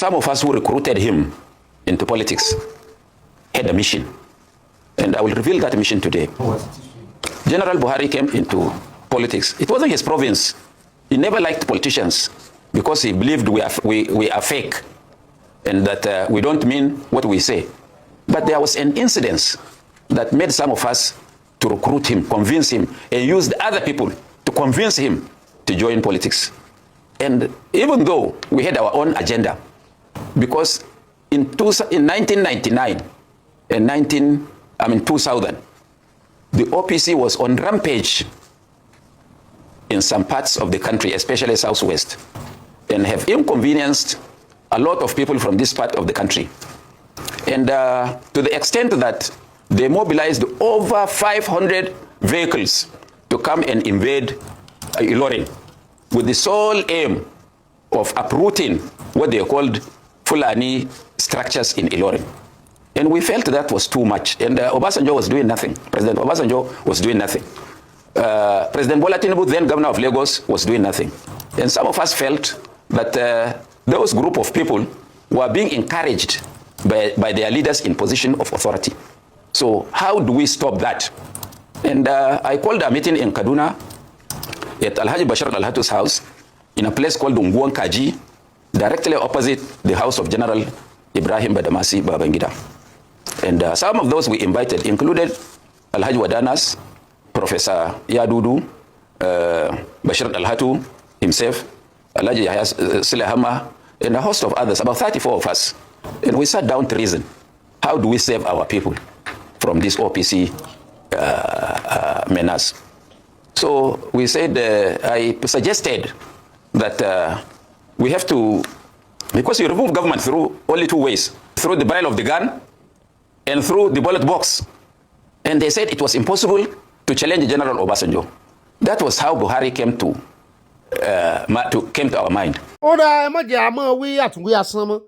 some of us who recruited him into politics had a mission. And I will reveal that mission today. General Buhari came into politics. It wasn't his province. He never liked politicians because he believed we are fake and that we don't mean what we say. But there was an incident that made some of us to recruit him, convince him, and used other people to convince him to join politics. And even though we had our own agenda, because in 1999 and 2000, the OPC was on rampage in some parts of the country, especially Southwest, and have inconvenienced a lot of people from this part of the country. And to the extent that they mobilized over 500 vehicles to come and invade Ilorin with the sole aim of uprooting what they called fulani structures in Ilorin. And we felt that was too much. And Obasanjo was doing nothing. President Obasanjo was doing nothing. President Bola Tinubu, then governor of Lagos, was doing nothing. And some of us felt that those group of people were being encouraged by their leaders in position of authority. So how do we stop that? And I called a meeting in Kaduna at Alhaji Bashir Al-Hatu's house in a place called Unguan Kaji, directly opposite the house of General Ibrahim Badamasi Babangida. And some of those we invited included Alhaji Wadanas, Professor Yadudu, Bashir Al-Hatu himself, Alhaji Yahya Silahama, and a host of others, about 34 of us. And we sat down to reason, how do we save our people from this OPC menace? So we said, I suggested that we have to, because you remove government through only two ways, through the barrel of the gun and through the ballot box. And they said it was impossible to challenge General Obasanjo. That was how Buhari came to our mind. Ora ẹ má jẹ́ àmọ́ wí àtúnwí asán mọ́.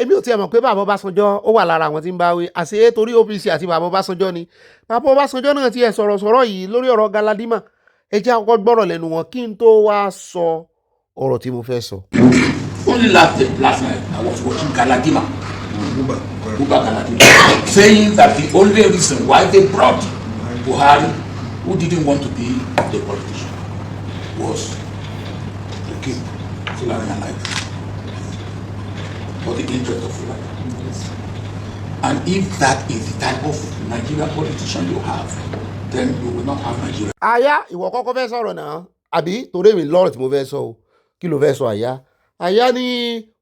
Èmi ò tiẹ̀ mọ̀ pé bàbá Ọbásanjọ́ ó wà lára àwọn tí ń bá wí. Àṣé torí OPC àti bàbá Ọbásanjọ́ ni. Bàbá Ọbásanjọ́ náà tiẹ̀ sọ̀rọ̀ yìí lórí ọ̀rọ̀ Galadima. Ẹ jẹ́ àkọ́kọ́ gbọ́rọ̀ lẹ́nu wọn kí n tó wá sọ ọ̀rọ̀ tí mo fẹ́ sọ. Only last night I was watching Galadima, Uba Galadima, saying that the only reason why they brought Buhari, who didn't want to be the politician, was the king, Fulani and like, for the interest of Fulani. And if that is the type of Nigerian politician you have, then you will not have Nigeria. Aya, ìwọ kọ́kọ́ fẹ́ sọ̀rọ̀ náà, àbí torí mi lọ́rọ̀ tí mo fẹ́ sọ o, kí ló fẹ́ sọ Aya? Aya ní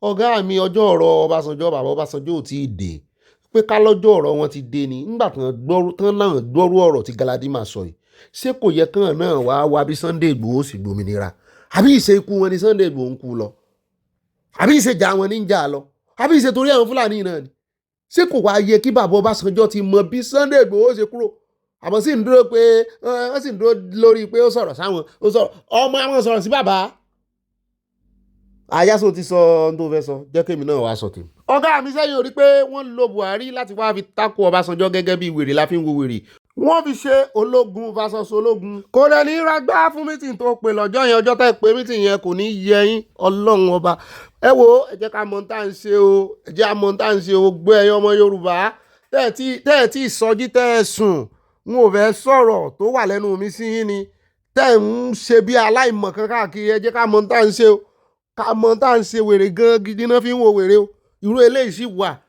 ọ̀gá mi ọjọ́ ọ̀rọ̀ Ọbásanjọ́, bàbá Ọbásanjọ́ ò tí ì dé, pé ká lọ́jọ́ ọ̀rọ̀ wọn ti dé ni, nígbà tán náà gbọ́rú ọ̀rọ̀ tí Galadima sọ yìí, ṣé kò yẹ kán náà wá bí Sunday Igboho sì gbòmìnira? Àbí ìṣe ikú wọn ni Sunday Igboho ń kú lọ? Àbí ìṣe jà wọn ní ń jà lọ? Àbí ìṣe torí àwọn Fúlàní náà ni? Ṣé kò wá yẹ kí bàbá Ọbásanjọ́ ti mọ bí Sunday Igboho ṣe kúrò? Àmọ́ sì ń dúró pé wọ́n sì ń dúró lórí pé ó sọ̀rọ̀ sáwọn, ó sọ̀rọ̀ ọmọ àwọn sọ̀rọ̀ sí bàbá. Àyàsó ti sọ ohun tó fẹ́ sọ, jẹ́ kémi náà wá sọ tèmi. Ọ̀gá mi sẹ́yìn ò rí pé wọ́n lo Buhari láti wá fi tako Ọbásanjọ́ gẹ́gẹ́ bí wèrè la fi ń wo wèrè. Wọ́n fi ṣe ológun versus ológun. Kò dẹ̀ ní ragbá fún mítìn tó pè lọ́jọ́ yẹn, ọjọ́ tẹ́ pé mítìn yẹn kò ní yẹ yín Ọlọ́run ọba. Ẹ wo, ẹ jẹ́ ká mọ̀ tá à ń ṣe o, ẹ jẹ́ ká mọ̀ tá à ń ṣe o, gbé ẹyọ ọmọ Yorùbá. Tẹ́ ẹ̀ tí ìsọjí tẹ́ ẹ sùn, n ò fẹ́ sọ̀rọ̀ tó wà lẹ́nu mi sí yín ni. Tẹ́ ẹ̀ ń ṣe bí aláìmọ̀kan káàkiri, ẹ jẹ́ ká mọ̀ tá à ń ṣe o. Ká mọ̀ tá à ń ṣe wèrè gan gidi náà fi ń wo wèrè o. Irú eléyìí sì wà.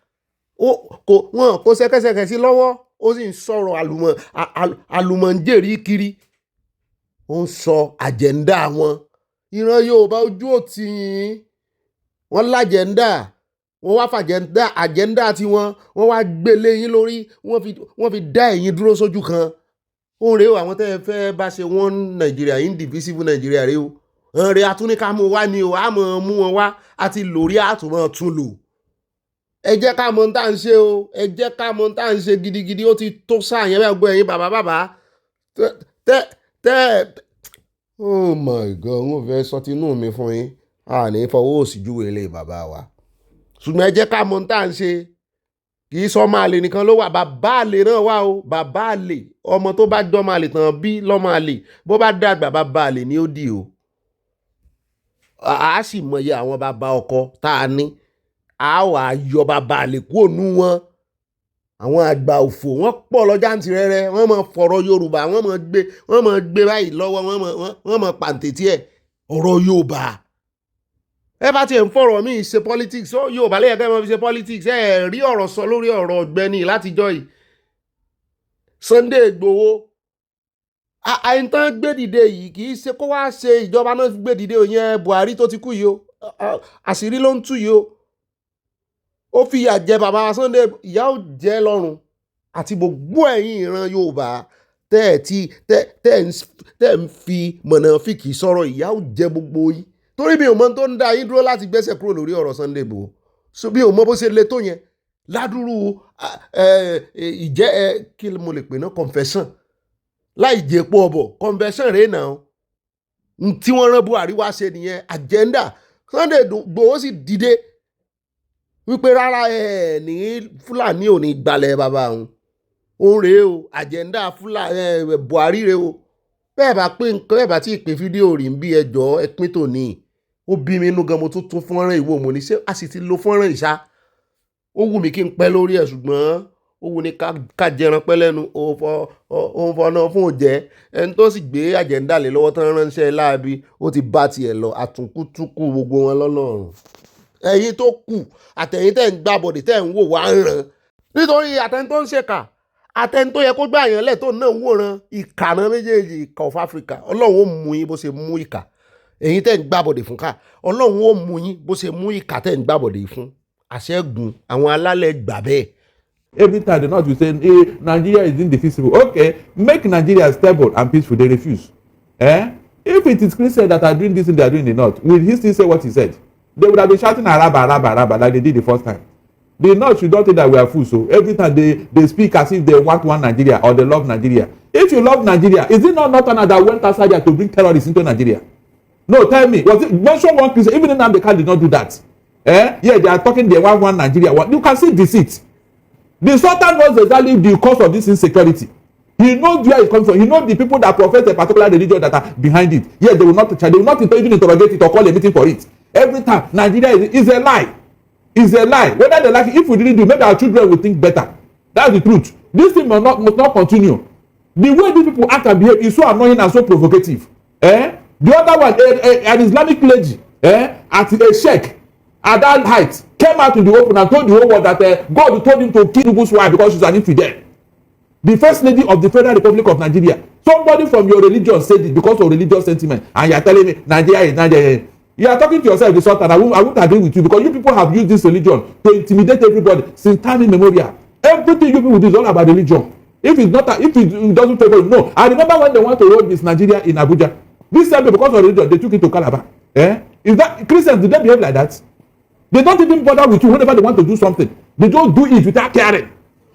Wọn kò ṣẹ̀kẹ̀ṣẹ̀kẹ̀ sí lọ́wọ́, ó sì ń sọ̀rọ̀ àlùmọ̀ǹjẹ̀rí kiri. Ó ń sọ àjẹ́ndà wọn. Ìran Yorùbá ojú òtí yín. Wọ́n lájẹ́ndà. Wọ́n wá àjẹ́ndà tí wọ́n wá gbélé yín lórí. Wọ́n fi dá ẹ̀yin dúró sójú kan. Ó rèé o, àwọn tẹ́ ẹ fẹ́ bá ṣe wọ́n Nàìjíríà, indivisible Nàìjíríà rèé o. Rẹ̀ atúnika mú wá ni o, a mọ̀ mú wọn wá àti lórí àtúmọ̀ tún lò. Ẹ jẹ́ ká mọ̀ tá à ń ṣe o, ẹ jẹ́ ká mọ̀ tá à ń ṣe gidigidi, ó ti tó sáàyẹn bẹ́ẹ̀ gbọ́ ẹ̀yin bàbá. Oh my God, wọ́n fẹ́ sọ tinú mi fún yín, a ní fọwọ́ òsì júwe ilé bàbá wa. Ṣùgbọ́n ẹ jẹ́ ká mọ̀ tá à ń ṣe, kì í sọ ọmọ àlè nìkan ló wà, bàbá àlè náà wà o, bàbá àlè, ọmọ tó bá jọmọ àlè tán bí lọ́mọ àlè, bó bá dàgbà bàbá àlè ni ó dì o. A sì mọye àwọn bàbá ọkọ tá a ní a wà yọ bàbá àlè kúrò nú wọn àwọn àgbà òfò wọ́n pọ̀ lọ́jà ń tirẹ̀rẹ̀ wọ́n mọ̀ fọ̀rọ̀ Yorùbá wọ́n mọ̀ gbé báyìí lọ́wọ́ wọ́n mọ̀ pàǹtẹ̀tì ẹ̀ ọ̀rọ̀ Yorùbá ẹ bá tiẹ̀ ń fọ̀rọ̀ míì ṣe politics Yorùbá lẹ́yìn kẹ́ ẹ mọ̀ fi ṣe politics ẹ rí ọ̀rọ̀ sọ lórí ọ̀rọ̀ Ọ̀gbẹ́ni látijọ́ yìí Sunday Igboho àìntàn gbé dìde yìí kì í ṣe kó wá ṣe ìjọba náà gbé dìde yẹn Buhari tó ti kú yìí o àṣírí ló ń tú yìí o ó fi ìyà jẹ bàbá Sunday ìyà ó jẹ lọ́rùn àti gbogbo ẹ̀yin ìran Yorùbá tẹ́ ń fi mọ̀nàfíkì sọ̀rọ̀ ìyà ó jẹ gbogbo yín torí mi ò mọ tó ń dá yín dúró láti gbẹ́sẹ̀ kúrò lórí ọ̀rọ̀ Sunday Igboho so bí o mọ bó ṣe le tó yẹn ládùúrú ìjẹ́ kí mo lè pè ná confession láì jẹ́ epo ọ̀bọ̀ confession rèé náà tí wọ́n rán Buhari wá ṣe nìyẹn agenda Sunday Igboho sì dìde wípé rárá ní Fúlàní ò ní gbalẹ̀ bàbá òun rèé o agenda Buhari rèé o bẹ́ẹ̀ bá pé nǹkan bẹ́ẹ̀ bá tí ì pé fídíò rí ń bí ẹjọ́ ẹpín tòní ó bí mi inú gan mo tún fọ́nrán ìwò mo ní ṣé a sì ti lo fọ́nrán ìṣá ó wù mí kí n pẹ́ lórí ẹ̀ ṣùgbọ́n ó wù ní ká jẹran pẹ́ lẹ́nu òun fọ́nà fún òjẹ́ ẹni tó sì gbé àjẹ́ńdà lé lọ́wọ́ tán ránṣẹ́ láabi ó ti bá tiẹ̀ lọ àtúnkútúkù gbogbo wọn lọ́nà ọ̀run ẹ̀yin tó kù àtẹ̀yin tẹ̀ ń gbàbọ̀dẹ̀ tẹ̀ ń wò wá ń ràn nítorí àtẹ̀yin tó ń ṣèkà àtẹ̀yin tó yẹ kó gbà yẹn lẹ̀ tó náà ń wòran ìkànnà méjèèjì ìkà of Africa ọlọ́run ó mú yín bó ṣe mú ìkà ẹ̀yin tẹ̀ ń gbàbọ̀dẹ̀ fún ká ọlọ́run ó mú yín bó ṣe mú ìkà tẹ̀ ń gbàbọ̀dẹ̀ fún àṣẹ́gun àwọn alálẹ̀ gbà bẹ́ẹ̀. Every time the North will say, hey, Nigeria is indefeasible. Okay, make Nigeria stable and peaceful. They refuse. If it is Christians that are doing this thing they are doing in the North, will he still say what he said? They would have been shouting Araba, Araba, Araba like they did the first time. The North should not think that we are fools. So every time they speak as if they want one Nigeria or they love Nigeria. If you love Nigeria, is it not Northerners that went outside there to bring terrorists into Nigeria? No, tell me. Was it mention one Christian? Even Nnamdi Kanu did not do that. Yeah, they are talking they want one Nigeria. You can see deceit. The Sultan knows exactly the cause of this insecurity. He knows where it comes from. He knows the people that profess a particular religion that are behind it. Yet they will not even interrogate it or call a meeting for it. Every time Nigeria is a lie. It's a lie. Whether they like it, if we didn't do, maybe our children will think better. That's the truth. This thing must not continue. The way these people act and behave is so annoying and so provocative. The other one, an Islamic clergy, at a sheikh at that height, came out in the open and told the whole world that God told him to kill Tinubu's wife because she's an infidel. The first lady of the Federal Republic of Nigeria. Somebody from your religion said it because of religious sentiment, and you are telling me Nigeria is Nigeria. You are talking to yourself, the Sultan. I won't agree with you because you people have used this religion to intimidate everybody since time immemorial. Everything you people do is all about religion. If it doesn't favor you, no. I remember when they want to hold this Nigeria in Abuja. This time because of religion, they took it to Calabar. Is that Christians? Did they behave like that? They don't even bother with you whenever they want to do something. They don't do it without caring.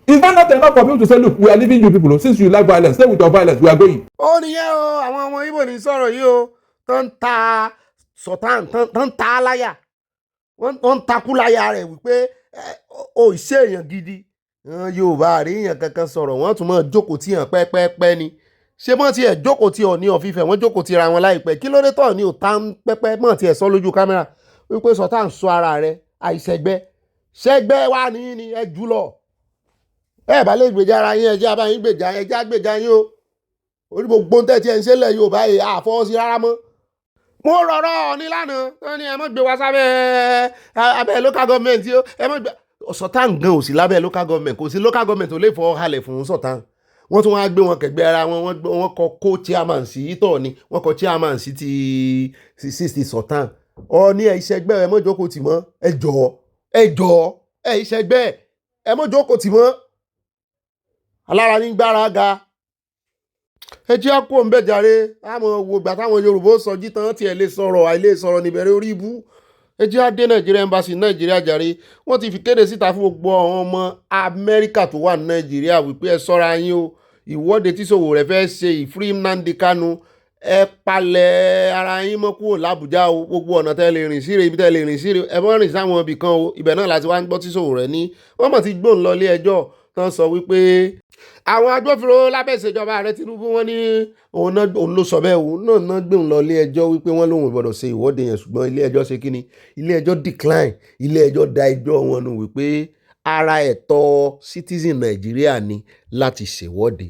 Is that not enough for people to say, look, we are leaving you people. Since you like violence, stay with your violence. We are going. Ó nìyẹn o àwọn ọmọ Ìgbò ní sọ̀rọ̀ yìí o tó ń ta Sultan tó ń ta láyà wọ́n ń takú láyà rẹ̀ wípé ó ṣe èèyàn gidi Yorùbá àríyàn kankan sọ̀rọ̀ wọ́n tún máa jókòó tí yàn pẹ́pẹ́pẹ́ ni ṣé mọ́ tiẹ̀ jókòó tí Ọọ̀ni of Ifẹ̀ wọ́n jókòó tí ra wọn láìpẹ́ kí ló dé tọ̀ ní òtá ń pẹ́pẹ́ mọ́ tiẹ̀ sọ lójú kámẹ́rà wípé Sultan sọ ara rẹ̀ àìṣẹ́gbẹ́ ṣẹ́gbẹ́ wà ní ẹ jùlọ ẹ bá lè gbèjà ara yín ẹjẹ́ abáyín gbèjà ẹjẹ́ àgbèjà yín o orí gbogbo ń tẹ̀tí ẹ̀ ń ṣẹlẹ̀ Yorùbá yìí àfọwọ́sí rárá mọ́. Mo rọ̀rọ̀ Ọọ̀ni lánàá tó ní ẹ mọ́ gbé wá sábẹ́ abẹ́ local government yìí ẹ mọ́ gbé Sultan gan ò sí lábẹ́ local government kò sí local government ò lè fọwọ́ halẹ̀ fún Sultan wọ́n tún wá gbé wọn kẹ̀gbẹ́ ara wọ́n kọ co-chairman sí tọ̀ ni wọ́n kọ chairman sí ti Sultan Ọọ̀ni ẹ̀ ìṣẹ́gbẹ́ ẹ mọ́ jókòó tì mọ́ ẹ jọ̀ọ́ ẹ ìṣẹ́gbẹ́ ẹ mọ́ jókòó tì mọ́ alára ní gbára ga ẹ jẹ́ àpò ń bẹ̀ jàre àmọ́ wo gbà táwọn Yorùbá sọ jí tán tiẹ̀ lè sọ̀rọ̀ àìlè sọ̀rọ̀ níbẹ̀rẹ̀ orí ibú ẹ jẹ́ àdé Nàìjíríà embassy Nàìjíríà jàre wọ́n ti fi kéde síta fún gbogbo àwọn ọmọ Amẹ́ríkà tó wà ní Nàìjíríà wípé ẹ ṣọ́ra yín o ìwọ́de tí Sowore fẹ́ ṣe ìfrí Nnamdi Kanu ẹ palẹ̀ ara yín mọ́ kúrò l'Àbújá o gbogbo ọ̀nà tẹ́ lè rìn síre ibi tẹ́ lè rìn síre ẹ mọ́ rìn sáwọn ibì kan o ibẹ̀ náà láti wá ń gbọ́ tí Sowore ní wọ́n mọ̀ ti gbóhùn lọ ilé ẹjọ́ tán sọ wípé àwọn agbófinró lábẹ́ ìṣèjọba ààrẹ Tinubu wọ́n ní òun ló sọ bẹ́ẹ̀ òun náà gbé òun lọ ilé ẹjọ́ wípé wọ́n lóun gbọ́dọ̀ ṣe ìwọ́de yẹn ṣùgbọ́n ilé ẹjọ́ ṣe kíni ilé ẹjọ́ decline ilé ẹjọ́ da ẹjọ́ wọn nù wípé ara ẹ̀tọ́ citizen Nàìjíríà ni láti ṣèwọ́de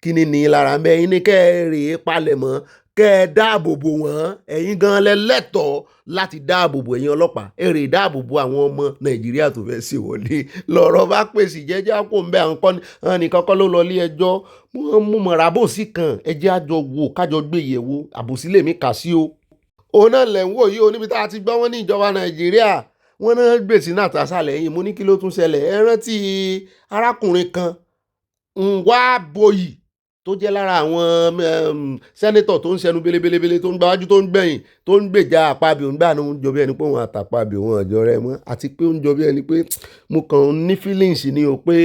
kíni ní lára mẹ́yìn ní kẹ́ ẹ rèé palẹ̀mọ́ kẹ́ ẹ dáàbò bò wọ́n ẹ̀yin gan lẹ́lẹ́tọ̀ọ́ láti dáàbò bò ẹ̀yin ọlọ́pàá ẹ rèé dáàbò bò àwọn ọmọ Nàìjíríà tó fẹ́ ṣèwọ́de lọ́rọ̀ bá pèsè jẹ́jẹ́ kó ń bẹ àwọn nìkan kọ́ ló lọ ilé ẹjọ́ wọ́n mú mọ̀ra àbòsí kan ẹjẹ́ àjọ wò kájọ gbé yẹ̀wò àbòsí lèmi kà sí o. òun náà lẹ̀ ń wò yìí o níbi tá a ti gbọ́ wọ́n ní ìjọba Nàìjíríà wọ́n náà gbèsè náà tàṣà lẹ́yìn mo ní kí ló tún ṣẹlẹ̀ ẹ rántí arákùnrin kan Nwaboyi tó jẹ́ lára àwọn sẹ́nẹ́tọ̀ tó ń ṣẹnu belebelebele tó ń gbáwájú tó ń gbẹ̀yìn tó ń gbèjà àpábí òun gbà ní ó ń jọ bí ẹni pé òun àtàpábí òun ọ̀jọ́ rẹ mọ́ àti pé ó ń jọ bí ẹni pé mo kàn ní feelings ni o pé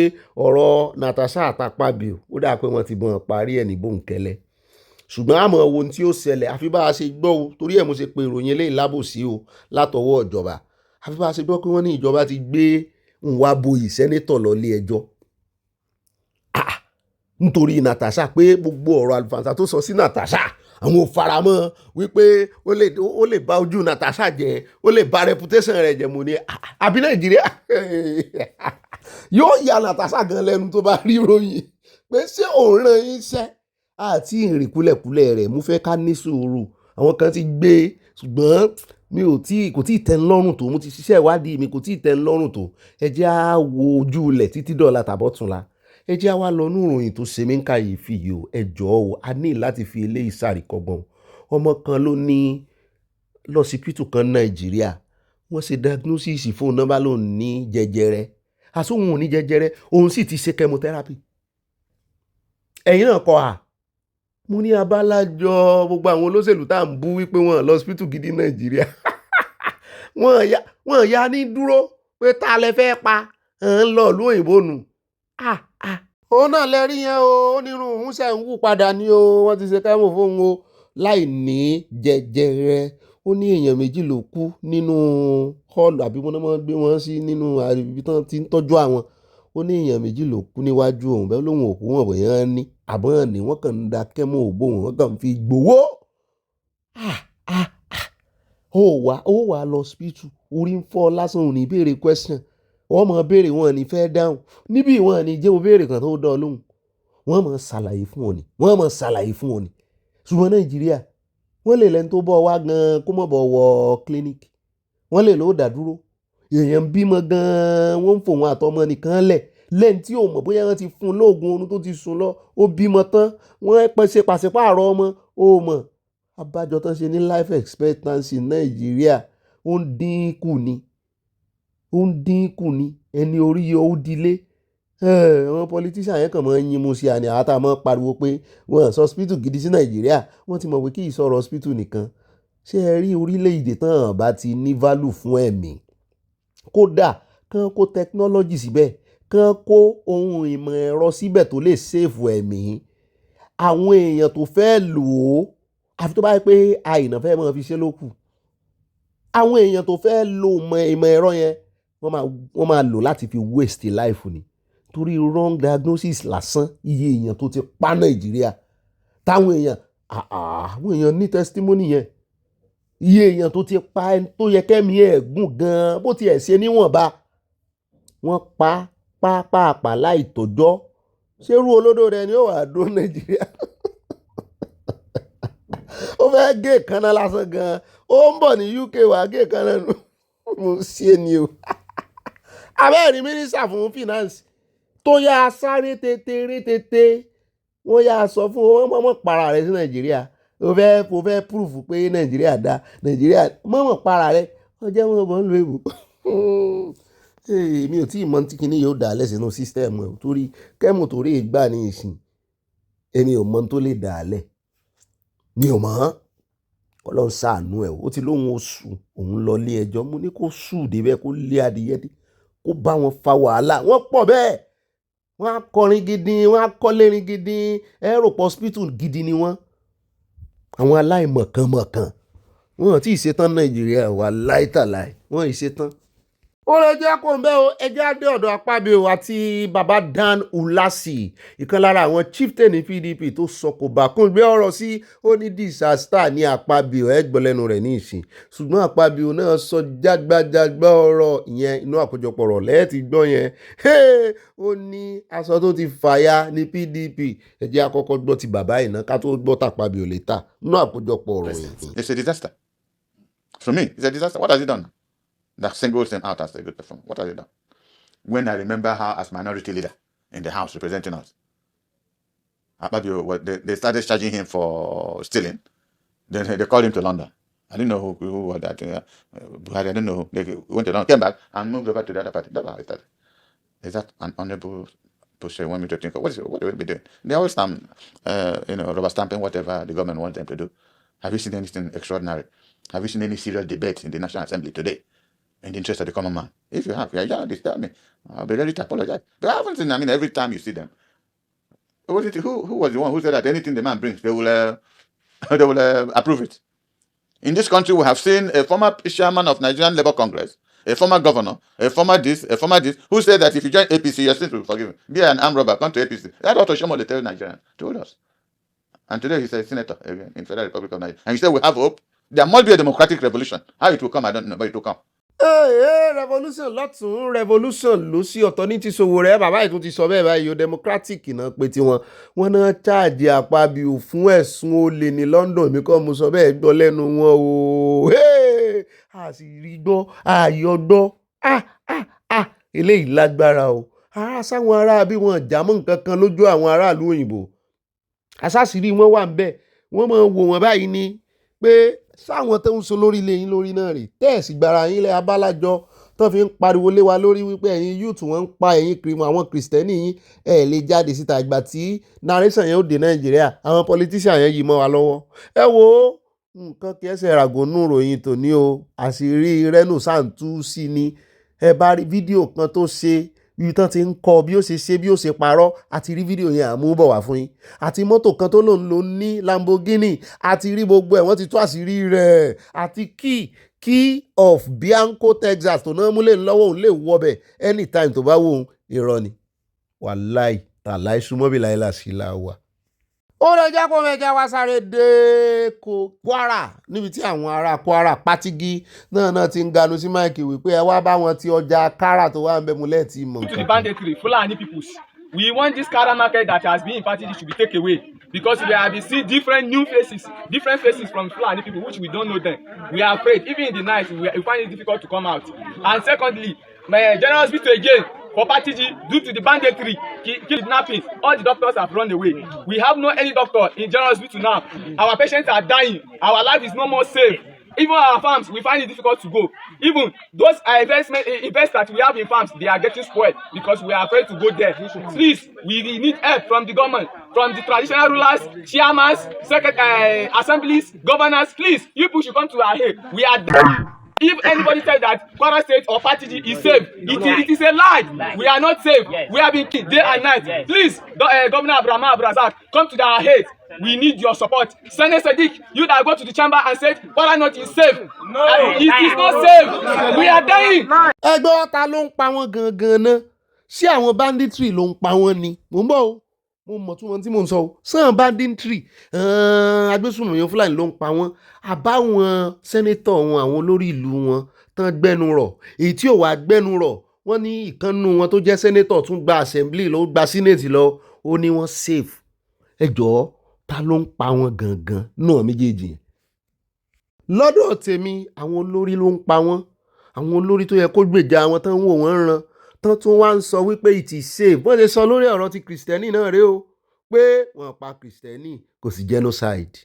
ọ̀rọ̀ Natasha àtàpábí ó dà pé wọ́n ti bọ̀n parí ẹ̀ ní bòńkẹ́lẹ́ ṣùgbọ́n àmọ́ ohun tí ó ṣẹlẹ̀ àfi bá a ṣe gbọ́ o torí ẹ̀ mo ṣe pe ìròyìn eléyìí lábòsí o látọwọ́ ìjọba àfi bá a ṣe gbọ́ pé wọ́n ní ìjọba ti gbé Nwaboyi sẹ́nẹ́tọ̀ lọ ilé ẹjọ́ nítorí Natasha pé gbogbo ọ̀rọ̀ àlùfàǹsà tó sọ sí Natasha àwọn ò faramọ́ wípé ó lè bá ojú Natasha jẹ́ ó lè bá reputation rẹ̀ jẹ́ mo ní àbí Nàìjíríà yóò ya Natasha gan lẹ́nu tó bá rí ròyìn pé ṣé òun ràn yín iṣẹ́ àti ìrìn kúlẹ̀kúlẹ̀ rẹ̀ mo fẹ́ ká ní sùúrù àwọn kan ti gbé ṣùgbọ́n mi kò tí ì tẹ́ ń lọ́rùn tó mo ti ṣiṣẹ́ ìwádìí mi kò tí ì tẹ́ ń lọ́rùn tó ẹ jẹ́ á wo ojú ilẹ̀ títí dọ̀la tàbọ̀túnla ẹ jẹ́ á wá lọ ní ìròyìn tó ṣe mí ń kàyéfì yìí o ẹ jọ̀ọ́ o a ní láti fi eléyìí ṣàríkọ́gbọ̀n ọmọ kan ló ní lọ́sibítù kan Nàìjíríà wọ́n ṣe diagnosis fún un nọ́mbà lòun ní jẹjẹrẹ àsóhun ò ní jẹjẹrẹ òun sì ti ṣe chemotherapy ẹ̀yin náà kọ́ à mo ní abálájọ gbogbo àwọn olóṣèlú tá à ń bú wípé wọ́n lọ́sibítù gidi Nàìjíríà wọ́n ya ní dúró pé ta lẹ fẹ́ pa ń lọ ìlú òyìnbó nù òun náà lẹ́rí yẹn o onírun òun ṣe ń wù padà ní o wọ́n ti ṣe kẹ́mọ̀ fóun o láì ní jẹjẹrẹ ó ní èèyàn méjì ló kú nínú hall àbí wọ́n máa ń gbé wọn sí nínú ibi tán ti ń tọ́jú àwọn ó ní èèyàn méjì ló kú níwájú òun bẹ́ẹ̀ lóun òkú wọn bóyá ní àbọ̀n ní wọ́n kàn ń da kẹ́mọ̀ òbó wọn kàn fi gbowó ó wà lọ hospital orí ń fọ́ lásán òun ní ìbéèrè question wọ́n mọ̀ béèrè wọn ní fẹ́ dáhùn níbi wọn ní jẹ́ òbéèrè kan tó dán lóhùn wọ́n mọ̀ ṣàlàyé fún ọ ní ṣùgbọ́n Nàìjíríà wọ́n lè lẹ́ni tó bọ́ wá gan kó mọ̀ bọ̀ wọ clinic wọ́n lè lọ́ọ́ dá dúró èèyàn bímọ gan wọ́n ń fòun àtọmọ nìkan lẹ̀ lẹ́yìn tí ò mọ̀ bóyá wọ́n ti fún un lóògùn oorun tó ti sùn lọ ó bímọ tán wọ́n pèsè pàṣípààrọ̀ ọmọ ó mọ̀ abájọ tán ṣe ní life expectancy Nàìjíríà ó ń dínkù ni ẹni orí yọ ó dilé àwọn politician yẹn kàn máa ń yín mu sí àní àtà máa pariwo pé wọ́n sọ hospital gidi sí Nàìjíríà wọ́n ti mọ̀ pé kí ìsọ̀rọ̀ hospital nìkan ṣé ẹ rí orílẹ̀-èdè tán bá ti ní value fún ẹ̀mí kódà kán kó technology síbẹ̀ kán kó ohun ìmọ̀ ẹ̀rọ síbẹ̀ tó lè save ẹ̀mí àwọn èèyàn tó fẹ́ lò ó àfi tó bá yẹ pé àìnà fẹ́ máa fi ṣe lókù àwọn èèyàn tó fẹ́ lo ìmọ̀ ẹ̀rọ yẹn wọ́n máa lò láti fi waste life ni torí wrong diagnosis lásán iye èèyàn tó ti pa Nàìjíríà táwọn èèyàn ní testimony yẹn iye èèyàn tó ti pa ẹni tó yẹ kẹ́mi ẹ̀ gùn gan-an bó tiẹ̀ ṣe níwọ̀nba wọ́n pa láì tọ́jọ́ ṣerú olódò rẹ ni ó wà dó Nàìjíríà ó fẹ́ gé ìkànnà lásán gan-an ó ń bọ̀ ní UK wà gé ìkànnà nù mo ṣe ni o abẹ́rẹ́ mínísítà fún finance tó yá sáré tètè wọ́n yá sọ fún wọn mọ̀mọ́ para rẹ̀ sí Nàìjíríà ó fẹ́ púrùfù pé Nàìjíríà dá Nàìjíríà mọ̀mọ́ para rẹ̀ wọ́n jẹ́ wọn bọ̀ ń lo èbò mi ò tí ì mọ̀ tí kinní yóò dà á lẹ́sìn inú sísítẹ́ẹ̀mù ẹ̀ torí kẹ́mù torí ìgbà ní ìsìn èmi ò mọ̀ tó lè dà á lẹ̀ mi ò mọ̀ Ọlọ́run ṣàánú ẹ̀ ó ti lóhun oṣù òun lọ lé ẹjọ́ mo ní kó sùn débẹ̀ kó lé adìyẹ dé kó bá wọn fa wàhálà wọ́n pọ̀ bẹ́ẹ̀ wọ́n á kọrin gidi wọ́n á kọ́lérin gidi aeroport hospital gidi ni wọ́n àwọn aláìmọ̀kànmọ̀kàn wọ́n ti ṣetán Nàìjíríà wà láìtàláì wọ́n ìṣetán ó lè jẹ́ kó ń bẹ́ o ẹjẹ́ adé ọ̀dọ̀ Akpabio àti baba Dan Ulasi ìkan lára àwọn chieftain ní PDP tó sọ kò bá kún gbé ọ̀rọ̀ sí ó ní disaster ní Akpabio ẹgbẹ̀lẹ́nu rẹ̀ ní ìsìn ṣùgbọ́n Akpabio náà sọ jágbájágbá ọ̀rọ̀ ìyẹn inú àkójọpọ̀ ọ̀rọ̀ lẹ́ẹ̀tì gbọ́ yẹn ó ní aṣọ tó ti fàya ní PDP ẹjẹ́ àkọ́kọ́ gbọ́ ti bàbá ìná ká tó gbọ́ t'Akpabio létà inú àkójọpọ̀ ọ̀rọ̀ yẹn. It's a disaster. For me, it's a disaster. What has he done? That singles him out as a good performer. What has he done? When I remember how, as minority leader in the House representing us, Akpabio, they started charging him for stealing. Then they called him to London. I didn't know who was that. Buhari, I didn't know. They went to London, came back, and moved over to the other party. That's how I started. Is that an honorable position? Want me to think of what do we be doing? They always rubber stamping whatever the government wants them to do. Have you seen anything extraordinary? Have you seen any serious debate in the National Assembly today in the interest of the common man? If you have, tell me. I'll be ready to apologize. But I haven't seen, every time you see them. Who was the one who said that anything the man brings, they will approve it? In this country, we have seen a former chairman of Nigerian Labour Congress, a former governor, a former this, who said that if you join APC, your sins will be forgiven. Be an armed robber, come to APC. That's what Oshomo they tell Nigerians, told us. And today he's a senator again in Federal Republic of Nigeria. And he said we have hope. There must be a democratic revolution. How it will come, I don't know, but it will come. Revolution lọ́tún revolution ló sí ọ̀tọ̀ ní ti Sowore bàbá yìí tún ti sọ bẹ́ẹ̀ báyìí o democratic náà pé tiwọn wọn náà cháàjì Akpabio fún ẹ̀sùn olè ní London mi kọ́ mo sọ bẹ́ẹ̀ gbọ́ lẹ́nu wọn o àṣírí gbọ́ àyọ̀ gbọ́ eléyìí lágbára o sáwọn ará bí wọn jámọ́ nǹkan kan lójú àwọn aráàlú òyìnbó àṣàṣírí wọn wà ń bẹ̀ wọ́n máa wò wọ́n báyìí ní pé sáwọn tó ń so lórí ilé yín lórí náà rè tẹ́ẹ̀sì gbára yín lẹ́ abálájọ tó fi ń pariwo lé wa lórí wípé ẹ̀yin youth wọ́n ń pa ẹ̀yin kiri àwọn kìrìsìtẹ́nì yín lè jáde síta ìgbà tí narration yẹn ó dé Nàìjíríà àwọn politician yẹn yìí mọ́ wa lọ́wọ́ ẹ wo nǹkan kí ẹsẹ̀ ràgónú ròyìn tòní o àṣírí rẹ́nù sáǹtú sí ni ẹ bá rí fídíò kan tó ṣe ibi tán ti ń kọ bí ó ṣe parọ́ àti rí fídíò yẹn àmúbọ̀ wá fún yín àti mọ́tò kan tó lòun ló ní Lamborghini àti rí gbogbo ẹ̀ wọ́n ti tú àṣírí rẹ̀ àti key of Bianco Texas tó náà múlẹ̀ lọ́wọ́ òun lè wọbẹ̀ anytime tó bá wò ó irọ́ ni wàláì tàláì súnmọ́bì láìla sí la wà. ó lè jẹ́ kó mẹ́jà wá sáré dé Kwara níbi tí àwọn ará Kwara Patigi náà ti ń ganu sí máìkì wípé ẹ wá bá wọn ti ọjà kára tó wà ń bẹ múlẹ̀ tí mọ̀. To the banditry, Fulani peoples, we want this Kara market that has been in Patigi should be taken away because we have been seeing different faces from Fulani people which we don't know them. We are afraid, even in the night, we find it difficult to come out. And secondly, my general hospital again. For Patigi, due to the banditry, kidnapping, all the doctors have run away. We have no any doctor in general hospital now. Our patients are dying. Our life is no more safe. Even our farms, we find it difficult to go. Even those investments that we have in farms, they are getting spoiled because we are afraid to go there. Please, we need help from the government, from the traditional rulers, chairmen, assemblies, governors. Please, you people should come to our aid. We are there. If anybody says that Kwara State or Patigi is safe, it is a lie. We are not safe. We have been killed day and night. Please, Governor Abraham Abrazak, come to our aid. We need your support. Senator Sadiq, you that go to the chamber and said Kwara North is safe. No, it is not safe. We are dying. Ẹgbẹ́ ọ̀tá ló ń pa wọ́n gangan náà. Ṣé àwọn banditry ló ń pa wọ́n ni? Mo ń bọ̀ o. Mo mọ̀ tún wọn tí mò ń sọ o sàn banditry agbésùnmọ̀yàn Fúlàní ló ń pa wọ́n àbáwọn sẹ́nétọ̀ wọn àwọn olórí ìlú wọn tán gbẹ́nu rọ̀ èyí tí ò wá gbẹ́nu rọ̀ wọ́n ní ìkànnù wọn tó jẹ́ sẹ́nétọ̀ tún gba assembly ló gba senate lọ ó ní wọ́n safe ẹ jọ̀ọ́ ta ló ń pa wọ́n gangan náà méjèèjì yẹn. Lọ́dọ̀ tèmi àwọn olórí ló ń pa wọ́n àwọn olórí tó yẹ kó gbèjà wọn tán wò wọ́n ràn tán tún wá ń sọ wípé it is safe wọ́n lè sọ lórí ọ̀rọ̀ ti kìrìsìtẹ́nì náà rèé o pé wọ́n pa kìrìsìtẹ́nì kò sí genocide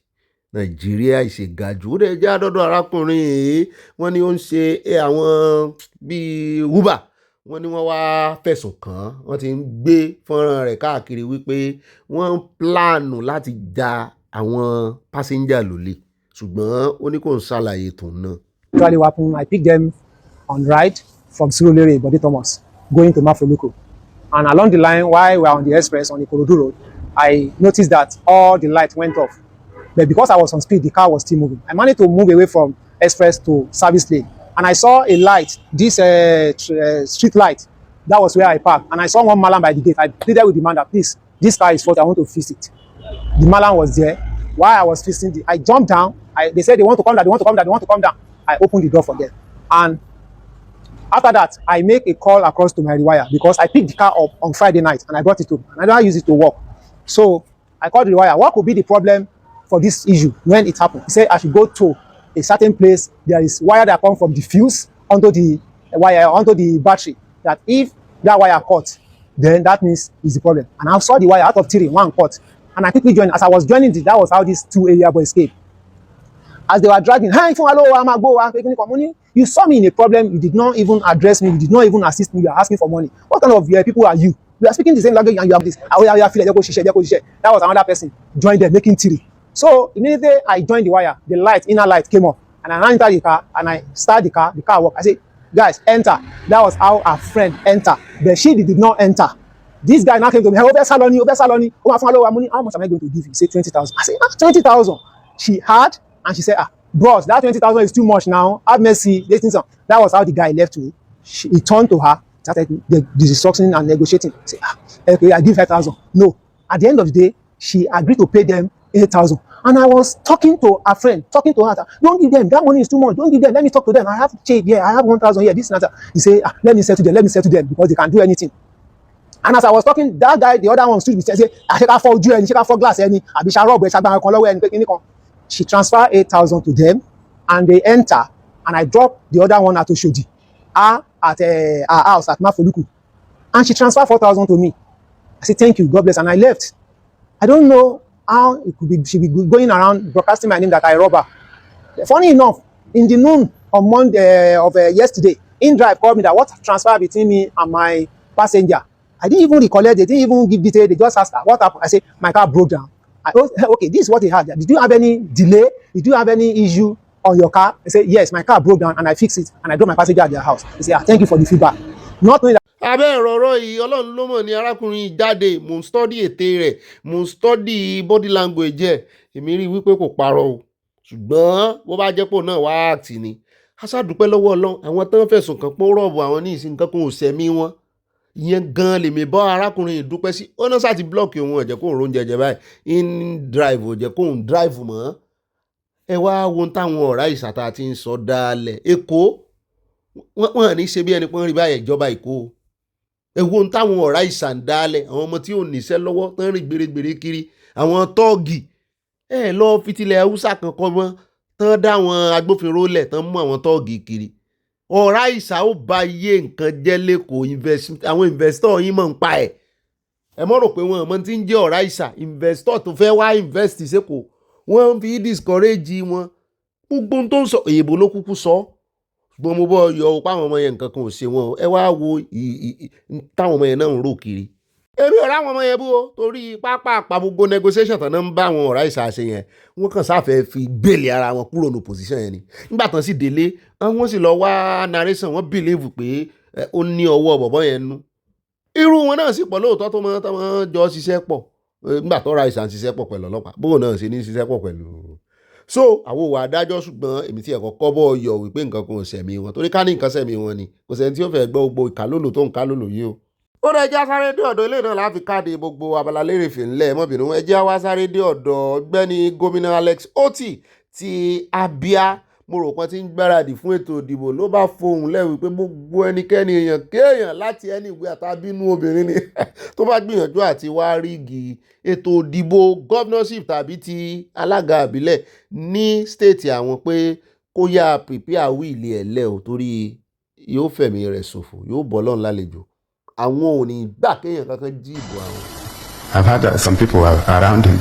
Nàìjíríà ìṣègàjù ó dẹ̀ jẹ́ àdọ́dọ̀ arákùnrin èé wọ́n ní ó ń ṣe àwọn bíi Uber wọ́n ní wọ́n wá fẹ̀sùn kàn án wọ́n ti ń gbé fọ́nrán rẹ̀ káàkiri wípé wọ́n ń pláànù láti ja àwọn pásẹ́ńjà lólè ṣùgbọ́n ó ní kò ń ṣàlàyé tòun náà. Actually what happened, I picked them on ride from Surulere, Bode Thomas, going to Mafoluko. And along the line, while we were on the express on the Ikorodu Road, I noticed that all the lights went off. But because I was on speed, the car was still moving. I managed to move away from express to service lane. and I saw a light, this street light. That was where I parked, and I saw one malam by the gate. I pleaded with the man that, please, this car is fault, I want to fix it. The malam was there. While I was fixing it, I jumped down. They said they want to come down, they want to come down, they want to come down. I opened the door for them. And after that, I make a call across to my rewire because I picked the car up on Friday night and I brought it to, and I don't use it to work. So I called the rewire. What could be the problem for this issue when it happened? He said I should go to a certain place. There is wire that comes from the fuse onto the wire, onto the battery. That if that wire cut, then that means it's the problem. And I saw the wire out of 3, 1 cut. And I quickly joined. As I was joining it, that was how these 2 area boys escaped. As they were dragging, hey, you saw me in a problem, you did not even address me, you did not even assist me, you are asking for money. What kind of people are you? We are speaking the same language and you have this. That was another person joined them, making 3. So immediately I joined the wire, the light, inner light came up, and I entered the car and I started the car worked. I said, guys, enter. That was how our friend entered. But she did not enter. This guy now came to me, hey, Obasanjo, how much am I going to give you? He said 20,000. I said, 20,000. She had, and she said, bros, that 20,000 is too much now. Have mercy. That was how the guy left me. He turned to her, started the discussing and negotiating. Say, okay, I give 5,000. No. At the end of the day, she agreed to pay them 8,000. And I was talking to a friend, talking to her. Don't give them. That money is too much. Don't give them. Let me talk to them. I have change here. I have 1,000 here. This and that. He said, let me settle them. Let me settle them because they can do anything. And as I was talking, that guy, the other one stood with me, said, I can't fall jewelry, I can't fall glass, she transferred 8,000 to them, and they enter, and I dropped the other one at Oshodi, at our house at Mafoluku, and she transferred 4,000 to me. I said, thank you, God bless, and I left. I don't know how it could be, she be going around broadcasting my name that I rob her. Funny enough, in the noon on Monday of yesterday, InDrive called me that what transfer between me and my passenger. I didn't even recollect, they didn't even give detail, they just asked her, what happened? I said, my car broke down. Okay, this is what he had. Did you have any delay? Did you have any issue on your car? I said, yes, my car broke down and I fixed it and I dropped my passenger at their house. He said, thank you for the feedback. Not knowing that. Abẹ́ ìrọ̀rọ̀ yìí Ọlọ́run ló mọ̀ ní arákùnrin jáde, mò ń study ète rẹ̀, mò ń study body language ẹ̀, èmi rí wípé kò parọ́ o. Ṣùgbọ́n bó bá jẹ́ pò náà wá àtì ni. A ṣàdúpẹ́ lọ́wọ́ Ọlọ́run, àwọn tán fẹ̀sùn kàn pé ó rọ̀bù àwọn ní ìsìn nǹkan kan ò sẹ̀mí wọn. Ìyẹn gan lèmi bọ́ arákùnrin ìdúpẹ́ sí. Ó náà ṣáà ti blọ́ọ̀kì òun ọ̀jẹ̀ kóun róúnjẹ jẹ báyìí. InDrive ọ̀jẹ̀ kóun drive mọ́. Ẹ wá wo táwọn ọ̀rá ìsàtà ti ń sọ dálẹ̀. Èkó wọ́n ní ṣe bí ẹni pọ́n rí báyìí ìjọba Èkó. Ẹ wo táwọn ọ̀rá ìsàndálẹ̀, àwọn ọmọ tí ò níṣẹ́ lọ́wọ́ tán rìn gbèrègbèrè kiri, àwọn tọ́ọ̀gì. Ẹ lọ fitilẹ̀ Haúsá kankan mọ́ tán dá àwọn agbófinró lẹ̀ tán mú àwọn tọ́ọ̀gì kiri. Ọ̀rá ìsà ó ba iye nǹkan jẹ́ lẹ́kọ̀ọ́, àwọn investor yín mọ̀ ń pa ẹ̀. Ẹ mọ̀ rò pé wọ́n mọ̀ tí ń jẹ́ ọ̀rá ìsà, investor tó fẹ́ wá invest sẹ́kọ̀ọ́, wọ́n fi discourage wọn. Gbogbo ohun tó ń sọ èyìnbó ló kúkú sọ. Ṣùgbọ́n mo bọ́ yọ ọ́ páwọn ọmọ yẹn nǹkan kan ò ṣe wọn. Ẹ wá wo táwọn ọmọ yẹn náà ń rò kiri. Èmi ò ráwọn ọmọ yẹn bú o, torí pápá gbogbo negotiation tán náà ń bá àwọn ọ̀rá ìsà ṣe yẹn, wọ́n kàn sáfẹ́ fi bẹ́ẹ̀lì ara wọn kúrò ní position yẹn ni. Nígbà tán sì délé, wọ́n sì lọ wá narration, wọ́n believe pé ó ní ọwọ́ bọ̀bọ́ yẹn nú. Irú wọn náà sì pọ̀ lóòótọ́ tó mọ́ jọ ṣiṣẹ́ pọ̀. Nígbà tó ra ìsà ń ṣiṣẹ́ pọ̀ pẹ̀lú ọlọ́pàá, bóun náà ṣe ní ṣiṣẹ́ pọ̀ pẹ̀lú. So àwọn òwò adájọ́, ṣùgbọ́n èmi tí ẹ̀kọ́ kọ́bọ̀ yọ wípé nǹkan kan ò sẹ̀mí wọn, torí ká ní nǹkan sẹ̀mí wọn ni kò sẹ́ni tí ó fẹ́ gbọ́ gbogbo ìkálòlò tó ń kálòlò yìí o. Ó rẹ̀ já sáré dé ọ̀dọ̀ ilé náà láti káàdì gbogbo abala lérèfé ńlẹ̀ mọ́bìnrin ẹ jẹ́ wá sáré dé ọ̀dọ̀ Ọgbẹ́ni gómìnà Alex Oti ti Abia. Mo rò pé tí ń gbáradì fún ètò ìdìbò ló bá fohùn lẹ́wì pé gbogbo ẹnikẹ́ni èèyàn kéèyàn láti ẹni ìwé àtàbínú obìnrin ni tó bá gbìyànjú àti wá rígi ètò ìdìbò governorship tàbí ti alága àbílẹ̀ ní stéètì àwọn pé kó yá prepare wíìlì ẹ̀lẹ́ ò torí yóò fẹ̀mí rẹ̀ ṣòfò, yóò bọ́ lọ́n lálejò. Àwọn ò ní gbà kéèyàn kankan jí ìbò àwọn. I've heard some people around him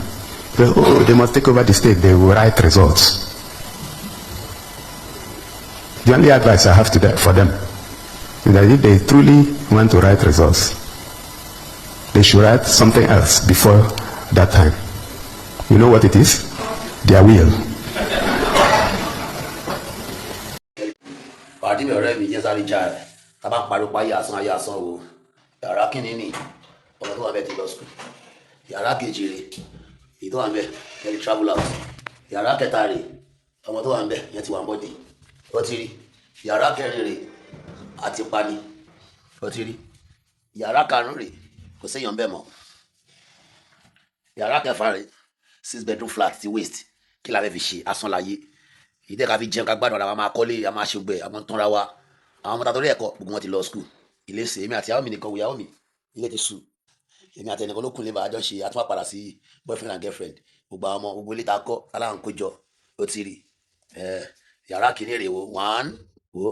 say, oh, they must take over the state, they will write results. The only advice I have for them is that if they truly want to write results, they should write something else before that time. You know what it is? Their will. Pàdé mi ọ̀rẹ́ mi jẹ́ sáré já rẹ̀, tá bá ń pariwo pa ayé asán wo, yàrá kínní ni ọmọ tó wà bẹ́ẹ̀ ti lọ sùn, yàrá kejì rè èyí tó wà bẹ́ẹ̀ yẹn ti travel out, yàrá kẹta rè ọmọ tó wà bẹ́ẹ̀ yẹn ti wà bọ́dì, ó ti rí yàrá kẹrin rè àti pani ó ti rí yàrá karùn-ún rè kò séèyàn bẹ́ẹ̀ mọ́ yàrá kẹfà rè 6 bedroom flat ti waste kí la fẹ́ fi ṣe asán láyé ìdẹ́ ká fi jẹun ká gbádùn ara wa máa kọ́lé a máa ṣe gbẹ a máa tánra wa àwọn ọmọ tàtórí ẹ̀kọ́ gbogbo wọn ti lọ school ilé ṣe èmi àti àwọn mi nìkan ìyàwó mi ilé ti sùn èmi àti ẹnìkan ló kún lè bá àjọ ṣe àtúwà padà sí boyfriend and girlfriend gbogbo àwọn ọmọ gbogbo ilé ta kọ́ aláǹkójọ ó ti rí yàrá kìíní rè wo 1 wo.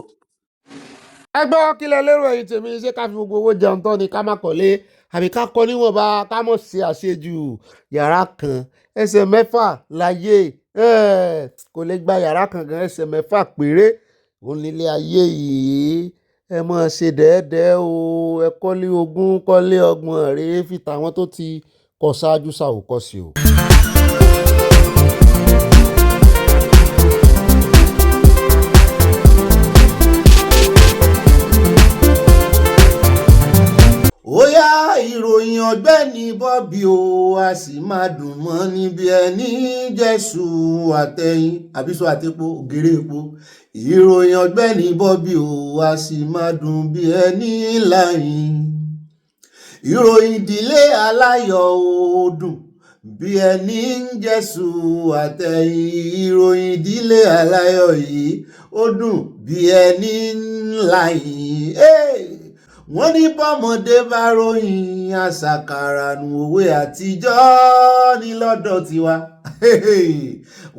ẹ gbọ́ kí lẹ lérò ẹ̀yin tèmi ṣé ká fi gbogbo owó jẹun tán ni ká má kọ́lé àbí ká kọ́ níwọ̀nba ká mọ̀ sí àṣejù yàrá kan ẹsẹ̀ mẹ́fà láyé kò lè gba yàrá kan gan ẹsẹ̀ mẹ́fà péré òun nílé ayé yìí ẹ mọ̀ ṣe dẹ́ẹ́dẹ́ o ẹ kọ́lé 20 kọ́lé 30 rèé fi tàwọn tó ti kọ̀ ṣáájú ṣàwòkọ́ṣe o. ó yá ìròyìn Ọ̀gbẹ́ni Bobby o a sì máa dùn mọ́ níbi ẹni jésù àtẹ̀yìn àbísọ àtẹ̀pó ògèrè epo ìròyìn Ọ̀gbẹ́ni Bobby o a sì máa dùn bí ẹni láyìn ìròyìn ìdílé aláyọ̀ o dùn bí ẹni jésù àtẹ̀yìn ìròyìn ìdílé aláyọ̀ yìí ó dùn bí ẹni láyìn. Wọ́n ní bọ́mọdé bá ròyìn àṣàkàrà nù òwe àtijọ́ ní lọ́dọ̀ tiwa.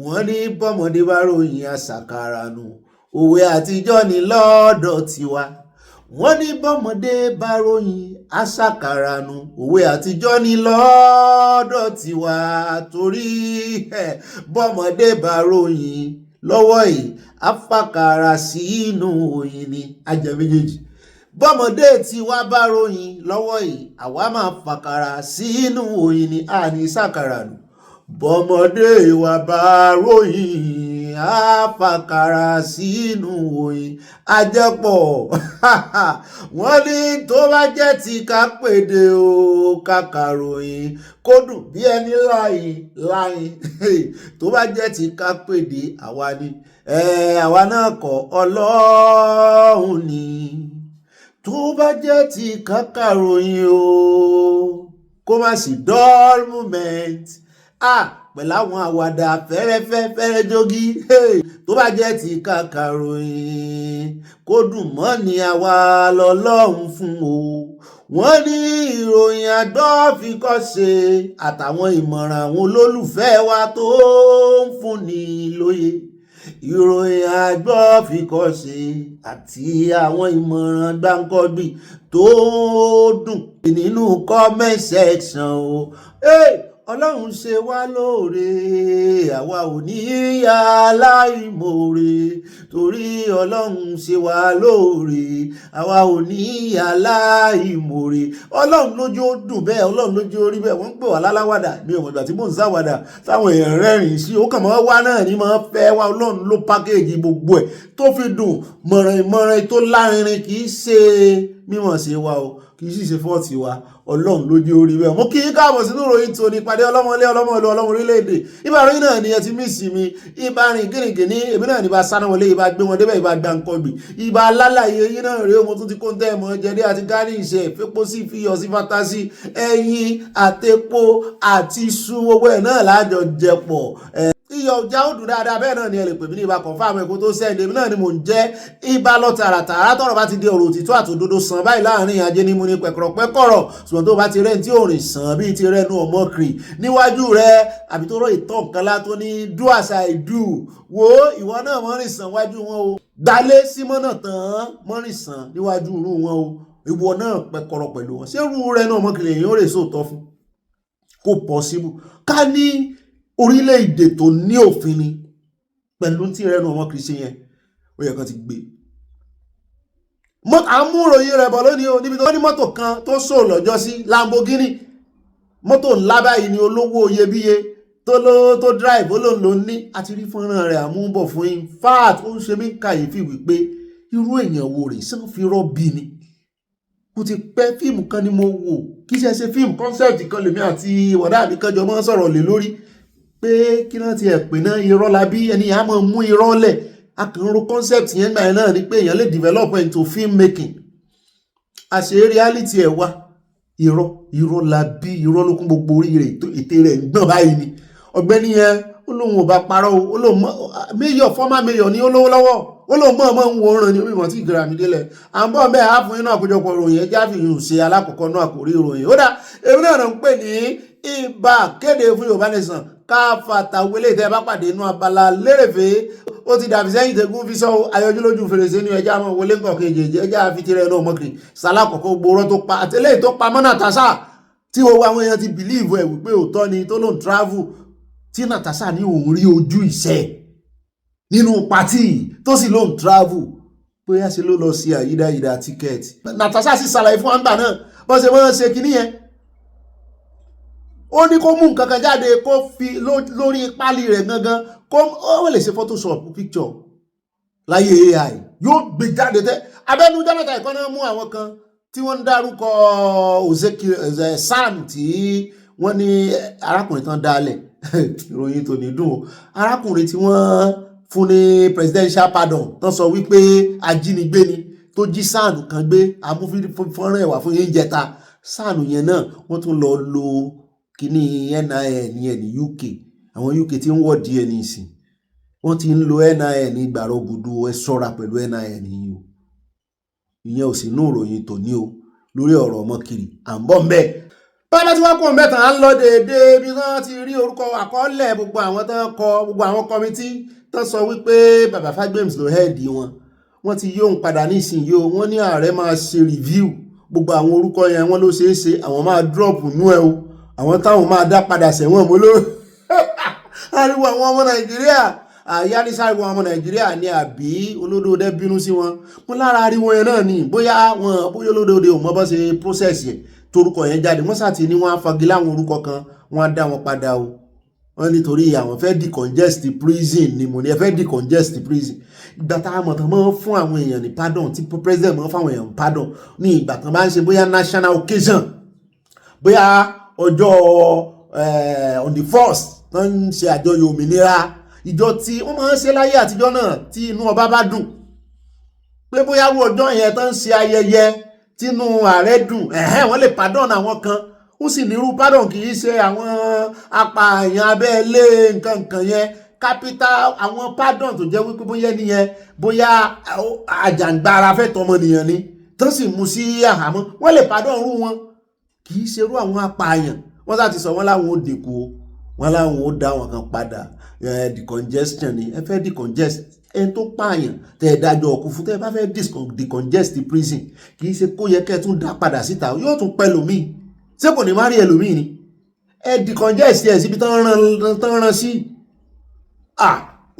Wọ́n ní bọ́mọdé bá ròyìn àṣàkàrà nù òwe àtijọ́ ní lọ́dọ̀ tiwa. Wọ́n ní bọ́mọdé bá ròyìn àṣàkàrà nù òwe àtijọ́ ní lọ́dọ̀ tiwa. Torí bọ́mọdé bá ròyìn lọ́wọ́ yìí àfàkàrà sínú òyìn ni ajẹ́ méjèèjì. Bọ́mọdé tí wá bá ròyìn lọ́wọ́ yìí àwa máa fàkàrà sínú òyìn ni a ní sàkàrà nù. Bọ́mọdé wa bá ròyìn á fàkàrà sínú òyìn àjẹpọ̀. Wọ́n ní tó bá jẹ́ ti ká pèdè o kàkàròyìn kó dùn bí ẹni láyìn tó bá jẹ́ ti ká pèdè àwa ni àwa náà kọ́ Ọlọ́run ni. Tó bá jẹ́ ti kàkàròyìn o kó má sì dull moment pẹ̀lú àwọn àwàdà fẹ́rẹ́ jogi tó bá jẹ́ ti kàkàròyìn kó dùn mọ́ ni àwa lọ́lọ́run fún o. Wọ́n ní ìròyìn àgbọ́ fi kọ́ ṣe àtàwọn ìmọ̀ràn àwọn olólùfẹ́ wa tó ń fúnni lóye. Ìròyìn àgbọ́ fi kọ́ ṣe àti àwọn ìmọ̀ràn gbáǹkọ́gbì tó dùn nínú comment section o. Ọlọ́run ṣe wá lóore àwa ò ní yà láìmoore torí Ọlọ́run ṣe wá lóore àwa ò ní yà láìmoore. Ọlọ́run lójú ó dùn bẹ́ẹ̀ Ọlọ́run lójú ó rí bẹ́ẹ̀ wọ́n ń pè wá láláwàdà mi ò mọ̀ ìgbà tí mò ń sáwàdà táwọn èèyàn rẹ́rìn sí ó kàn mọ́ wá náà ní máa fẹ́ wá Ọlọ́run ló pákéèjì gbogbo ẹ̀ tó fi dùn mọ̀ràn tó lárinrin kì í ṣe mímọ̀ ṣe wa o kì í sì ṣe fọ́ọ̀tì wa Ọlọ́run lójú orí bẹ́ẹ̀. Mo kí í káàbọ̀ sínú ìròyìn tó ní ìpàdé ọlọ́mọlé ọlọ́mọ ìlú ọlọ́mọ orílẹ̀-èdè ibà ròyìn náà ni ẹ ti mísì mi ibà rìn gírígìní èmi náà ní bá sáná wọlé ibà gbé wọn débẹ̀ ibà gbà ń kọgbì ibà alálàyé yín náà rèé mo tún ti kó ń tẹ́ ẹ̀mọ́ jẹ́dé àti gárí ìṣe ìfipó sí fiyọ̀ sí fantasi ẹyin àtepo àti iṣu owó ẹ̀ náà láàjọ jẹpọ̀ iyọ̀ ọjà ó dùn dáadáa bẹ́ẹ̀ náà ni ẹ lè pè mí ní ibà confam ẹ̀kọ́ tó sẹ́ndé mi náà ni mò ń jẹ́ ibà lọ tààràtààrà tọ̀rọ̀ bá ti di ọ̀rọ̀ òtítọ́ àtòdodo sàn báyìí láàrin ajé ní mu ní pẹ̀kọ̀rọ̀pẹ̀kọ̀rọ̀ ṣùgbọ́n tó bá ti rẹ́ tí ò rìn sàn bíi ti rẹ́nu ọmọkiri níwájú rẹ àbí tó rọ ìtàn kan látó ní do as I do wo ìwọ náà mọ́ rìn sàn wájú wọn o dalé símọ́nà tán mọ́ rìn sàn níwájú irú wọn o ìwọ náà pẹ̀kọ̀rọ̀ pẹ̀lú wọn ṣé irú rẹ́nu ọmọkiri èèyàn ó rè sóòtọ́ fún kò possible ká ní orílẹ̀-èdè tó ní òfin ni pẹ̀lú tí rẹnu ọmọ kìí yẹn ó yẹ kan ti gbé àmúròyìn rẹ̀ bọ̀ lónìí o níbi tó ní mọ́tò kan tó sò lọ́jọ́ sí Lamborghini mọ́tò ńlá báyìí ni olówó iyebíye tó drive olóhùn ló ní àti rí fọ́nrán rẹ̀ àmúbọ̀ fún yín fat ó ń ṣe mí kàyéfì wípé irú èèyàn wo rè sàn fi rọ́bì ni mo ti pẹ́ fíìmù kan ni mo wò kí ṣe fíìmù concept kan lèmi àti wọ̀dà mi kan jọ mọ́ sọ̀rọ̀ lé lórí pé kí náà ti ẹ̀ pè náà irọ́ la bí ẹni a máa mú irọ́ lẹ̀ akànrò concept yẹn gbà yẹn náà ni pé èèyàn lè develop into film making àṣẹ reality ẹ̀ wá irọ́ la bí irọ́ ló kún gbogbo orí rẹ̀ ètè rẹ̀ ń gbọ̀n báyìí ni ọ̀gbẹ́ni yẹn ó lóun ò bá parọ́ o ó lóun mayor former mayor ni ó lówó lọ́wọ́ ó lóun mọ̀ ń wo ràn ní orí ìmọ̀ tí ìgbéra mi délẹ̀ à ń bọ̀ bẹ́ẹ̀ á fún yín náà àkójọpọ̀ ìròyìn ẹjá fi hùn ṣe alákọ̀ọ́kọ́ náà kò rí ìròyìn ó dà èmi náà ń pè ní ibà kéde fún Yorùbá Nation káfàtà wọlé tẹ́ bá pàdé inú abala lérèfé ó ti dàbí sẹ́yìn tẹ́gún fi sọ ayọjú lójú fèrèsé ní ẹjá mọ́ wọlé nǹkan kejì ẹjá fi tirẹ̀ náà mọ́kiri sàlákọ̀ọ́kọ́ gbòòrò tó pa àtẹlẹ́yìn tó pa mọ́nà tàṣà tí owó àwọn èèyàn ti bìlíìfù ẹ̀ wípé òótọ́ ni tó lóun travel tí Natasha ní òun rí ojú ìṣẹ́ nínú pàtí tó sì lóun travel bóyá ṣe ló lọ sí àyídáyídá tíkẹ́ẹ̀tì Natasha sì ṣàlàyé fún àgbà náà bó ṣe mọ́ ṣe kìíní yẹn ó ní kó mú nǹkan kan jáde kó fi lórí pálí rẹ̀ gangan ó lè ṣe photoshop picture láyé AI yóò gbé jáde tẹ́ abẹ́nu jẹ́mẹ́ta ìkan náà mú àwọn kan tí wọ́n ń dárúkọ Sam tí wọ́n ní arákùnrin kan dálẹ̀ ìròyìn tó ní dùn o arákùnrin tí wọ́n fún ní presidential pardon tó sọ wípé ajínigbé ni tó jí sáànù kan gbé amúfífọ́nrán ẹ̀wà fún yín jẹta sáànù yẹn náà wọ́n tún lọ lo kíní NIN yẹn ní UK àwọn UK tí ń wọ́ọ̀dì ẹ̀ ní ìsìn wọ́n ti ń lo NIN ní gbàrọ̀ gudu ẹ ṣọ́ra pẹ̀lú NIN yìí o ìyẹn ò sí inú ìròyìn tòní o lórí ọ̀rọ̀ ọmọ kiri à ń bọ̀ mbẹ́ bọ́lá tí wọ́n kó mẹ́ta ń lọ déédéé bí wọ́n ti rí orúkọ àkọọ́lẹ̀ gbogbo àwọn tó ń kọ gbogbo àwọn kọmití tó sọ wípé bàbá Fágbèmí ló hẹ́ẹ̀dì wọ́n ti yóò ń padà nísìnyí o wọ́n ní ààrẹ máa ṣe review gbogbo àwọn orúkọ yẹn wọ́n ló ṣeé ṣe àwọn máa drop nú ẹ o àwọn táwọn máa dá padà sẹ́wọ̀n mọ́ ló ariwo àwọn ọmọ Nàìjíríà àyánísàriwo ọmọ Nàìjíríà ní àbí olódòdó bínú sí wọn mú lára ariwo yẹn náà ní bóyá olódòdó ò mọ bọ́ ṣe process yẹn torúkọ yẹn jáde wọ́n sàti ní wọ́n á fagilé àwọn orúkọ kan wọ́n á dá wọn padà o wọ́n nítorí àwọn fẹ́ decongest prison ni mo ní ẹ fẹ́ decongest prison ìgbà tá a mọ̀ tán mọ́ fún àwọn èèyàn ní pardon tí president mọ́ fáwọn èèyàn pardon ní ìgbà kan bá ń ṣe bóyá national occasion bóyá ọjọ́ on the 1st tó ń ṣe àjọyọ̀ òmìnira ìjọ tí wọ́n máa ń ṣe láyé àtijọ́ náà tí inú ọba bá dùn pé bóyá wo ọjọ́ yẹn tó ń ṣe ayẹyẹ tínú ààrẹ dùn wọ́n lè pardon àwọn kan ó sì nírú pardon kì í ṣe àwọn apààyàn abẹ́lé nǹkan yẹn capital àwọn pardon tó jẹ́ wípé bóyá nìyẹn bóyá àjàǹgbara fẹ́ tọmọnìyàn ni tó sì mú sí àhámọ́ wọ́n lè pardon rú wọn kì í ṣerú àwọn apààyàn wọ́n sá ti sọ wọ́n láwọn ò dínkù wọ́n láwọn ò dá wọn kan padà decongestion ni ẹ fẹ́ decongest ẹni tó pààyàn tẹ́ ẹ dájọ́ ọkùn fún tẹ́ ẹ bá fẹ́ decongest prison kì í ṣe kó yẹ kẹ́ ẹ tún dá padà síta yóò tún pẹ́ lòmíì ṣé kò ní má rí ẹlòmíì ni ẹ decongest ẹ síbi tán rán sí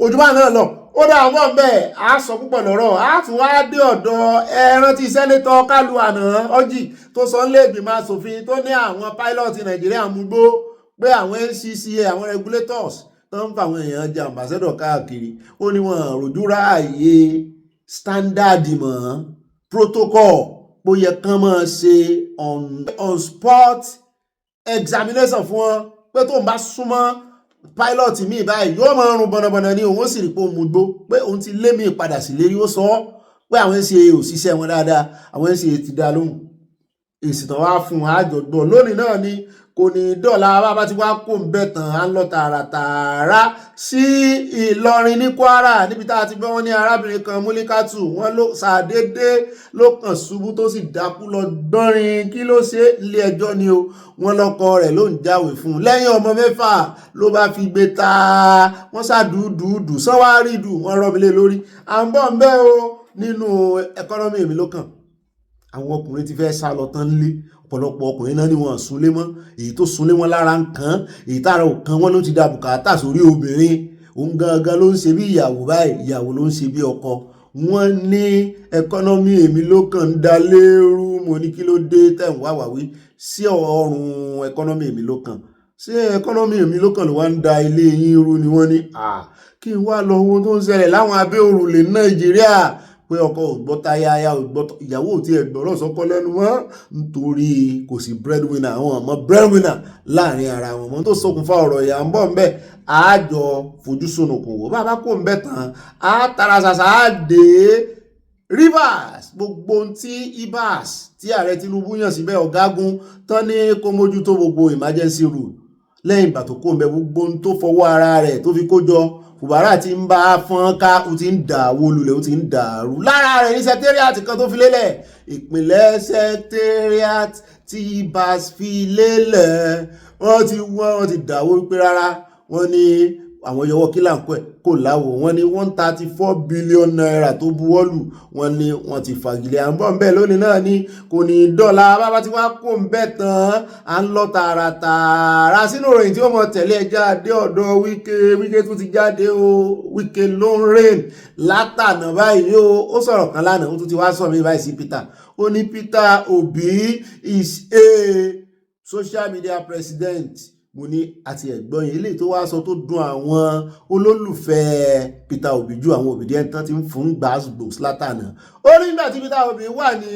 ojúmọ́ náà lọ ó dá àwọn bẹ́ẹ̀ á sọ púpọ̀ lọ́rọ̀ á tún wá dé ọ̀dọ̀ ẹran tí sẹ́nétọ̀ Kálù àná Ọ́jì tó sọ nílé ìgbìmọ̀ asòfin tó ní àwọn pilot Nàìjíríà mú gbó pé àwọn NCCA àwọn regulators tó ń fa àwọn èèyàn jẹ ambassador káàkiri ó ní wọn rojú ráàyè standard mọ́ protocol bó yẹ kán máa ṣe on spot examination fún wọn pé tó ń bá súnmọ́ pilot mi báyìí yóò máa rún bọ̀nàbọ̀nà ní òun ó sì rí pé òun mú gbó pé òun ti lé mi padà sí lérí ó sọ pé àwọn NCA ò ṣiṣẹ́ wọn dáadáa àwọn NCA ti dá lóhùn èsì tán wá fún àjọ̀gbọ́n lónìí náà ni kò ní dọ́là bàbá tí wàá kó ń bẹ̀ tán á ń lọ tààràtààrà sí Ìlọrin ní Kwara níbi tá a ti gbọ́ wọn ní arábìnrin kan Múlíkátù wọn ló ṣàdédé ló kàn ṣubú tó sì dákú lọ dánrin kí ló ṣe ilé ẹjọ́ ni o wọn lọ́kọ rẹ̀ ló ń jáwèé fún un lẹ́yìn ọmọ mẹ́fà ló bá fi gbé ta wọ́n ṣàdúdúdù sọ́wárìdù wọn rọ́bìlé lórí à ń bọ̀ ń bẹ́ o nínú ẹkọ́nọ́mì èmi ló kàn àwọn ọkùnrin ti fẹ́ sá lọ tán lé ọ̀pọ̀lọpọ̀ ọkùnrin náà ni wọ́n súnlé mọ́ èyí tó súnlé wọn lára ń kàn èyí tára ò kàn wọ́n ló ti da bùkátà sórí obìnrin òun gangan ló ń ṣe bí ìyàwó báyìí ìyàwó ló ń ṣe bí ọkọ wọ́n ní ẹkọ́nọ́mì èmi ló kàn ń da lérú mo ní kí ló dé tẹ̀ ń wá wàwí sí ọrùn ẹkọ́nọ́mì èmi ló kàn ṣé ẹkọ́nọ́mì èmi ló kàn ló wá ń da ilé yín rú ni wọ́n ní kí n wá lọ owó tó ń ṣẹlẹ̀ láwọn abẹ́ òrùlé Nàìjíríà pé ọkọ ò gbọ́ táyà aya ò gbọ́ ìyàwó ò tiẹ̀ gbọ́rọ̀ sọ́kọ lẹ́nu mọ́ nítorí kò sí breadwinner àwọn ọmọ breadwinner láàrin ara wọn mọ́ tó ṣokùnfà ọ̀rọ̀ ìyà ń bọ̀ ń bẹ̀ àjọ fojú sunùkùn wò bàbá kò ń bẹ̀ tán á tara ṣàṣà á dé Rivers gbogbo tí ibas tí ààrẹ Tinubu yàn síbẹ̀ ọ̀gágun tán ní kó mójútó gbogbo emergency rule lẹ́yìn ìgbà tó kó ń bẹ gbogbo tó fọwọ́ ara rẹ̀ tó fi kó jọ Fubara ti ń bá fọ́n ká ó ti ń dàwó lulẹ̀ ó ti ń dàrú lára rẹ̀ ní secretariat kan tó fi lélẹ̀ ìpínlẹ̀ secretariat tí ibas fi lélẹ̀ wọ́n ti dàwó wípé rárá wọ́n ní àwọn yọwọ́ kílà ń kò láwò wọ́n ní 134 billion naira tó buwọ́lù wọ́n ní wọ́n ti fagilé à ń bọ̀ ń bẹ̀ lónìí náà ní kò ní dọ́là bàbá tí wọ́n kò ń bẹ̀ tán à ń lọ tààràtààrà sínú ìròyìn tí wọ́n mọ̀ tẹ̀lé jáde ọ̀dọ̀ Wike tún ti jáde o Wike ló ń rìn látànà báyìí o ó sọ̀rọ̀ kan lánàá ó tún ti wá sọ mí báyìí sí Peter ó ní Peter Obi is a social media president mo ní àti ẹ̀gbọ́n yìí lè tó wá sọ tó dùn àwọn olólùfẹ́ Peter Obi ju àwọn obìnrin tán ti ń fún gbàgbòs látànà ó ní nígbà tí Peter Obi wà ní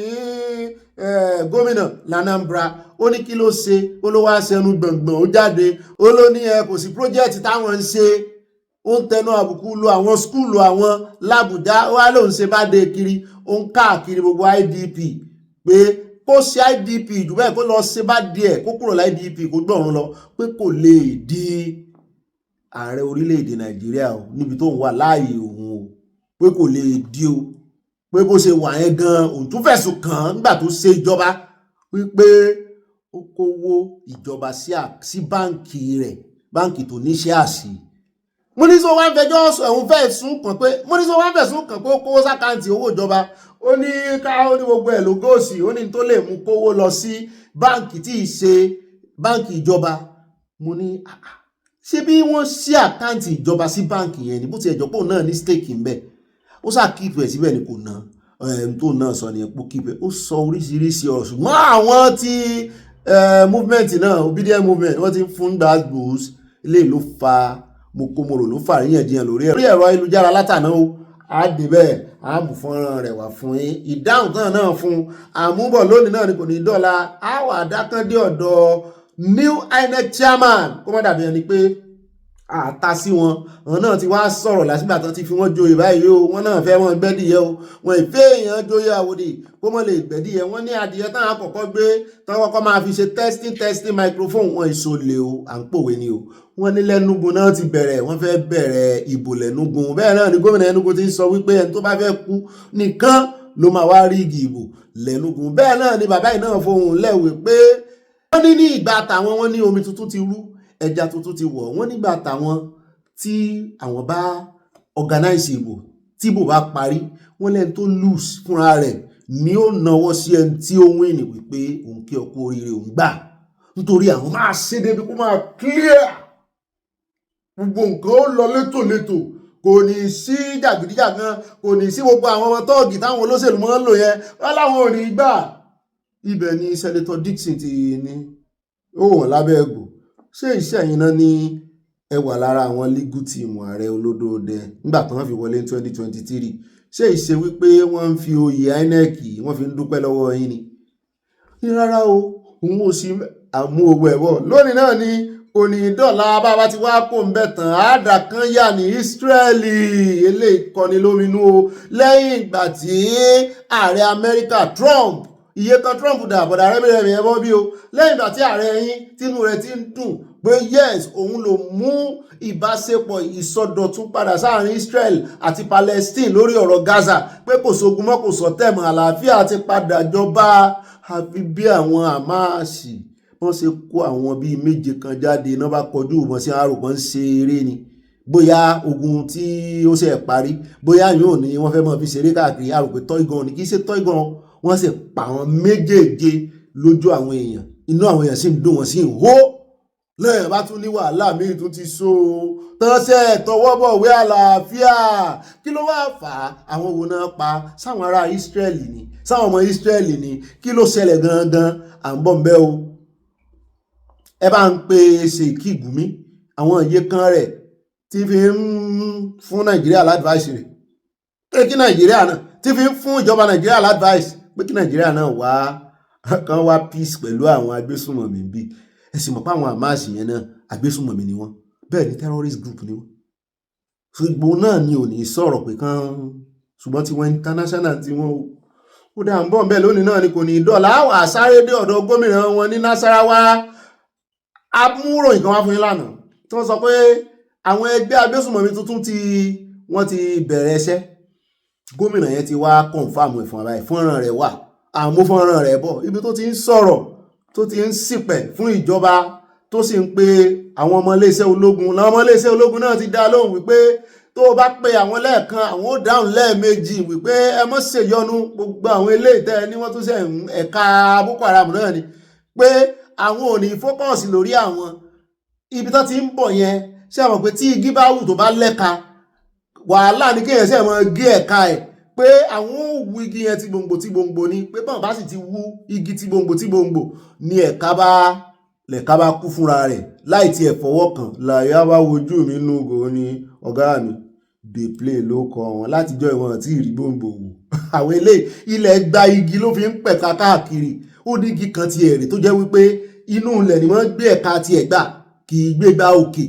gómìnà l'Anambra ó ní kí ló ṣe ó ló wá ṣẹnu gbọ̀ngbọ̀n ó jáde ó ló ní kò sí project táwọn ń ṣe ó ń tẹnu àbùkù lu àwọn skúlù àwọn l'Àbújá ó wá lóun ṣe bá dé kiri ó ń káàkiri gbogbo IDP pé kó ṣe IDP jù bẹ́ẹ̀ kó lọ ṣe bá díẹ̀ kó kúrò láì IDP kó gbọ̀run lọ pé kò lè di ààrẹ orílẹ̀-èdè Nàìjíríà o níbi tó ń wà láàyè òun o pé kò lè di o pé bó ṣe wà yẹn gan òun tún fẹ̀sùn kàn án nígbà tó ṣe ìjọba wípé ó kówó ìjọba sí báǹkì rẹ̀ báǹkì tó níṣẹ́ àṣì mo ní sọ wá ń fẹjọ́ ẹ̀hún fẹ̀sùn kàn pé ó kówó sákàǹtì owó ìjọba ó ní ní gbogbo ẹ̀ ló góòsì ó ní tó lè mú kówó lọ sí báǹkì tí ì ṣe báǹkì ìjọba mo ní ṣé bí wọ́n ṣí àkáǹtì ìjọba sí báǹkì yẹn ní bó ti ẹ̀jọ̀ pé òun náà ní stake ń bẹ̀ ó sá kíìpù ẹ̀ síbẹ̀ ni kò ná tó náà sọ ní epo kíìpù ẹ̀ ó sọ oríṣiríṣi ọ̀rọ̀ ṣùgbọ́n àwọn tí movement náà obedient movement wọ́n ti ń fún gbàgbós eléyìí ló fa mokomoro ló fà ríyànjiyàn lórí ẹ̀rọ ayélujára látàná o á dé bẹ́ẹ̀ á mú fọ́nrán rẹ̀ wá fún yín ìdáhùn tán náà fún àmúbọ̀ lónìí náà ni kò ní dọ́là á wà dákàndé ọ̀dọ̀ new INEC chairman kó má dàbí ẹni pé àta sí wọn náà ti wá sọ̀rọ̀ lásìgbà tán ti fi wọ́n joyè báyìí o wọ́n náà fẹ́ wọn gbẹ́dìyẹ o wọn ìfẹ́ èèyàn joyè àwòdì kó mọ̀ lè gbẹ́dìyẹ wọ́n ní adìyẹ táwọn àkọ́kọ́ gbé táwọn kọ́kọ́ máa fi ṣe testing microphone wọn ìṣòlè o à ń pòwe ni o wọ́n ní lẹ́nugun náà ti bẹ̀rẹ̀ wọ́n fẹ́ bẹ̀rẹ̀ ìbò lẹ́nugun bẹ́ẹ̀ náà ni gómìnà Enugu ti sọ wípé ẹni tó bá fẹ́ kú nìkan ló máa wá rí igi ìbò lẹ́nugun bẹ́ẹ̀ náà ni bàbá yìí náà fohùn lẹ́wẹ̀ pé wọ́n ní ìgbà tàwọn wọ́n ní omi tuntun ti rú ẹja tuntun ti wọ̀ wọ́n nígbà tàwọn tí àwọn bá organize ìbò tí ìbò bá parí wọ́n lẹ́ni tó lose fúnra rẹ̀ ni ó náwó sí ẹni tí ó win wípé òun kí ọkọ oríire òun gbà nítorí àwọn máa ṣe débi kó máa clear gbogbo nǹkan ó lọ létòlétò kò ní sí jàgídíjàgan kò ní sí gbogbo àwọn ọmọ tọ́ọ̀gì táwọn olóṣèlú máa ń lò yẹn wọ́n láwọn ò ní gbà ibẹ̀ ni Senator Dixon ti ní ó wọ̀n lábẹ́ ẹ̀gò ṣé ìṣẹ̀yìn náà ní ẹwà lára àwọn legal team ààrẹ olódòdẹ nígbà tí wọ́n fi wọlé 2023 ṣé ìṣe wípé wọ́n ń fi oyè INEC wọ́n fi ń dúpẹ́ lọ́wọ́ yín ni rárá o òun ò sí àmú owó ẹ̀wọ̀ lónìí náà ni òní dọ́là bàbá ti wá kó ń bẹ̀ tán àádà kan yà ní Ísírẹ́lì eléyìí kọni lóminú o lẹ́yìn ìgbà tí ààrẹ Amẹ́ríkà Trump iye kan Trump dà bọ̀dà rẹ́mìrẹ́mì ẹ̀bọ́ bí o lẹ́yìn ìgbà tí ààrẹ yín tínú rẹ̀ ti ń dùn pé yes òun ló mú ìbáṣepọ̀ ìsọdọ̀tún padà sáàrin Israel àti Palestine lórí ọ̀rọ̀ Gaza pé kò sógun mọ́ kò sọ̀tẹ̀ mọ́ àlàáfíà ti padà jọba àfi bí àwọn àmáàṣì wọ́n ṣe kó àwọn bíi méje kan jáde náà bá kọjú ìbọn sí àrò kan ṣe eré ni bóyá ogun tí ó ṣe parí bóyá yóò ní wọ́n fẹ́ mọ́ fi ṣeré káàkiri àrò pé tọ́ìgàn ni kì í ṣe tọ́ìgàn wọ́n sì pa àwọn méjèèje lójú àwọn èèyàn inú àwọn èèyàn sì ń dùn wọ́n sì ń hó lẹ́yìn bá tún ní wàhálà míì tún ti so tọ́sẹ̀ tọwọ́ bọ̀wé àlàáfíà kí ló wá fà á àwọn wo náà pa sáwọn ará Ísírẹ́lì ni sáwọn ọmọ Ísírẹ́lì ni kí ló ṣẹlẹ̀ gangan à ń bọ̀ ń bẹ́ o ẹ bá ń pe Ṣèkí Gùmí àwọn iye kan rẹ̀ tí fi ń fún Nàìjíríà ládùúgbàṣì rẹ̀ kí Nàìjíríà náà tí fi ń fún ìjọba Nàìjíríà l'advice pé kí Nàìjíríà náà kan wá peace pẹ̀lú àwọn agbésùnmọ̀mí bí ẹ sì mọ̀ pé àwọn Hamas yẹn náà agbésùnmọ̀mí ni wọ́n bẹ́ẹ̀ ni terrorist group ni wọ́n ṣùgbọ́n náà ni ò ní sọ̀rọ̀ pé kán ṣùgbọ́n tí wọ́n international tí wọ́n ó dá ń bọ̀ bẹ́ẹ̀ lónìí náà ni kò ní dọ́là àwọn àsáré dé ọ̀dọ̀ gómìnà wọn ní Nasarawa amúròyìn kan wá fún yín lánàá tí wọ́n sọ pé àwọn ẹgbẹ́ agbésùnmọ̀mí tuntun wọ́n ti bẹ̀rẹ̀ iṣẹ́ gómìnà yẹn ti wá kọ̀ǹfàmù ẹ̀fọn àbáyé fọ́nrán rẹ̀ wà àmú fọ́nrán rẹ̀ bọ̀ ibi tó ti ń sọ̀rọ̀ tó ti ń ṣìpẹ̀ fún ìjọba tó sì ń pe àwọn ọmọ iléeṣẹ́ ológun làwọn ọmọ iléeṣẹ́ ológun náà ti dá lóhùn wípé tó o bá pe àwọn lẹ́ẹ̀kan àwọn ó dáhùn lẹ́ẹ̀mejì wípé ẹ mọ́ ṣèyọnu gbogbo àwọn ilé ìtẹ́ ní wọ́n tún ṣe ẹ̀ka Boko Haram náà ni pé àwọn ò ní fókọ̀sì lórí àwọn ibi tó ti ń bọ̀ yẹn ṣé àwọn pé tí igi bá wù tó bá lẹ́ka wàhálà ní kéèyàn ṣe máa gé ẹ̀ka ẹ̀ pé àwọn ò wú igi yẹn tí gbòǹgbò ni pé bọ́n bá sì ti wú igi tí gbòǹgbò ni ẹ̀ka bá kú fúnra rẹ̀ láì tiẹ̀ fọwọ́ kàn láyà bá wojú mi nú gò ní ọ̀gá mi dey play ló kọ wọn látijọ́ ìwọ̀n àti ìrí gbòǹgbò wò àwọn ilẹ̀ gba igi ló fi ń pẹ̀ka káàkiri ó ní igi kan ti ẹ̀rì tó jẹ́ wípé inú ilẹ̀ ni wọ́n gbé ẹ̀ka ti ẹ̀gbà kì í gbé gba òkè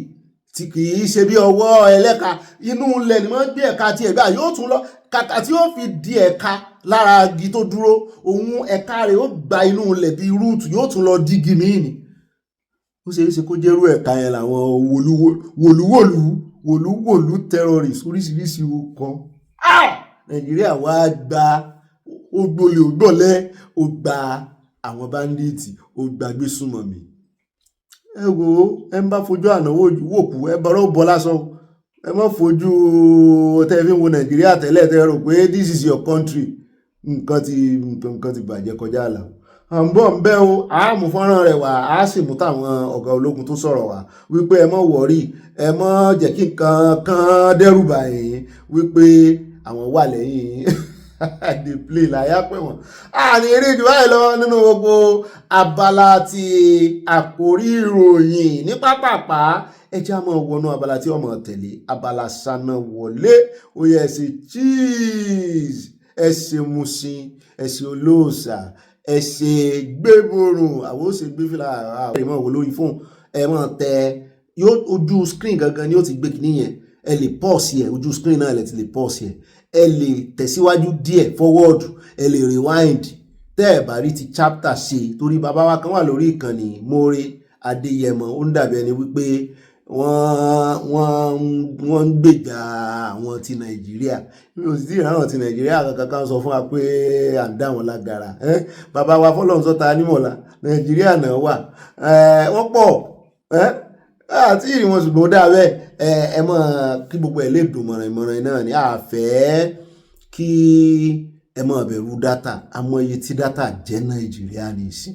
tí kì í ṣe bí ọwọ́ ẹlẹ́ka inú ilẹ̀ ni wọ́n gbé ẹ̀ka ti ẹ̀gbà yóò tún lọ kàkà tí ó fi di ẹ̀ka lára igi tó dúró òun ẹ̀ka rẹ̀ ó gba inú ilẹ̀ bí rúùtù yóò tún lọ dígi míì ni ó ṣe é ṣe kó jẹ́rú ẹ̀ka yẹn làwọn wòlúwòlú terrorist oríṣiríṣi kan Nàìjíríà wá gba ògbólé ògbọ́lẹ̀ ó gba àwọn báńdíìtì ó gbàgbé súnmọ̀mí ẹ wo ẹ ń bá fojú ànáwó wòkú ẹ bọ́rọ̀ bọ́ lásán ẹ má fojú tẹ́fí wo Nàìjíríà tẹ́lẹ̀ tẹ́ rò pé this is your country nǹkan ti bàjẹ́ kọjá àlà à ń bọ̀ ń bẹ́ o àmú fọ́nrán rẹ̀ wá á sì mú táwọn ọ̀gá ológun tó sọ̀rọ̀ wá wípé ẹ má wọ̀rí ẹ má jẹ́ kí nǹkan kan dẹ́rù bà yín wípé àwọn wà lẹ́yìn dey play láyà pé wọ́n àní eré jù báyìí lọ nínú gbogbo abala ti àkórí ìròyìn ní pápápá ẹ jẹ́ àmọ́ wọnú abala tí ọmọ tẹ̀lé abala sáná wọlé ó yẹ ẹ ṣe cheese ẹ ṣe musin ẹ ṣe olóòṣà ẹ ṣe gbéborùn àwọn ó ṣe gbé fìlà àwọn ìmọ̀ wò lórí fóònù ẹ mọ̀ tẹ yóò ojú screen gangan ni ó ti gbé kìíní yẹn ẹ lè pause yẹ ojú screen náà ẹ lè ti lè pause yẹ ẹ lè tẹ̀síwájú díẹ̀ forward ẹ lè rewind tẹ́ ẹ̀ bá rí ti chapter ṣe torí bàbá wa kan wà lórí ìkànnì More Adéyẹmọ ó ń dàbí ẹni wípé wọ́n ń gbèjà àwọn ti Nàìjíríà mi ò sì tí ìrànwọ́ ti Nàìjíríà kankan sọ fún wa pé à ń dá wọn lágara bàbá wa fọlọ́nsọ́ta nímọ̀lá Nàìjíríà náà wà wọ́n pọ̀ àti ìrìnwọ̀n ṣùgbọ́n dá bẹ́ẹ̀ ẹ mọ̀ kí gbogbo ẹ̀ lè dùn mọ̀ràn náà ní àfẹ́ kí ẹ mọ̀ bẹ̀rù dátà àmọ́ iye tí dátà jẹ́ Nàìjíríà ní ìsìn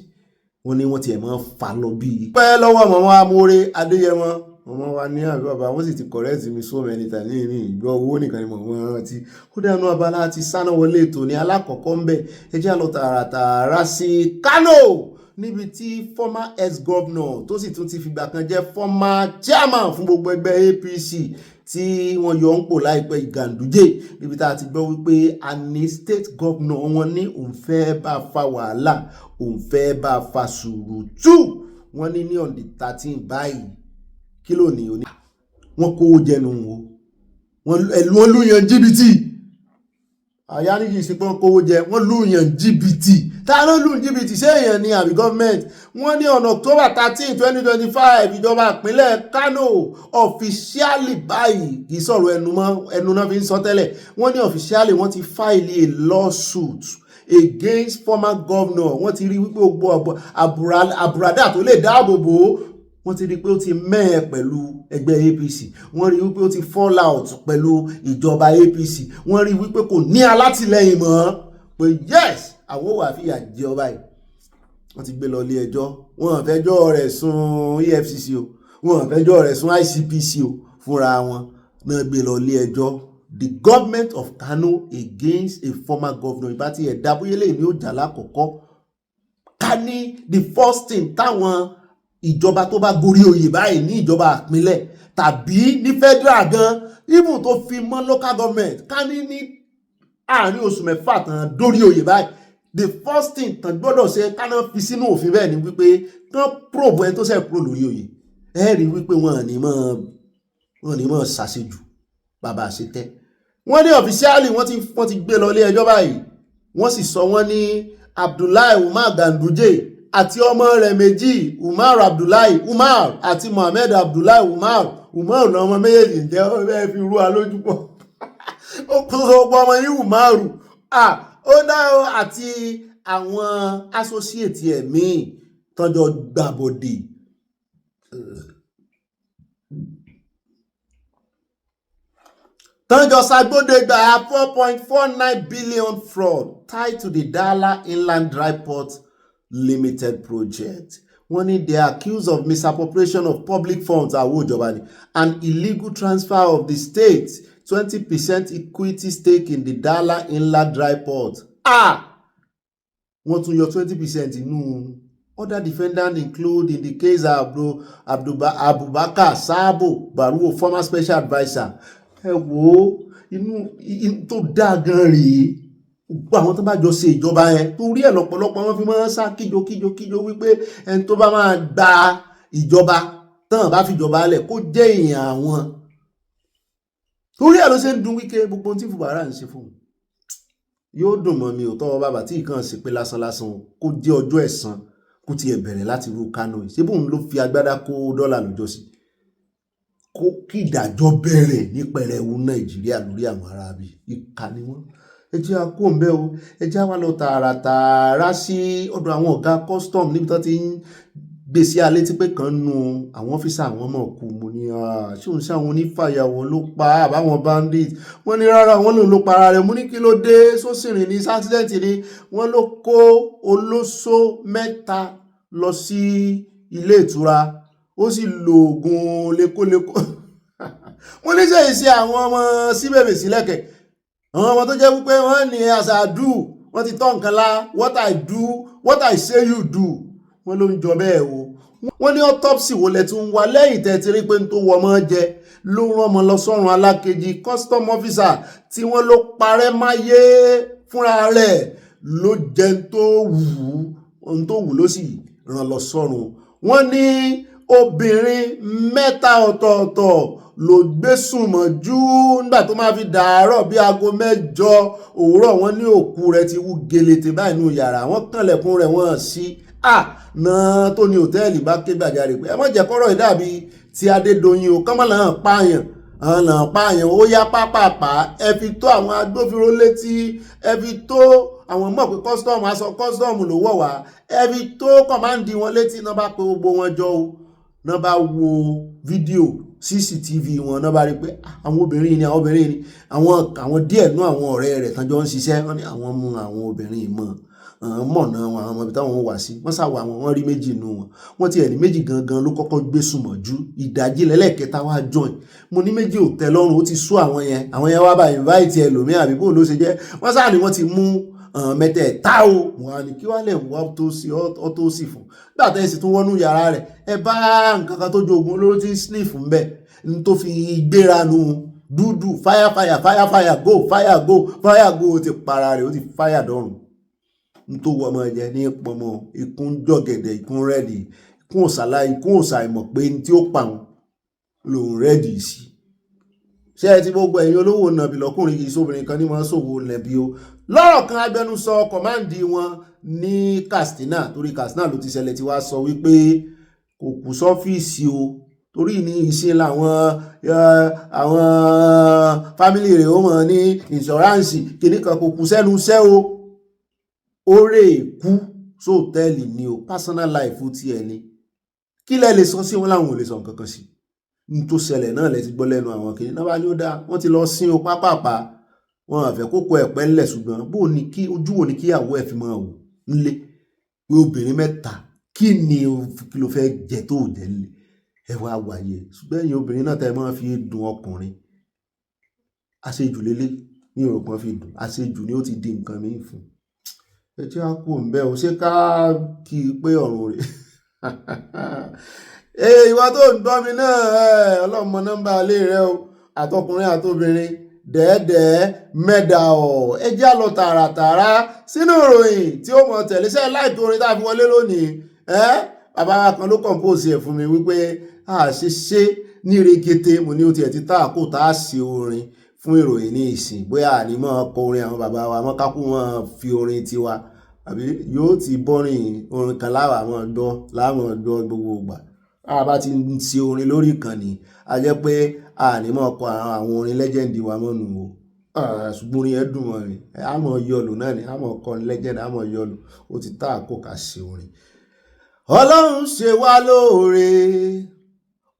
wọ́n ní wọ́n ti ẹ̀ mọ́ fà lọ bíi. pẹ́ lọ́wọ́ mọ̀mọ́ More Adéyẹmọ mọ̀mọ́ wa ní àbí bàbá wọ́n sì ti correct mi so many times ní ìgbọ́ owó nìkan ni mọ̀mọ́ rántí ó dẹnu abala ti sáná wọlé ètò ní alákọ̀ọ́kọ́ ń bẹ̀ ẹ jẹ́ àlọ́ tààràtààrà sí Kano níbi tí former ex-governor tó sì tún ti fìgbà kan jẹ́ former chairman fún gbogbo ẹgbẹ́ APC tí wọ́n yọ ń pò láìpẹ́ Ganduje níbi tá a ti gbọ́ wípé àní state governor wọn ní òun fẹ́ bá fa wàhálà òun fẹ́ bá fa sùúrùtù wọ́n ní on the 13 báyìí kí ló ní oní wọ́n kówó jẹnu wọ́n lùyàn jìbìtì àyà ní kìí ṣe pé wọ́n kówó jẹ wọ́n lùyàn jìbìtì ta ló lù jìbìtì ṣé èèyàn ni àbí gọ́ọ̀mẹ̀ntì wọ́n ní on October 13 2025 ìjọba ìpínlẹ̀ Kano officially báyìí kì í sọ̀rọ̀ ẹnu náà fi ń sọ tẹ́lẹ̀ wọ́n ní officially wọ́n ti file a lawsuit against former governor wọ́n ti rí wípé gbogbo àbùradà tó lè dáàbò bò wọ́n ti rí pé ó ti mẹ́ẹ̀ pẹ̀lú ẹgbẹ́ APC wọ́n rí wípé ó ti fall out pẹ̀lú ìjọba APC wọ́n rí wípé kò ní alátìlẹ́yìn mọ́ pé yes àwọn wà fìyà jẹ ọba yìí wọ́n ti gbé lọ ilé ẹjọ́ wọ́n fẹjọ́ rẹ̀ sùn EFCC o wọ́n fẹjọ́ rẹ̀ sùn ICPC o fúnra wọn náà gbé lọ ilé ẹjọ́ the government of Kano against a former governor ìbá ti ẹ̀dá bóyélé ní ó jà lákọ̀ọ́kọ́ ká ní the first thing táwọn ìjọba tó bá gorí oyè báyìí ní ìjọba ìpínlẹ̀ tàbí ní federal gan even tó fi mọ́ local government ká ní àárín oṣù mẹ́fà tán dórí oyè báyìí the first thing tán gbọ́dọ̀ ṣe káná fi sínú òfin bẹ́ẹ̀ ni wípé tán probe ẹni tó ṣe kúrò lórí oyè ẹ rí wípé wọn ní mọ̀ ṣàṣejù bàbá àṣetẹ́ wọ́n ní ọ̀fíṣíálì wọ́n ti gbé lọ ilé ẹjọ́ báyìí wọ́n sì sọ wọ́n ní Abdullahi Umar Ganduje àti ọmọ rẹ̀ méjì Umar Abdullahi Umar àti Mohammed Abdullahi Umar náà ọmọ méjèèjì ń jẹ́ ẹ fi rú alójú pọ̀ ó kún ọgbọ́n ọmọ ní Umaru ó dá àti àwọn associate ẹ̀mí tọ́jọ́ gbàbọ̀dé tọ́jọ́ ṣàgbọ́dẹ̀gbà 4.49 billion fraud tied to the Dala Inland Dry Port Limited project. Wọ́n ní they are accused of misappropriation of public funds àwọ̀ ìjọba ni and illegal transfer of the state 20% equity stake in the Dala Inland Dry Port. Wọ́n tún yọ 20% inú. Other defendants include in the case Abubakar Sabo Baruwo, former special adviser. Ẹ wo inú tó dáa gan rèé gbogbo àwọn tó bá jọ ṣe ìjọba yẹn torí ẹ̀ lọ́pọ̀lọpọ̀ wọn fi máa ń sá kíjokíjo wípé ẹni tó bá máa gba ìjọba tán bá fi ìjọba lẹ̀ kó jẹ́ èèyàn àwọn torí ẹ̀ ló ṣe ń dùn Wike gbogbo tí Fubara ń ṣe fún un yóò dùn mọ́ mi ò tọ́wọ́ bàbá tí ìkan ṣe pé lásán kó jẹ́ ọjọ́ ẹ̀san kó tiẹ̀ bẹ̀rẹ̀ láti rú Kánò yìí ṣé bóun ló fi agbádá kó dọ́là lọ́jọ́ sí kó kí ìdájọ́ bẹ̀rẹ̀ ní pẹrẹwu Nàìjíríà lórí àwọn aráabí ìkà ni wọ́n ẹ jẹ́ a kó ń bẹ́ o ẹ jẹ́ wá lọ tààràtààrà sí ọ̀dọ̀ àwọn ọ̀gá custom níbi tó ti ń gbèsè alẹ́ tí pé kan nu àwọn ọ́fíìsà àwọn ọmọ kù mo ní ṣé òun ṣe àwọn onífàyàwọ́ ló pa àbáwọn bandit wọ́n ní rárá wọ́n lòun ló para rẹ̀ mo ní kí ló dé sósìrìn ní sátidẹ́ǹtì ni wọ́n ló kó olóṣó 3 lọ sí ilé ìtura ó sì lo oògùn lékólékó wọ́n ní sẹ́yìn sí àwọn ọmọ síbẹ̀bẹ̀ sílẹ̀kẹ̀ àwọn ọmọ tó jẹ́ wípé wọ́n ní àṣàdù wọ́n ti tọ́ nǹkan lá what I do what I say you do wọ́n ló ń jọ bẹ́ẹ̀ o wọ́n ní autopsy wo lẹ tún wá lẹ́yìn tẹ́ ti rí pé ń tó wọ ọmọ jẹ ló rán ọmọ lọ sọ́run alákejì custom officer tí wọ́n ló parẹ́ máyé fúnra rẹ̀ ló jẹ́ ohun tó wù ló sì rán lọ sọ́run wọ́n ní obìnrin 3 ọ̀tọ̀ọ̀tọ̀ ló gbé sùn mọ́jú nígbà tó máa fi dàárọ̀ bí aago 8 òwúrọ̀ wọ́n ní òkú rẹ̀ ti wú gelete báyìí nínú yàrá wọ́n kànlẹ̀kùn rẹ̀ wọ́n sí náà tó ní hòtẹ́ẹ̀lì bá ké gbàjarè pé ẹ má jẹ́ kọ́rọ̀ ìdàbí ti Adédoyin o kọ́mọ́lá hàn pààyàn ó yá pápápá ẹ fi tó àwọn agbófinró létí ẹ fi tó àwọn mọ̀ pé kọ́sítọ́ọ̀mù aṣọ kọ́sítọ́ọ̀mù ló wọ̀ wá ẹ fi tó kọ̀máǹdì wọn létí náà bá pé gbogbo wọn jọ o náà bá wo fídíò CCTV wọn náà bá rí pé àwọn obìnrin ni àwọn díẹ̀ nú àwọn ọ̀rẹ́ rẹ̀ tán jọ ń ṣiṣẹ́ wọn ni àwọn mú àwọn obìnrin mọ̀nà àwọn ọmọ ibi táwọn wà sí wọ́n sáwọ àwọn wọ́n rí méjì nù wọ́n ti ẹ̀ní méjì gangan ló kọ́kọ́ gbé sùnmọ̀jú ìdájí lẹ́lẹ́kẹta wá join mo ní méjì ò tẹ́ lọ́rùn ó ti sú àwọn yẹn wá bá invite ẹlòmíì àbí bó ló ṣe jẹ́ wọ́n sáà ni wọ́n ti mú mẹ́tẹ̀ẹ̀ta o wọ́n á ní kí wọ́n lè wá tó sì fún gbàtà ẹ̀sìn tó wọnú yàrá rẹ̀ ẹ bá nǹkan kan tó jogun olóró tí sniff ń bẹ̀ ní tó fi gbéra nu dúdú fire go ó ti para rẹ̀ ó ti fire dọ́rùn tó wọ ọmọ ẹ̀jẹ̀ ní pọmọ ikún jọ̀gẹ̀dẹ̀ ikún rẹ́dì ikún òsà ìmọ̀ pé ní tí ó pa wọn lòun rẹ́dì sí ṣé ẹ ti gbogbo ẹ̀yin olówó nàbì lọ́kùnrin kì í sóbìnrin kan ní máa ń ṣòwò nàbì o lọ́rọ̀ kan agbẹnusọ kọ̀máǹdì wọn ní Katsina torí Katsina ló ti ṣẹlẹ̀ tí wàá sọ wípé kò kù sọ́fíìsì o torí ní ìsìn làwọn fámìlì rẹ̀ ó mọ̀ ní ìṣọ́ráǹsì kìnnìkan kò kù sẹ́nu iṣẹ́ o oore ikú sóòtẹ́ẹ̀lì ni o personal life ti ẹ̀ ni kí lẹ lè sọ sí wọn láwọn ò lè sọ nǹkan kan sí ní tó ṣẹlẹ̀ náà lẹ ti gbọ́ lẹ́nu àwọn kìnnìún náà bá ní ó dáa wọ́n ti lọ sin o pápápá wọn àfẹ́ kókó ẹ̀pẹ́ ńlẹ̀ ṣùgbọ́n bó ní kí ojú wo ni kíyàwó ẹ̀ fi máa wò ńlé pé obìnrin 3 kí ni kí ló fẹ́ jẹ tó jẹ ńlé ẹ wá wáyé ṣùgbọ́n ẹ̀yin obìnrin náà tẹ́ máa fi dùn ọkùnrin àṣejù lélẹ̀ ní òròpọ̀ fi dùn àṣejù ni ó ti di nǹkan mìíràn fún ẹ tí a kú ń bẹ́ ò ṣe ká kí i pé ọ̀run rẹ̀ ìwà tó ń gbọ́ mi náà ọlọ́mọ nọ́mbà alẹ́ rẹ o àtọkùnrin àtobìnrin dẹ́ẹ̀dẹ́ mẹ́dà ọ̀ ẹ já lọ tààràtààrà sínú ìròyìn tí ó mọ̀ tẹ̀lé iṣẹ́ láìpé orin tá a fi wọlé lónìí bàbá kan ló compose ẹ̀ fún mi wípé àṣeṣe ní rekete mo ní ó tiẹ̀ ti tá àkó tá a ṣe orin fún ìròyìn ní ìsìn bóyá ànímọ́ kọ orin àwọn bàbá wa mọ́ kákú wọn fi orin tiwa àbí yóò ti bọ́rin orin kan láwọn gbọ́ gbogbo ìgbà bá ti ń ṣe orin lórí ìkànnì a jẹ́ pé ànímọ́ kọ àwọn orin legend wa mọ́nu o ṣùgbọ́n orin ẹ̀ dùn mọ́ ni àmọ́ yọlù náà ni àmọ́ kọrin legend àmọ́ yọlù ó ti tá àkó ká ṣe orin. Ọlọ́run ṣe wá lóore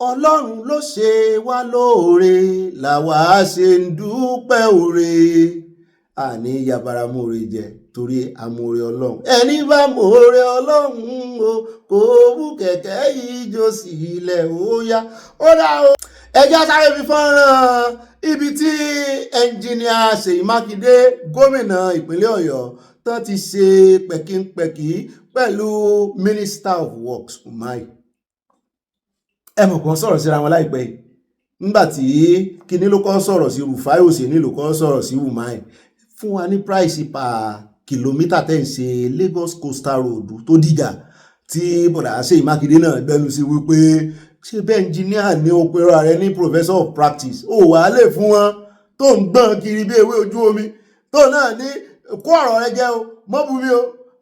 Ọlọ́run ló ṣe wá lóore làwa ṣe ń dúpẹ́ oore àní yabara mòore jẹ torí amòore Ọlọ́run ẹni bá mòore Ọlọ́run o kò bú kẹ̀kẹ́ ijó sí ilẹ̀ ó yá ó dá o. ẹjọ́ sáré fi fọ́nrán ibi tí ẹnjìníà Ṣèyí Mákindé gómìnà ìpínlẹ̀ Ọ̀yọ́ tán ti ṣe pẹ̀kínpẹ̀kí pẹ̀lú Minister of Works Umahi. Ẹ mọ̀ kan sọ̀rọ̀ síra wọn láìpẹ́ yìí nígbàtí kíní ló kọ́ sọ̀rọ̀ sí Rufai Oseni ló kọ́ sọ̀rọ̀ sí Umahi fún wa ní price per kìlómítà tẹ́ ń ṣe Lagos Coastal Road tó dìjà tí bọ̀dà Ṣèyí Mákindé náà gbẹ́nu sí wípé ṣé bẹ́ẹ̀ ẹnjìníà ní opera rẹ ní professor of practice ó wà á lè fún wọn tó ń gbọ́n kiri bí ewé ojú omi tó náà ní kó ọ̀rọ̀ rẹ jẹ́ o mọ́bù mi o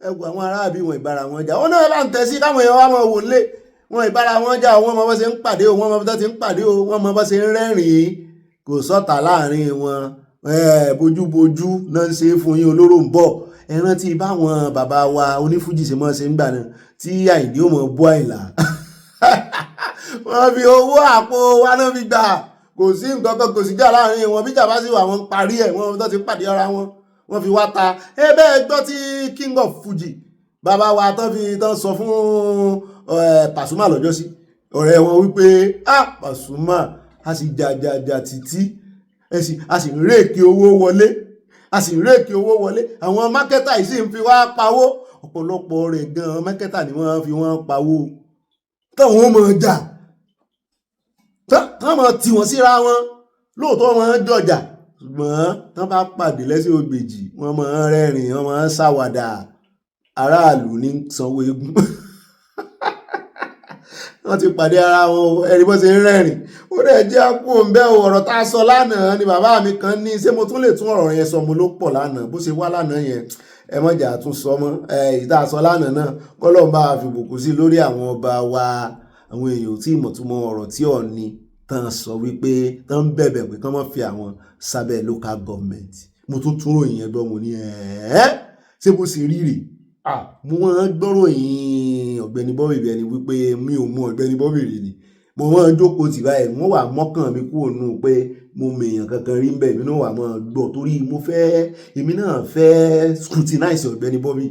ẹgbẹ́ àwọn aráàbí wọn ìbára wọn jà wọn náà bá ń tẹ̀ sí káwọn èèyàn wá mọ̀ wò lé wọn ìbára wọn jà wọn mọ bó ṣe ń pàdé o wọn mọ bó ṣe ń pàdé o wọn mọ bó ṣe ń rẹ́rìn-ín kò sọ́tà láàrin wọn bójúbójú náà ń ṣe fún yín olóró ń bọ̀ ẹ rántí báwọn bàbá wa onífújì ṣe mọ́ ṣe ń gbà náà tí Àyìndé ò mọ̀ bọ́ Àyìnlá wọ́n fi owó àpò wa náà fi gbà kò sí nǹkan kan kò sí jà láàrin wọn bí jà bá sì wà wọn parí ẹ̀ wọn tó ti pàdé ara wọn wọ́n fi wá ta bẹ́ẹ̀ gbọ́ tí King of Fuji bàbá wa tán sọ fún Pasuma lọ́jọ́ sí ọ̀rẹ́ wọn wípé Pasuma a sì jàjàjà títí a sì ń réèkì owó wọlé àwọn mákẹ́tà yìí sì ń fi wá pawó ọ̀pọ̀lọpọ̀ rẹ̀ gan mákẹ́tà ni wọ́n fi wọ́n pawó táwọn ọmọ jà táwọn tí wọ́n síra wọn lóòótọ́ wọn jọjà ṣùgbọ́n tán bá pàdé lẹ́sẹ̀ ògbèjì wọ́n máa ń rẹ́rìn wọ́n máa ń ṣàwàdà aráàlú ní sanwó eégún wọ́n ti pàdé ara wọn ẹ̀rí bó ṣe ń rẹ́rìn ó dẹ̀ jẹ́ àpò ńbẹ́ ọ̀rọ̀ tá a sọ lánàá ni bàbá mi kan ní ṣé mo tún lè tún ọ̀rọ̀ yẹn sọ mo ló pọ̀ lánàá bó ṣe wá lánàá yẹn ẹ mọ̀jà tún sọ mọ́ ìta sọ lánàá náà kọ́lọ́n bá fi bùkún sí lórí àwọn ọba wa àwọn èèyàn tí ìmọ̀túnmọ̀ ọ̀rọ̀ tí Ọọ̀ni tán sọ wípé tán bẹ̀bẹ̀ pé kán má fi àwọn sábẹ́ local government mo tún ròyìn yẹn gbọ́ mo ní ṣé bó ṣe rí rè mo máa ń gbọ́rọ̀ yìí Ọ̀gbẹ́ni Bobby bí ẹni wípé mi ò mọ Ọ̀gbẹ́ni Bobby rí ni mo máa ń jókòó tì báyìí wọ́n wà mọ́kàn mi kúrò nù pé mo mèèyàn kankan rí ń bẹ̀ mí náà wà máa gbọ́ torí èmi náà fẹ́ scrutinize Ọ̀gbẹ́ni Bobby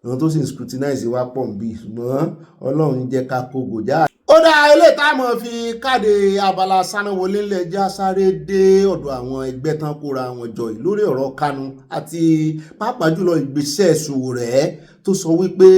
àwọn tó sì ń scrutinize wa pọ̀ nbí ṣùgbọ́n Ọlọ́run jẹ́ ká kó gòjá. ó dá ilé táwọn fi káde abala sanáwọlé ńlẹ̀já sáré dé ọ̀dọ̀ àwọn ẹgbẹ́ tán kóra wọn jọ lórí ọ̀rọ̀ Kanu àti pàápàá jùlọ ìgbésẹ̀ Sowore tó sọ wípé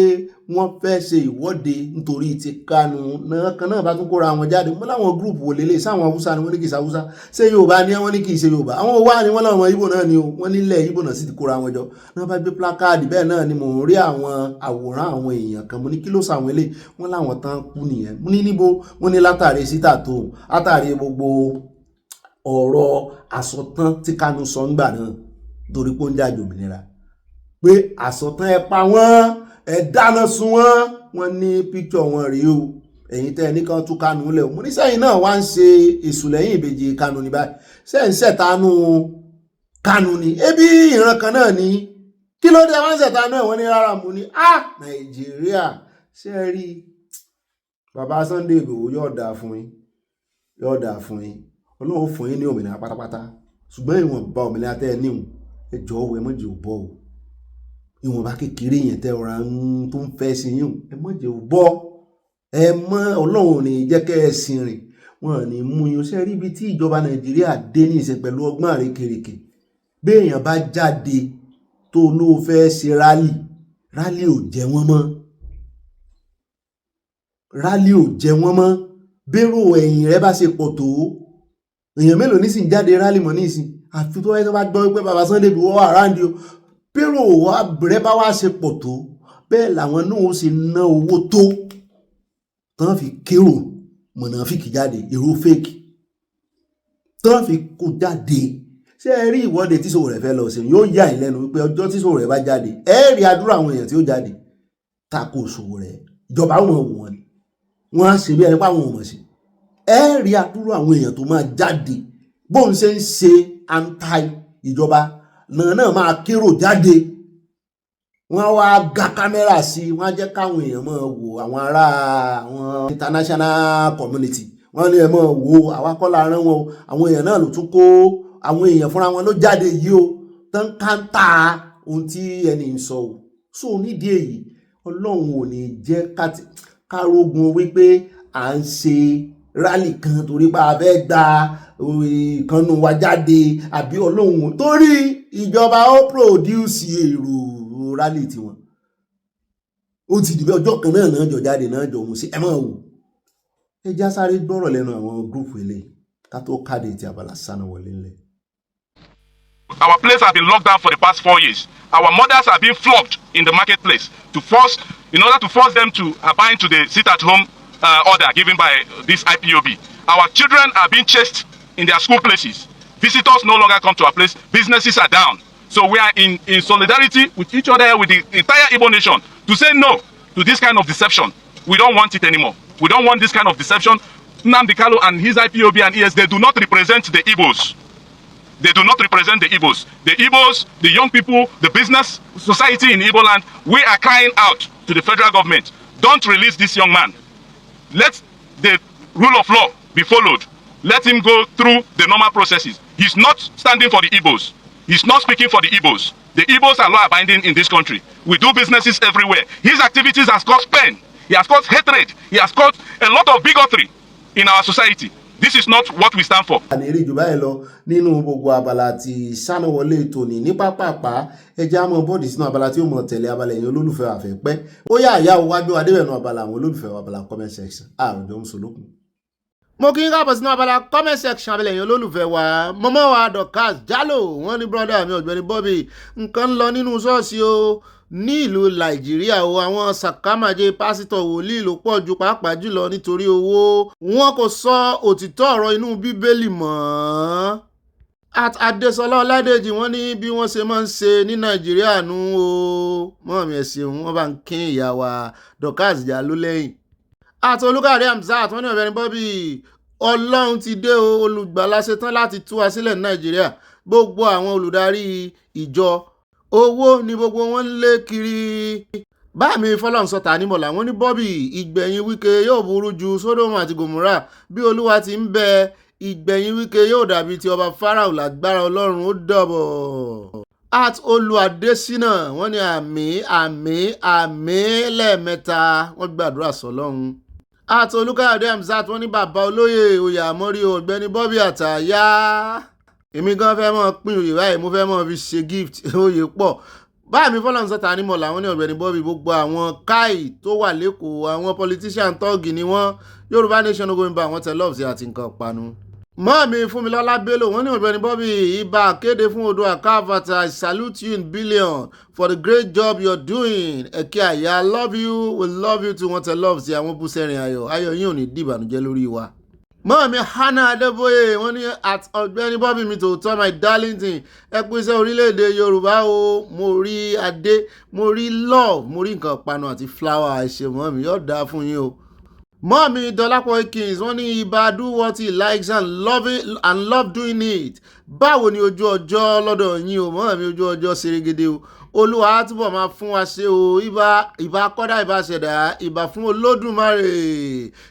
wọ́n fẹ́ ṣe ìwọ́de nítorí ti Kanu náà kan náà bá tún kóra wọn jáde mọ́ láwọn gúrùpù wò lélẹ̀ sáwọn Haúsá ni wọ́n ní kì í ṣàwúsá ṣé Yorùbá ni wọ́n ní kì í ṣe Yorùbá àwọn wá ni wọ́n láwọn Ìgbò náà ni o wọ́n nílẹ̀ Ìgbò náà sì ti kóra wọn jọ náà bá gbé plákáàdì bẹ́ẹ̀ náà ni mò ń rí àwọn àwòrán àwọn èèyàn kan mo ní kí ló sàwọn eléyìí wọ́n láwọn tán kú nìyẹn mo ní níbo wọ́n ní látàrí síta tó látàrí gbogbo ọ̀rọ̀ àsọtán tí Kanu sọ ńgbà náà torí pé ó ń jàjò òmìnira pé àsọtán ẹ pa wọ́n ẹ dáná sun wọ́n ní píkṣọ wọn rí o ẹ̀yin tẹ́ ní kan tún Kanu lẹ̀ mo ní sẹ́yìn náà wá ń ṣe èṣù lẹ́yìn ìbejì Kanu ní báyìí sẹ́yìn ṣẹ̀tánú Kanu ni ebi ìran kan náà ni kí ló dé wọ́n ṣẹ̀tánú ẹ̀ wọ́n ní rárá mo ní Nàìjíríà ṣe rí bàbá Sunday Igboho yóò dáa fún yín Ọlọ́run fún yín ní òmìnira pátápátá ṣùgbọ́n ìwọ̀nba òmìnira tẹ́ ẹ níhùn ẹ jọ̀ọ́ ẹ má jẹ́ ó bọ́ o ìwọ̀nba kékeré yẹn tẹ́ ọ̀rá tó ń fẹ́ sí yín ẹ má jẹ́ ó bọ́ ẹ mọ́ Ọlọ́run ní jẹ́ kẹ́ ẹ sin rìn wọn ní mú yín ṣe rí ibi tí ìjọba Nàìjíríà dé ní ìṣe pẹ̀lú ọgbọ́n àrékèrèkè béèyàn bá jáde tó ló fẹ́ ṣe rálì ò jẹ́ wọ́n mọ́ bérò ẹ̀yìn rẹ bá ṣe pọ̀ tó èèyàn mélòó nísìn jáde rálì mọ́ nísìn àfi tó wáyé tó bá gbọ́ pé bàbá Sunday Igboho wà ráńdì o pérò rẹ bá wá ṣe pọ̀ tó bẹ́ẹ̀ làwọn náà ó sì ná owó tó tán fi kérò mọ̀nàfíkì jáde èrò fake tán fi kó jáde ṣé ẹ rí ìwọ́de tí Sowore fẹ́ lọ sí yóò yà yín lẹ́nu wípé ọjọ́ tí Sowore bá jáde ẹ rí àdúrà àwọn èèyàn tí ó jáde tako Sowore ìjọba wọn wò wọn ni wọn á ṣe bí ẹni pa àwọn ọmọ sí ẹ rí àdúrà àwọn èèyàn tó máa jáde bóun ṣe ń ṣe anti ìjọba náà máa kérò jáde wọ́n wá ga kámẹ́rà sí wọ́n á jẹ́ káwọn èèyàn máa wò àwọn ará àwọn international community wọ́n ní ẹ máa wò àwa kọ́ la rán wọn o àwọn èèyàn náà ló tún kó àwọn èèyàn fúnra wọn ló jáde yìí o tán káńtà ohun tí ẹni ń sọ o so nídìí èyí Ọlọ́run ò ní jẹ́ kárógun wípé à ń ṣe rálì kan torí pé a fẹ́ gba ìkànnù wa jáde àbí Ọlọ́run torí ìjọba ó produce èrò rálì tiwọn ó ti dìbò ọjọ́ kan náà jọ jáde náà jọ mú sí ẹ máa wò ẹ já sáré gbọ́rọ̀ lẹ́nu àwọn gúrùpù eléyìí ká tó káde ti abala sáná wọlé ńlẹ̀. Our place has been locked down for the past 4 years. Our mothers are being flogged in the marketplace in order to force them to abide to the sit-at-home order given by this IPOB. Our children are being chased in their school places. Visitors no longer come to our place. Businesses are down. So we are in solidarity with each other, with the entire Igbo nation, to say no to this kind of deception. We don't want it anymore. We don't want this kind of deception. Nnamdi Kanu and his IPOB and ES, they do not represent the Igbos. They do not represent the Igbos. The Igbos, the young people, the business society in Igbo land, we are crying out to the federal government. Don't release this young man. Let the rule of law be followed. Let him go through the normal processes. He's not standing for the Igbos. He's not speaking for the Igbos. The Igbos are law-abiding in this country. We do businesses everywhere. His activities has caused pain. He has caused hatred. He has caused a lot of bigotry in our society. This is not what we stand for. àníri jù báyìí lọ nínú gbogbo abala tí sánáwọlé tòní ní pápápá ẹja mọ bọ́ọ̀dì sínú abala tí ó mọ tẹ̀lé abala ẹ̀yin olólùfẹ́ àfẹ́pẹ́ ó yá àyà wájú adébẹ̀nu abala àwọn olólùfẹ́ abala comment section àrùjọ mùsùlùkùn. mo kí n káàbọ̀ sínú abala comment section abala ẹ̀yin olólùfẹ́ wa mọ́mọ́ wa Dorcas Jalo wọ́n ní brọ́dà mi Ọ̀gbẹ́ni Bobby nǹkan ń lọ nínú ṣọ́ọ̀ṣì o ní ìlú Nàìjíríà o àwọn sàkámàjẹ pásítọ̀ wòlíì ló pọ̀ jù pàápàá jùlọ nítorí owó wọn kò sọ òtítọ́ ọ̀rọ̀ inú bíbélì mọ́. Adésọlá Ọládèjì wọ́n ní bí wọ́n ṣe máa ń ṣe ní Nàìjíríà nù o mọ́ọ̀mí ẹ̀sìn wọ́n bá ń kín ìyá wa Dorcas Jalo lẹ́yìn. Olúkàdé Hamzat wọ́n ní Ọ̀gbẹ́ni Bobby Ọlọ́run ti dé o olùgbàlà ṣetán láti tú wa sílẹ̀ ní Nàìjíríà gbogbo àwọn olùdarí ìjọ owó ni gbogbo wọn ń lé kiri. báàmì Fọlọ́runṣọ́ nímọ̀lá wọn ní Bobby ìgbẹ̀yìn Wike yóò burú ju Sódómù àti Gòmórà bí Olúwa ti ń bẹ ìgbẹ̀yìn Wike yóò dàbí ti ọba Fáráò lágbára Ọlọ́run ó dọ̀bọ̀. Olúwadésínà wọ́n ní àmín lẹ́ẹ̀mẹ́ta wọ́n gbàdúrà sọ́lọ́run. Olúkáyọ̀dé Hamzat wọ́n ní bàbá olóyè oyè àmọ́rí Ọ̀gbẹ́ni Bobby àtàyà èmi gan fẹ́ mọ́ pín oyè báyìí mo fẹ́ mọ́ fi ṣe gift oyè pọ̀ báyìí mi Fọlọ́runṣọ́ nímọ̀lá wọ́n ní Ọ̀gbẹ́ni Bobby gbogbo àwọn káì tó wà lẹ́kọ̀ọ́ àwọn politician tọ́ọ̀gì ni wọ́n Yorùbá nation going back wọ́n tẹ lọ́ọ̀sì àti nǹkan panu. mọ́ọ̀mí Fúnmilọ́lá Bello wọ́n ní Ọ̀gbẹ́ni Bobby ibà kéde fún Oòduà Kavata. I salute you in billion for the great job you're doing. ẹ̀kẹ́ àyà love you we love you too wọ́n tẹ lọ́ọ̀sì àwọn bú sẹ́rìn ayọ̀ yín ò ní dìbànújẹ́ lórí wa. mọ́ọ̀mí Hannah Adébóyè wọ́n ní Ọ̀gbẹ́ni Bobby mi tòótọ́ my darlington ẹ pín iṣẹ́ orílẹ̀-èdè Yorùbá o mo rí adé mo rí love mo rí nǹkan panu àti flower ẹ̀ṣẹ̀ mọ́ọ̀mí yóò dáa fún yín o. mọ́ọ̀mí Dọlápọ̀ Akins wọ́n ní ibà do what he likes and love doing it. báwo ni ojú ọjọ́ lọ́dọ̀ yín o mọ́ọ̀mí ojú ọjọ́ ṣerégede o Olúwa túbọ̀ máa fún wa ṣe o ìbà kọ́dá ìbà ṣẹ̀dá ìbà fún Olódùmarè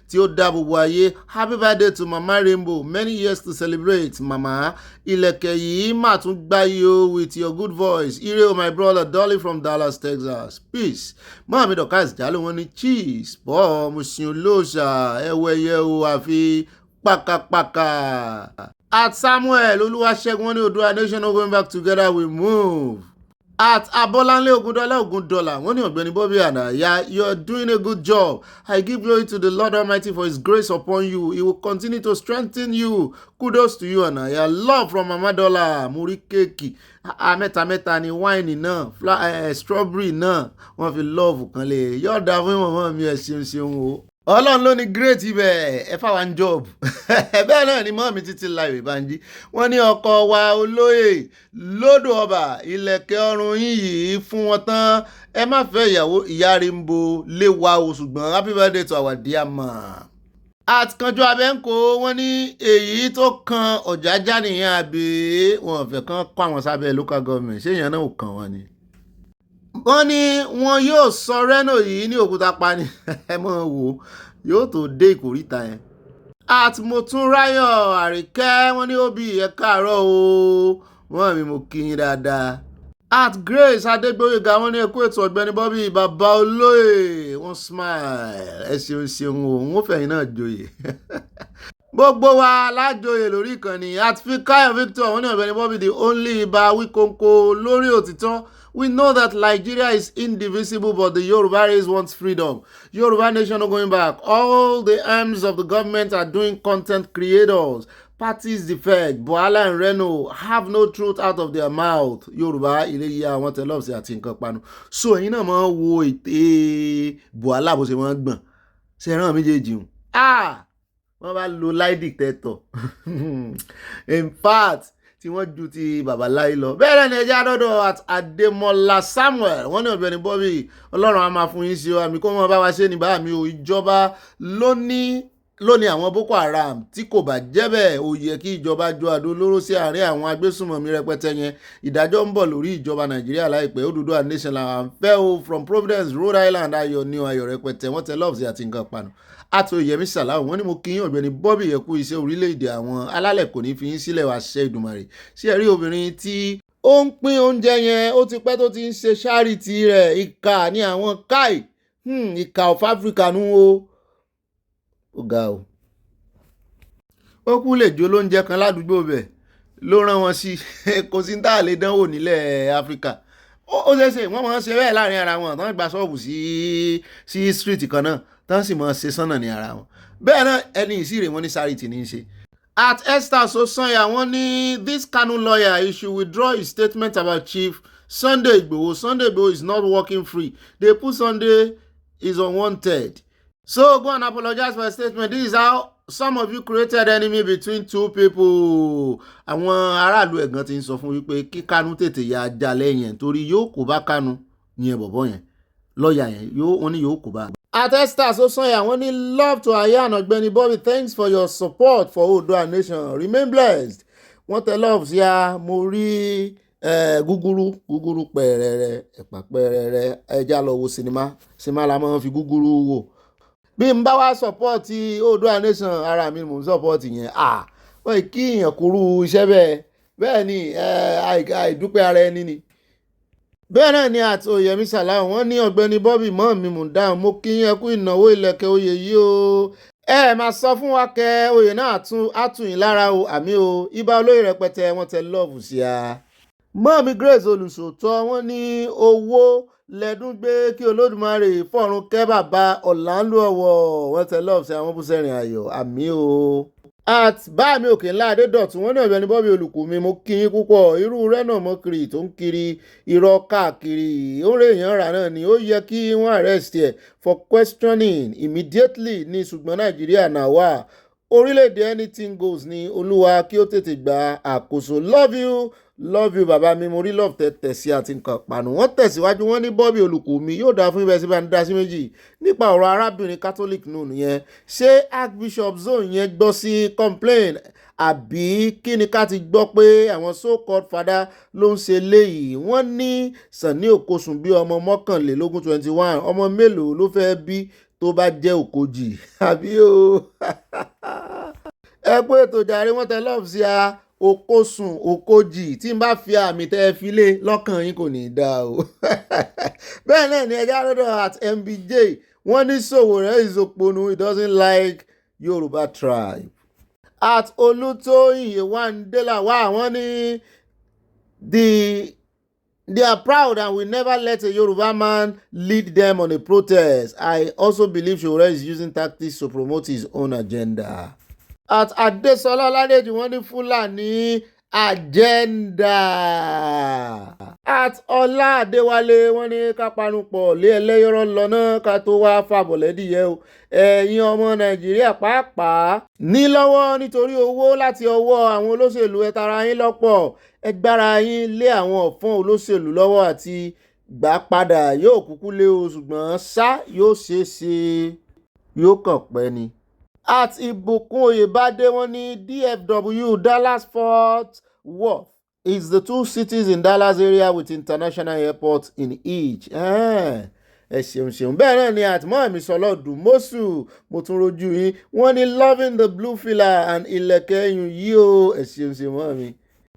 tí ó dá gbogbo ayé. Happy birthday to Mama Rainbow, many years to celebrate mama. Ilẹ̀kẹ̀ yìí mà tún gbáyé o with your good voice. Ire o my brother Dolly from Dallas, Texas. Peace. Mọ́ọ̀mí Dorcas Jalo wọ́n ní cheese bọ́ mo sin olóòṣà ẹwẹ́yẹ o àfi pákápáká. Samuel Olúwaṣẹ́gun wọ́n ní Oòduà nation going back together we move. At Abolanle Ogundola, wọ́n ní Ọ̀gbẹ́ni Bobby Anaya, you're doing a good job. I give glory to the Lord Almighty for his grace upon you. He will continue to strengthen you. Kudos to you, Anaya. Love from Mama Dola, Muri Keki. Mẹ́ta ni wine náà, strawberry náà, wọ́n fi love kan lè. Yọ̀ọ̀dà fún mọ̀mọ́ mi ẹ̀ ṣeun o. Ọlọ́run ló ní great ibẹ̀ ẹ fáwa ń job bẹ́ẹ̀ náà ni mọ́ mi títí láì Bánjí wọ́n ní ọkọ wa olóyè lódò ọba ìlẹ̀kẹ̀ ọrùn yìí fún wọn tán ẹ má fẹ́ ìyàwó ìyá Rainbow lé wa o ṣùgbọ́n happy birthday to our dear ma. Àtìkànjọ abẹ́ǹkó wọ́n ní èyí tó kan Ọ̀jájá nìyẹn àbí wọn fẹ́ kán kó àwọn sábẹ́ local government ṣé èèyàn náà ò kàn wọ́n ni. Wọ́n ní wọn yóò sọ Reno yìí ní òkúta pani ẹ mọ̀ wò yóò tó dé ìkórìtà yẹn. Àtìmọ̀túnráyọ̀ Àríkẹ́ wọ́n ní òbí ẹ káàárọ̀ o wọ́n mi mo kí yín dáadáa. At Grace Adégbóyèga wọ́n ní ẹkú ètò Ọ̀gbẹ́ni Bobby bàbá olóyè wọ́n smile ẹ ṣeun o wọ́n fẹ̀yìn náà joyè. Gbogbo wa lájòyè lórí ìkànnì at Fikayo Victor wọ́n ní Ọ̀gbẹ́ni Bobby the only ibà wíkóńkó lórí òtítọ́. We know that Nigeria is indivisible, but the Yoruba race wants freedom. Yoruba nation not going back. All the arms of the government are doing content creators. Parties defect. Buhala and Reno have no truth out of their mouth. Yoruba, Ileya, wọ́n tẹ lọ́ọ̀sì àti nǹkan panu. So ẹ̀yin náà máa ń wo ète Buhala bó ṣe máa ń gbọ̀n. Ṣé ẹran méjèèjì hùn? Wọ́n bá lo lie detector. In fact, tí wọ́n ju ti babaláyé lọ. Bẹ́ẹ̀ ni ẹjẹ́ àdọ́dọ̀ at Adémọ́lá Samuel wọ́n ní Ọ̀gbẹ́ni Bobby Ọlọ́run á máa fún yín sí o àmì kó mọ́ bá wa ṣe ní bá mi o ìjọba lónìí àwọn Boko Haram tí kò bá jẹ́ bẹ́ẹ̀ ó yẹ kí ìjọba ju àdó olóró sí àárín àwọn agbésùnmọ̀mí rẹpẹtẹ yẹn ìdájọ́ ń bọ̀ lórí ìjọba Nàìjíríà láìpẹ́ Odùduwà nation làwọn fẹ́ o from Providence Rhode Island ayọ̀ ní ayọ̀ rẹpẹtẹ wọ́n tẹ lọ́ọ̀sì àti nǹkan panu. Àtòyẹmí Sàláwù wọ́n ní mo kí yín Ọ̀gbẹ́ni Bobby ẹ̀kú iṣẹ́ orílẹ̀-èdè àwọn alálẹ̀ kò ní fi yín sílẹ̀ wá ṣẹ́ Ìdùmarè sí ẹ̀rí obìnrin tí ó ń pín oúnjẹ yẹn ó ti pẹ́ tó ti ń ṣe ṣáàrìtì rẹ̀ ìkà ní àwọn káì ìkà of Africa nù ó ga o. Ó kú lè jó lóúnjẹ kan ládùúgbò bẹ̀ ló rán wọn sí kò sí tá a lè dánwò nílẹ̀ Áfíríkà ó ṣeéṣe wọ́n máa ń ṣe bẹ́ẹ̀ láàrin ara wọn tán gba ṣọ́ọ̀bù sí street kan náà tán sì máa ṣe sánà ní ara wọn bẹ́ẹ̀ náà ẹni ìsírè wọn ní sáàrìtì ní í ṣe. At Esther Sosanya wọ́n ní this Kanu lawyer he should withdraw his statement about Chief Sunday Igboho. Sunday Igboho is not working free. They put Sunday is unwanted. So go and apologize for a statement. This is how some of you created enemy between two people. Àwọn aráàlú ẹ̀gán ti ń sọ fún wípé kí Kanu tètè ya ajá lẹ́yìn torí yóò kó bá Kanu yẹn bọ̀bọ̀ yẹn lọ́ọ̀yà yẹn wọ́n ní yóò kó bá. At Esther Sosanya wọ́n ní love to Ayan Ọ̀gbẹ́ni Bobby thanks for your support for Oòduà nation remain blessed. Wọ́n tẹ love sí a mo rí gúgúrú pẹ̀rẹ̀rẹ̀ ẹ̀pà pẹ̀rẹ̀rẹ̀ ẹja lọ wo sinimá la máa ń fi gúgúrú wò. Bí n bá wá support Oòduà nation ara mi mò ń support yẹn wọ́n kí èèyàn kúrú iṣẹ́ bẹ́ẹ̀ ni àìdúpẹ́ ara ẹni ni. Bẹ́ẹ̀ náà ni àti Oyèmí Sàláwù wọ́n ní Ọ̀gbẹ́ni Bobby mọ́ mi mú dáhùn mo kí yín kú ìnáwó ìlẹ̀kẹ̀ oyè yìí o máa sọ fún wa kẹ oyè náà á tù yín lára o àmì o ibà olóyè rẹpẹtẹ wọ́n tẹ lọ́ọ̀bù sí a. Mọ́ mi Grace olùṣòótọ́ wọ́n ní owó lẹ́dún gbé kí Olódùmarè fọ̀run kẹ́ bàbá Ọ̀làǹlú ọ̀wọ̀ wọ́n tẹ lọ́ọ̀bù sí àwọn búsẹ̀rìn ayọ̀ àmì o. At bá mi òkè ńlá Adédọ̀tún wọ́n ní Ọ̀gbẹ́ni Bobby olùkù mi mo kí yín púpọ̀ irú rẹ̀ náà mọ́ kiri tó ń kiri irọ́ káàkiri ó rè èèyàn rà náà ni ó yẹ kí wọ́n arrest ẹ̀ for questioning immediately ní ṣùgbọ́n Nàìjíríà náà wà orílẹ̀-èdè anything goes ní Olúwa kí ó tètè gba àkóso love you bàbá mi mo rí love tẹ̀sí àti nǹkan pàánù wọ́n tẹ̀síwájú wọ́n ní Bobby olùkù mi yóò dáa fún ibẹ̀ sí bá ń dá sí méjì nípa ọ̀rọ̀ arábìnrin Catholic nùnú yẹn ṣé Archbishop Zone yẹn gbọ́ sí complain àbí kí ni ká ti gbọ́ pé àwọn so-called father ló ń ṣe léyìí wọ́n ní Sàní Òkosùn bí ọmọ 21 ọmọ mélòó ló fẹ́ bí tó bá jẹ́ òkojì àbí o ẹ pé ètò jàre wọ́n tẹ love sí a Òkosùn òkojì tí n bá fi àmì tẹ́ fi lé lọ́kàn yín kò ní í dá o. Bẹ́ẹ̀ náà ni ẹja lọ́dọ̀ at MBJ wọ́n ní Sowore is òpònú he doesn't like Yorùbá tribe. At Olútóyìn Yewandela wà wọ́n ní the They are proud and will never let a Yoruba man lead them on a protest. I also believe Sowore is using tactics to promote his own agenda. At Adesola Oladeji, wọ́n ní Fulani agenda. At Ọlá Adéwálé, wọ́n ní ká panupọ̀ lé ẹlẹ́yọ̀rọ̀ lọ́nà ká tó wá fàbọ̀lẹ́dìyẹ o. Ẹ̀yin ọmọ Nàìjíríà pàápàá ní lọ́wọ́ nítorí owó láti ọwọ́ àwọn olóṣèlú ẹ tara yín lọ́pọ̀. Ẹ gbára yín lé àwọn ọ̀fọ́n olóṣèlú lọ́wọ́ àti gbà padà yóò kúkú lé o, ṣùgbọ́n ṣá yóò ṣeé ṣe yóò kàn pẹ́ ni. At Ìbùkún Oyèbádé, wọ́n ní DFW, Dallas Fort Worth is the 2 cities in Dallas area with international airports in each. Ẹ ṣeun. Bẹ́ẹ̀ náà ni àtìmọ́ mi sọ̀lọ́ dùmọ́sù mo tún rojú yín. Wọ́n ní loving the blue filler and ìlẹ̀kẹ̀ ẹ̀yùn yìí o. Ẹ ṣeun mọ́ mi.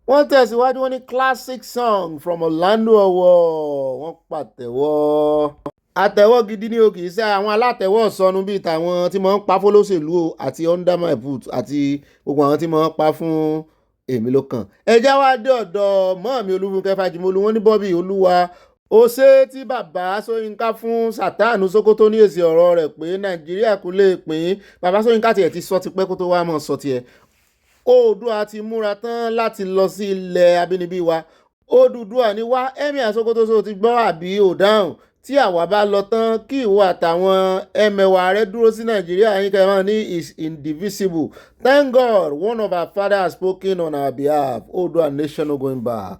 Wọ́n tẹ̀síwájú, wọ́n ní classic song from Orlando Ọ̀wọ̀. Wọ́n pàtẹ́wọ́. Àtẹ́wọ́ gidi ni o, kì í ṣe àwọn alátẹ́wọ́ sọnù bíi tàwọn tí wọ́n ń pa fólóṣèlú o àti under my boot àti gbogbo àwọn tí wọ́n ń pa fún èmi ló kàn. Ẹjá wá dé ọ̀dọ̀ mọ́ọ̀mí Olúfúnkẹ́ Fájimolú, wọ́n ní Bobby Olúwa ó ṣe tí bàbá Ṣóyínká fún Sàtánù Sókótó ní èsì ọ̀rọ̀ rẹ̀ pé Nàìjíríà kò lè pín. Bàbá Ṣóyínká tiẹ̀ ti sọ tipẹ́ kó tó wá mọ̀ sọ tiẹ̀. Oòduà ti múra tán láti lọ sí ilẹ̀ abínibí wa. Odùduwà ni wá, Emir Sókótó sọ ti gbọ́ àbí ò dáhùn. Tí àwa bá lọ tán kí ìwọ àtàwọn ẹmẹ̀wà rẹ dúró sí Nàìjíríà yín kẹwọn ní is indivisible. Thank God one of our fathers has spoken on our behalf. Oòduà nation no going back.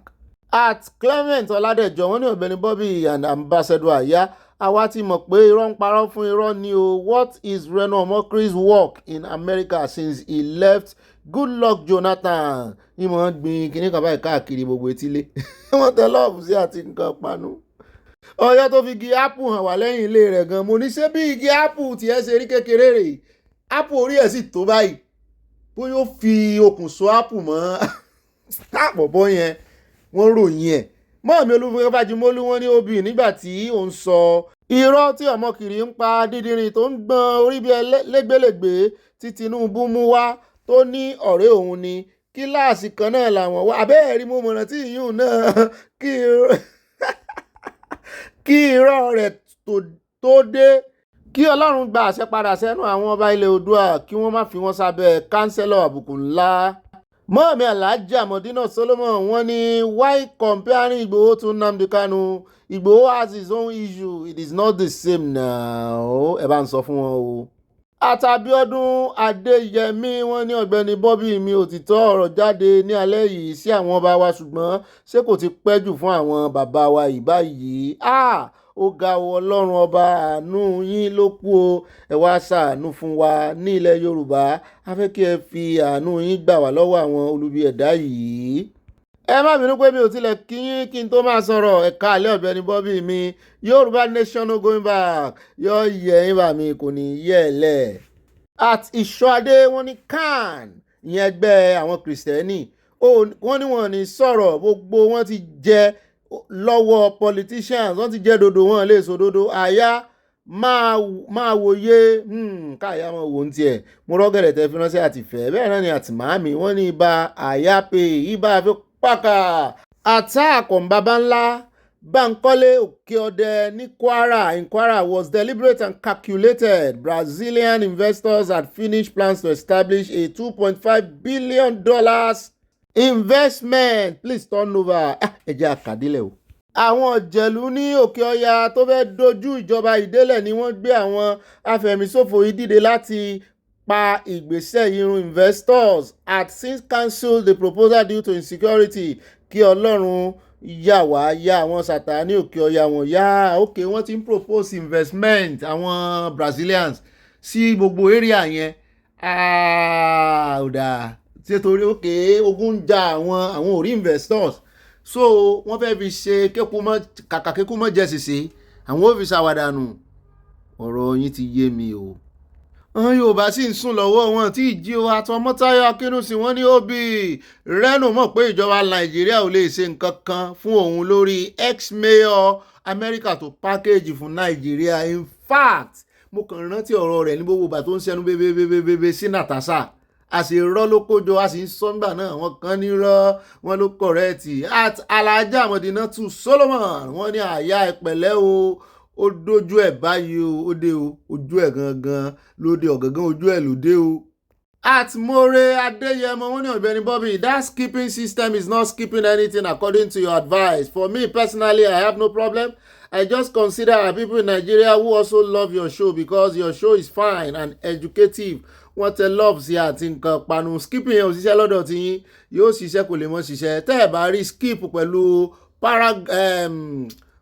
At Clement Ọládẹ̀jọ, wọ́n ní Ọ̀gbẹ́ni Bobby and Ambassador Aya, àwa ti mọ̀ pé irọ́ ń parọ́ fún irọ́ ni o. What is Reno Omokri's work in America since he left Goodluck Jonathan? Ìmọ̀ ń gbin kíní kan báyìí káàkiri gbogbo etílé. Wọ́n tẹ lọ́ọ̀bù sí àti nǹkan panu. Ọyọ́ tó fi igi ápù hàn wá lẹ́yìn ilé rẹ̀ gan. Mo ní ṣé bí igi ápù tí ẹ ṣe rí kékeré rè, ápù orí ẹ̀ sì tó báyìí. Bó yóò fi okùn so ápù mọ́ àpọ̀bọ́ yẹn, wọ́n ròyìn ẹ̀. Mọ́ọ̀mí Olúfúnkẹ́ Fájimolú, wọ́n ní obì nígbà tí òun sọ irọ́ tí ọmọkiri ń pa dídìrín tó ń gbọ́n orí bí lẹ́gbẹ̀lẹ́gbẹ̀ tí Tinubu mú wá tó ní ọ̀rẹ́ òun ni kíláàsì kan náà làwọn wá. Àbẹ́ẹ̀rí mo mọ̀ràn tí ìyún náà kí irọ́ rẹ̀ tó dé. Kí Ọlọ́run gba àṣẹ padà sẹ́nu àwọn ọba ilẹ̀ Oòduà kí wọ́n má fi wọ́n sábẹ́ kánsẹ́lọ̀ àbùkù ńlá. Mọ́ọ̀mí Alhaja Modina Solomon, wọ́n ní why comparing Igboho to Nnamdi Kanu? Igboho has his own issue, it is not the same now. Ẹ bá ń sọ fún wọn o. Àtàbíọ́dún Adéyẹmí, wọ́n ní Ọ̀gbẹ́ni Bobby mi òtítọ́ ọ̀rọ̀ jáde ní alẹ́ yìí sí àwọn ọba wa, ṣùgbọ́n ṣé kò ti pẹ́ jù fún àwọn bàbá wa yìí báyìí? Ó ga ọ Ọlọ́run ọba, àánú yín ló kù o. Ẹ wá ṣàánú fún wa ní ilẹ̀ Yorùbá. A fẹ́ kí ẹ fi àánú yín gbà wá lọ́wọ́ àwọn olubi ẹ̀dá yìí. Ẹ má bínú pé mi ò tilẹ̀ kí yín kí n tó máa sọ̀rọ̀. Ẹ̀ka àlẹ́ Ọ̀gbẹ́ni Bobby mi, Yorùbá nation no going back. Yọ yẹ yín bà mí, kò ní yẹ ẹ lẹ̀. At Ìṣọ́adé, wọ́n ní CAN, ìyẹn ẹgbẹ́ àwọn Kìrìsìtẹ́nì, wọ́n ní wọ́n ní sọ̀rọ̀, gbogbo wọn ti jẹ lọ́wọ́ politicians, wọ́n ti jẹ́ dodo wọn lè so dodo. Àyà máa wòye káyà máa wò ń tiẹ̀. Mo rọ́gẹ̀rẹ̀ tẹ́ fi ránṣẹ́ àtìfẹ́. Bẹ́ẹ̀ náà ni àtìmáàmì, wọ́n ní ibà àyà pé ibà fi pàkà. Attack on baba ńlá Bankole Okeode ní Kwara in Kwara was deliberate and calculated. Brazilian investors had finished plans to establish a $2.5 billion investment. Please turn over. Ẹ jẹ́ àkàdílẹ̀ o. Àwọn ọ̀jẹ̀lú ní Òkè Ọya tó fẹ́ dojú ìjọba ìdélẹ̀ ni wọ́n gbé àwọn afẹ̀míṣòfò yìí dìde láti pa ìgbésẹ̀ irun. Investors had since cancelled the proposal due to insecurity. Kí Ọlọ́run yà wá yá àwọn Sàtánì Òkè Ọya wọn yá. Okay, wọ́n ti ń propose investment àwọn Brazilians sí gbogbo area yẹn. Ọ̀dà ṣé torí ogun ń ja àwọn ò rí investors, so wọ́n fẹ́ fi ṣe kàkà kékú mọ́ jẹ́ ṣìṣe, àwọn ò fi ṣàwádànù. Ọ̀rọ̀ yín ti yé mi o. Àwọn Yorùbá sì ń sùn lọ́wọ́ wọn tí ìjí o. Àtọmọ́táyọ̀ Akínúsì, wọ́n ní Obi Reno mọ̀ pé ìjọba Nàìjíríà ò lè ṣe nǹkan kan fún òun lórí ex-mayor Amẹ́ríkà tó pákéjì fún Nàìjíríà. In fact, mo kàn rántí ọ̀rọ̀ rẹ̀ ní gbogbo ìgbà tó ń ṣẹnu bébébébébé sí Natasha. a sì rọ́ ló kójọ a sì ń sọ nígbà náà wọ́n kan ní rọ́ wọ́n ló kọ̀rẹ́ẹ̀tì at Alhaja Modinatu Solomon wọ́n ní àyà ìpẹ̀lẹ́ o ó dojú ẹ̀ báyìí o ó dé o ojú ẹ̀ gangan lóde ọ̀gangan ojú ẹ̀ lóde o. At More Adeyemo wọ́n ní Ọ̀gbẹ́ni Bobby, that skipping system is not skipping anything according to your advice. For me personally, I have no problem. I just consider our people in Nigeria who also love your show because your show is fine and educative. Wọ́n tẹ love sí àti nǹkan panu. Skipping yẹn ò ṣiṣẹ́ lọ́dọ̀ tí yín yóò ṣiṣẹ́ kò lè mọ́ ṣiṣẹ́. Tẹ́ ẹ̀ bá rí skip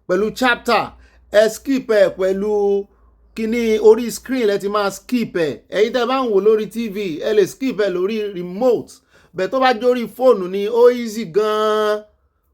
pẹ̀lú chapter ẹ skip ẹ̀ pẹ̀lú kíní orí screen lẹ ti máa skip ẹ̀. Ẹ̀yin tẹ́ bá ń wò lórí TV ẹ lè skip ẹ̀ lórí remote. Bẹ́ẹ̀ tó bá jórí fóònù ni ó easy gan-an.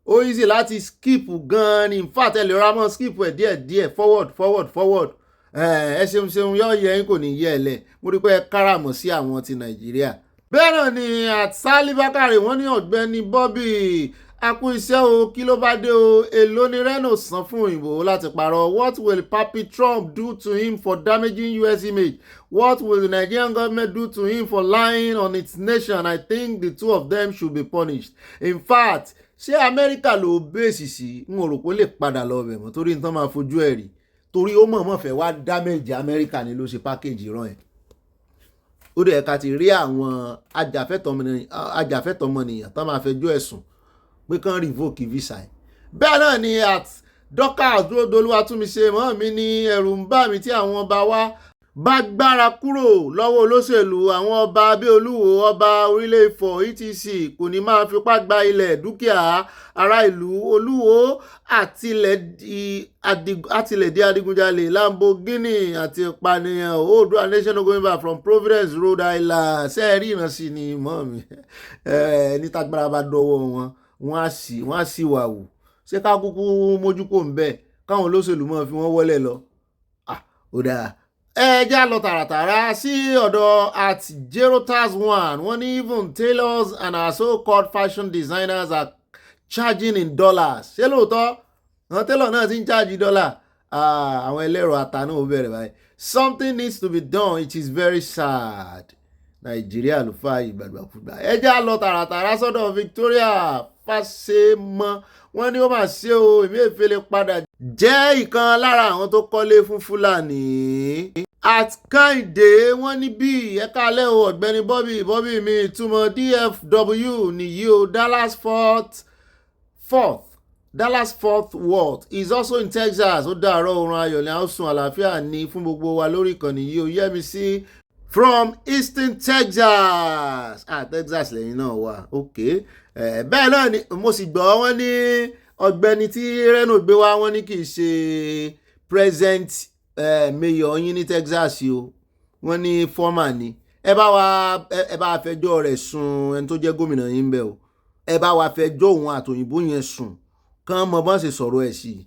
Ó easy láti skip gan-an ni in fact ẹ lè ra mọ́ skip ẹ̀ díẹ̀díẹ̀ forward. Ẹ ṣeun yọ yẹ yín kò ní yẹ ẹ lẹ̀ mo rí pé ẹ káràmọ̀ sí àwọn ti Nàìjíríà. Bẹ́ẹ̀ náà ni àtàlí Bákàrè wọ́n ní Ọ̀gbẹ́ni Bobby akú iṣẹ́ o kí ló bá dé o èló ni Reno san fún òyìnbó láti pààrọ̀. What will Papi Trump do to him for damaging US image? What will the Nigerian government do to him for lying on its nation? I think the two of them should be punished. In fact ṣé Amẹ́ríkà ló bèèsì sí n ò rò pé ó lè padà lọ bẹ̀ mọ́ torí nǹkan máa fojú ẹ̀ rí torí ó mọ̀ọ́mọ̀ fẹ́ wá damage Amẹ́ríkà ni ló ṣe package rán ẹ̀. Ó dẹ̀ ká ti rí àwọn ajàfẹ́tọ̀ọ́mọnìyàn tó máa fẹjọ́ ẹ̀sùn pé kán revoke visa ẹ̀. Bẹ́ẹ̀ náà ni at Dorcas Olúwatúnmiṣe mọ́ mi ní ẹ̀rù ń bà mí tí àwọn ọba wa bá gbára kúrò lọ́wọ́ olóṣèlú. Àwọn ọba Abẹ́olúwo ọba orílẹ̀ Ifọ̀ etc kò ní máa fipá gba ilẹ̀ dúkìá ará ìlú Olúwo àtìlẹ̀ di adigunjalè Lamborghini àti ìpànìyàn Oòduà nation going back from Providence Rhode Island. Sẹ́ẹ̀rí ìrànṣì ni mọ́ mi níta gbára bá dọ́wọ́ wọ́n á sì wà wò. Ṣé ká kúkú mójú kò ń bẹ̀ káwọn olóṣèlú mọ́ fi wọ́n wọlé lọ. Ó dáa ẹ já lọ tààràtàrà sí ọ̀dọ̀ at Jerotas1 wọ́n ní even tailors and our so-called fashion designers are charging in dollars. Ṣé lóòótọ́ àwọn tailor náà ti ń charge dollar? Àwọn ẹlẹ́rọ ata náà ó bẹ̀rẹ̀ báyìí. Something needs to be done. It is very sad. Nàìjíríà ló fà ìgbàgbàkúgbà. Ẹ já lọ tààràtàrà sọ́dọ̀ Victoria Fáṣemọ́ wọ́n ní ó mà ṣe o Emefiele padà jẹ́ ìkan lára àwọn tó kọ́lé fún Fúlàní. At Kẹ́hìndé wọ́n ní bí ẹ̀ka alẹ́ o Ọ̀gbẹ́ni Bobby mi ìtumọ̀ DFW nìyí o Dallas Fort Worth is also in Texas. Ó dàárọ̀ oorun ayọ̀ ní àwòsùn àlàáfíà ní fún gbogbo wa lórí ìkànnì yìí o Yẹ́misí from Eastern Texas. Texas lẹ́yìn náà wà ok. Bẹ́ẹ̀ náà ni mo sì gbọ́ wọ́n ní Ọ̀gbẹ́ni tí Reno gbé wá wọ́n ní kì í ṣe present mayor yín ní Texas o wọ́n ní former ni. Ẹ bá fẹjọ́ rẹ̀ sùn ẹni tó jẹ́ gómìnà yín bẹ́ẹ̀ o ẹ bá wa fẹjọ́ òun àtòyìnbó yẹn sùn kán mọ bọ́n ṣe sọ̀rọ̀ ẹ̀ sí i.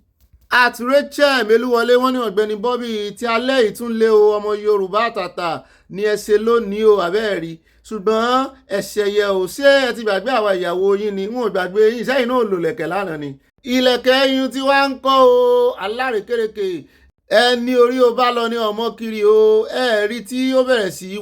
At Rachel Melúwọlé wọ́n ní Ọ̀gbẹ́ni Bobby tí alẹ́ ìtúnlé o ọmọ Yorùbá àtàtà ní ẹsẹ̀ lónìí o àbẹ́ẹ̀rí ṣùgbọ́n ẹ̀ṣẹ̀ yẹ ò ṣé ẹ ti gbàgbé àwa ìyàwó yín ni wọn ò gbàgbé yín sẹ́yìn náà lò lẹ̀kẹ̀ lánàá ni. Ìlẹ̀kẹ̀ yín tí wàá ń kọ́ o alárékérekè ẹni orí o bá lọ ní ọmọ kiri o ẹ̀ẹ́rí tí ó bẹ̀rẹ̀ sí í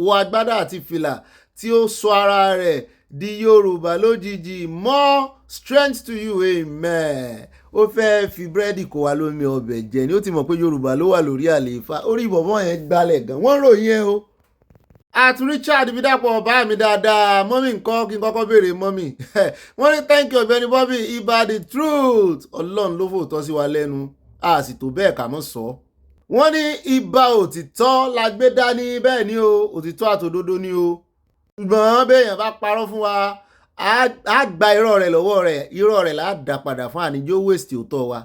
wo agbádá àti fìlà tí ó sọ ara rẹ̀ di Yorùbá lójijì. More strength to you amen. Ó fẹ́ fi búrẹ́dì kó wa lómi ọbẹ̀ jẹ ni ó ti mọ̀ pé Yorùbá ló wà lórí àlééfà orí ìbọ̀bọ̀ yẹn gbalẹ̀ gan wọ́n ròyìn ẹ o. At Richard Bídàpọ̀ ọba mi dáadáa mọ́mí nǹkan kí n kọ́kọ́ béèrè mọ́mí wọ́n ní thank you Ọ̀gbẹ́ni Bobby ibà the truth Ọlọ́run ló fòótọ́ sí wa lẹ́nu a sì tó bẹ́ẹ̀ kà mọ́ sọ. Wọ́n ní ibà òtítọ́ la gbé dání bẹ́ẹ̀ ni o òtítọ́ àtòdodo ni o ṣùgbọ́n béèyàn bá parọ́ fún wa á gba irọ́ rẹ̀ lọ́wọ́ rẹ̀ irọ́ rẹ̀ là á dá padà fún àníjó waste òótọ́ wa.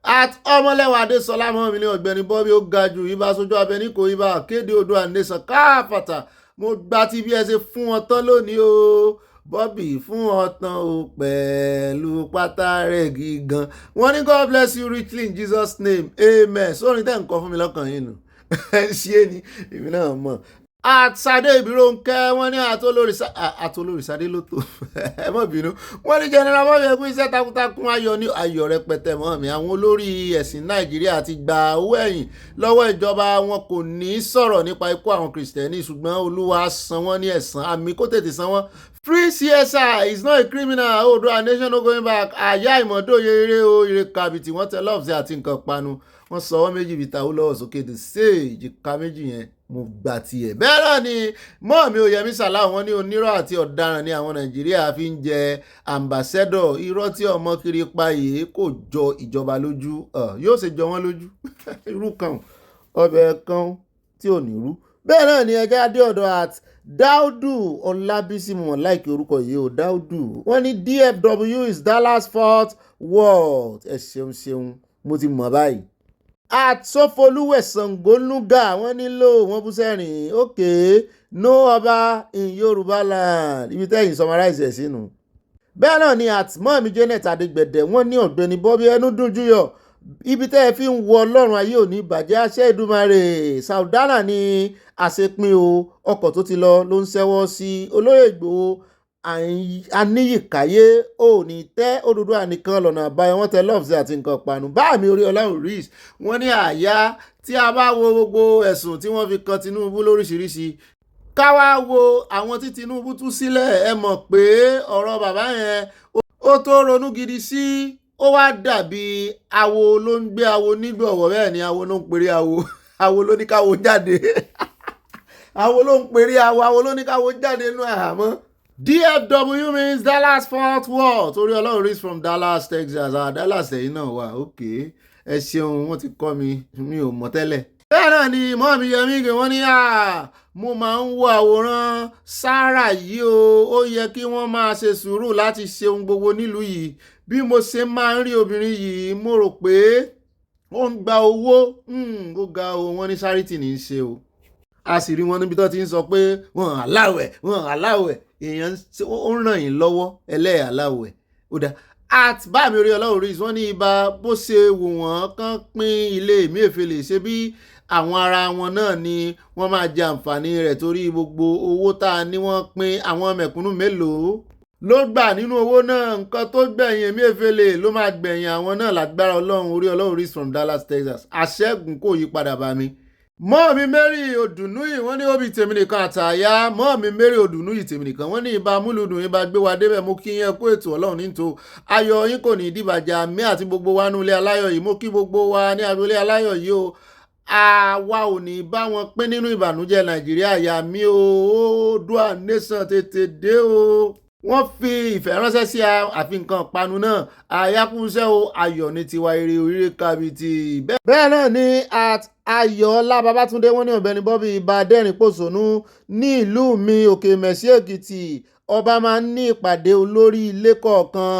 At Ọmọlẹ́wà Adésọlá mọ́ mi ní Ọ̀gbẹ́ni Bobby ó ga jù ibà sójú abẹ ní kò ibà kéde Oòduà nation káfàtà mo gba ti bí ẹ ṣe fún wọn tán lónìí o Bobby fún wọn tán o pẹ̀lú pátá rẹ̀ gígan. Wọ́n ní God bless you richly in Jesus name amen. Sórin tẹ́ ń kọ fún mi lọ́kàn yín nù ṣé ni èmi náà mọ̀. àtàdé ìbírónkẹ́ wọ́n ní àtolórí ló tó ẹ má bínú wọ́n ní general mọ́mí ẹkún iṣẹ́ takuntakun ayọ̀ rẹpẹtẹ mọ́mí àwọn olórí ẹ̀sìn nàìjíríà ti gba owó ẹ̀yìn lọ́wọ́ ìjọba wọn kò ní sọ̀rọ̀ nípa ikú àwọn kìrìsìtẹ́nì ṣùgbọ́n olúwa san wọ́n ní ẹ̀san àmì kó tètè san wọ́n. Free CSI is not a criminal. Oòduà nation no going back. Àyà ìmọ̀dóye eré o ire kàbìtì wọ́n tẹ lọ́ọ̀sì àti nǹkan panu wọ́n sọ wọ́n méjì bíi tàwọn lọ́wọ́ sókè the sage ká méjì yẹn mo gbà tiẹ̀. bẹ́ẹ̀ náà ni mọ́ọ̀mí oyèmí sàlá wọn ní onírọ́ àti ọ̀daràn ní àwọn nàìjíríà fi ń jẹ ambassador irọ́ tí ọmọ kiri pa yìí kò jọ ìjọba lójú yóò ṣe jọ wọ́n lójú irú kan ọbẹ̀ kan tí ò ní rú. bẹ́ẹ̀ náà ni ẹja dé ọ̀dọ̀ at Daudu Ọlábísí mọ̀ láìkí orúkọ yìí o Daudu wọ́n ní DFW is Dallas Fort Worth ẹ ṣeun mo ti mọ̀ báyìí. Àtọ́folúwẹ̀ Ṣàngólúgà wọ́n nílò wọ́n bú sẹ́rìn okay no ọba in Yorùbá land ibi tẹ́yìn summarize ẹ̀ sínú. bẹ́ẹ̀ náà ni àtìmọ́ọ̀mí Janet Adégbẹ̀dẹ̀ wọ́n ní Ọ̀gbẹ́ni Bobby ẹnu dùn júyọ̀ ibi tẹ́ ẹ fi ń wọ ọlọ́run ayé òní ìbàjẹ́ àṣẹ Èdùmàrè Saudana ní àṣepin o ọkọ̀ tó ti lọ ló ń ṣẹ́wọ́ sí olóyè Ìgbòho aníyìkáyé òní tẹ́ Odùduwà nìkan lọ́nà àbáyọ wọ́n tẹ lọ́ọ̀sì àti nǹkan panu báàmì orí ọlọ́run ríṣ wọ́n ní àyà tí a bá wo gbogbo ẹ̀sùn tí wọ́n fi kan Tinubu lóríṣiríṣi ká wá wo àwọn tí Tinubu tú sílẹ̀ ẹ mọ̀ pé ọ̀rọ̀ bàbá yẹn ó tó ronú gidi sí ó wá dàbí awo ló ń gbé awo nígbọ̀wọ́ bẹ́ẹ̀ ni awo ló ń pèrè awo ló ní káwo jáde awo ló ń pèrè awo ló ní káwo jáde nínú àhámọ́. DFW means Dallas Fort Worth torí ọlọ́run reach from Dallas Texas Dallas ẹ̀yìn náà wà okay ẹ ṣeun wọ́n ti kọ́ mi ò mọ̀ tẹ́lẹ̀. bẹ́ẹ̀ náà ni mọ́mí yẹmí gé wọ́n ní mo máa ń wo àwòrán Sarah yìí ó yẹ kí wọ́n máa ṣe sùúrù láti ṣe ohun gbogbo nílùú yìí bí mo ṣe máa ń rí obìnrin yìí mo rò pé ó ń gba owó ó ga o wọ́n ní charity ní í ṣe o a sì rí wọn níbi tó ti ń sọ pé wọ́n aláwẹ̀ èèyàn ó ń ràn yín lọ́wọ́ ẹlẹ́yà aláwẹ̀ ó dá at báàmì orí ọlọ́run rí wọ́n ní ibà bó ṣe wù wọ́n kán pín ilé Emefiele ṣe bí àwọn ara wọn náà ni wọ́n máa jẹ àǹfààní rẹ̀ torí gbogbo owó tá a ní wọ́n pín àwọn mẹ̀kúnnù mélòó ló gbà nínú owó náà nǹkan tó gbẹ̀yìn Emefiele ló máa gbẹ̀yìn àwọn náà lágbára ọlọ́run orí ọlọ́run rí from Dallas Texas àṣẹ́gun kò yí padà bá mi. mọ́ọ̀mí Mary Odùnúyì wọ́n ní òbí tèmi nìkan àtàyà mọ́ọ̀mí Mary Odùnúyì tèmi nìkan wọ́n ní ibà múlùdùn ibà gbé wa débẹ̀ mo kí yẹn kó ètò ọlọ́run níto ayọ̀ yín kò ní ìdíbàjẹ́ àmì àti gbogbo wa ní ilé aláyọ̀ yìí mo kí gbogbo wa ní agboolé aláyọ̀ yìí o àwa ò ní bá wọn pín nínú ìbànújẹ́ Nàìjíríà yà mí o Oòduà nation tètè dé o. wọ́n fi ìfẹ́ ránṣẹ́ sí àfi nǹkan panu náà àyàkúnṣẹ́ o ayọ̀ ní tiwa eré oríire kábìtì. bẹ́ẹ̀ náà ni Ayọ̀ọ́lá Babátúndé wọ́n ní Ọ̀gbẹ́ni Bobby ibà dẹ́rìn pòṣónú ní ìlú mi Òkè Mẹ̀sí Èkìtì ọba máa ń ní ìpàdé olórí ilé kọ̀ọ̀kan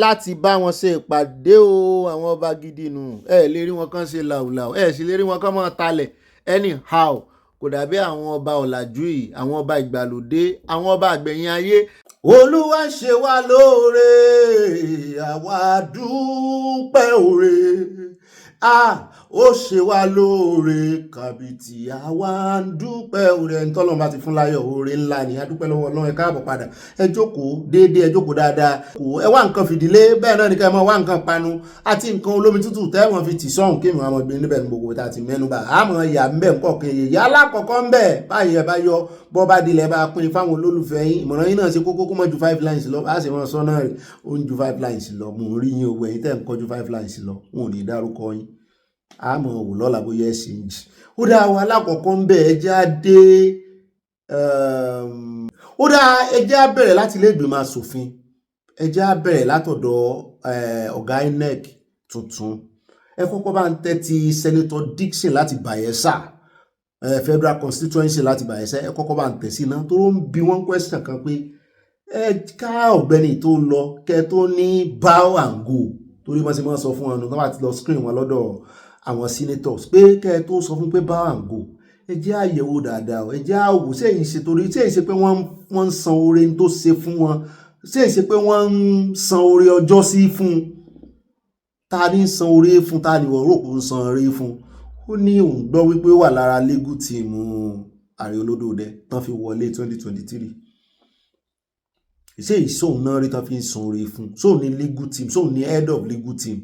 láti bá wọn ṣe ìpàdé o àwọn ọba gidi nù ẹ lè rí wọn kàn ṣe làwùlàwù ẹ sì lè rí wọn kàn máa talẹ̀ anyhow kò dàbí àwọn ọba ọ̀làjú yìí àwọn ọba ìgbàlódé àwọn ọba àgbẹ̀yìn ayé. Olúwa ṣe wá lóore àwa dúpẹ́ oore ó ṣe wá lóore kàbìtì àwa ń dúpẹ́ oore ẹni tọ́lọ́run bá ti fún láyọ̀ oore ńlá ni a dúpẹ́ lọ́wọ́ Ọlọ́run ẹ káàbọ̀ padà ẹ jókòó déédéé ẹ jókòó dáadáa ẹ wá nǹkan fìdílé bẹ́ẹ̀ náà ni ká ẹ máa wá nǹkan panu àti nǹkan olómi tútù tẹ́wọ̀n fi tì sọ́hùn kí àwọn ọmọbìnrin níbẹ̀ ní gbogbo tá a ti mẹ́nubà àmọ́ ìyá ń bẹ̀ ń kọ̀ kí ìyá alákọ̀ọ́kọ́ ń bẹ̀ báyìí ẹ bá yọ bọ́ bá dilẹ̀ bá pín fáwọn olólùfẹ́ yín ìmọ̀ràn yín náà ṣe kókó kó mọ́ ju 5 lines lọ á sì mọ́ sọ náà rẹ̀ ó ń ju 5 lines lọ mò ń rí yín owó ẹ̀yin tẹ́ ń kọ́ ju 5 lines lọ wọn ò ní dárúkọ yín àmọ́ wò lọ́la bóyá ẹ̀sìn jì ó dá wa alákọ̀ọ́kọ́ ń bẹ̀ ẹjẹ́ á dé ó dá ẹjẹ́ á bẹ̀rẹ̀ láti ilé ìgbìmọ̀ asòfin ẹjẹ́ á bẹ̀rẹ̀ látọ̀dọ̀ ọ̀gá INEC tuntun ẹ kọ́kọ́ bá ń tẹ́tí Senator Dixon láti Bayelsa Federal Constituency láti Bayelsa ẹ kọ́kọ́ bá ń tẹ̀ sí iná tó ń bi wọ́n question kan pé ẹ ká ọ̀gbẹ́ni tó lọ kẹ tó ní bow and go torí wọ́n ti máa sọ fún wọn tó bá ti lọ screen wọn lọ́dọ̀ àwọn senators pé kẹ́ ẹ tó sọ fún pé bow and go ẹ jẹ́ àyẹ̀wò dáadáa ẹ jẹ́ àwò sẹ́yìn ṣe torí sẹ́yìn ṣe pé wọ́n ń san oore tó ṣe fún wọn sẹ́yìn ṣe pé wọ́n ń san oore ọjọ́ sí fún ta ní san oore fún ta ní wọ́n rò pé ń san oore fún ó ní òun gbọ́ wípé ó wà lára legal team ààrẹ olódòdẹ tán fi wọlé 2023 ṣé ìṣòun náà rí tán fi ń sun oore fún sóun ní legal team sóun ní head of legal team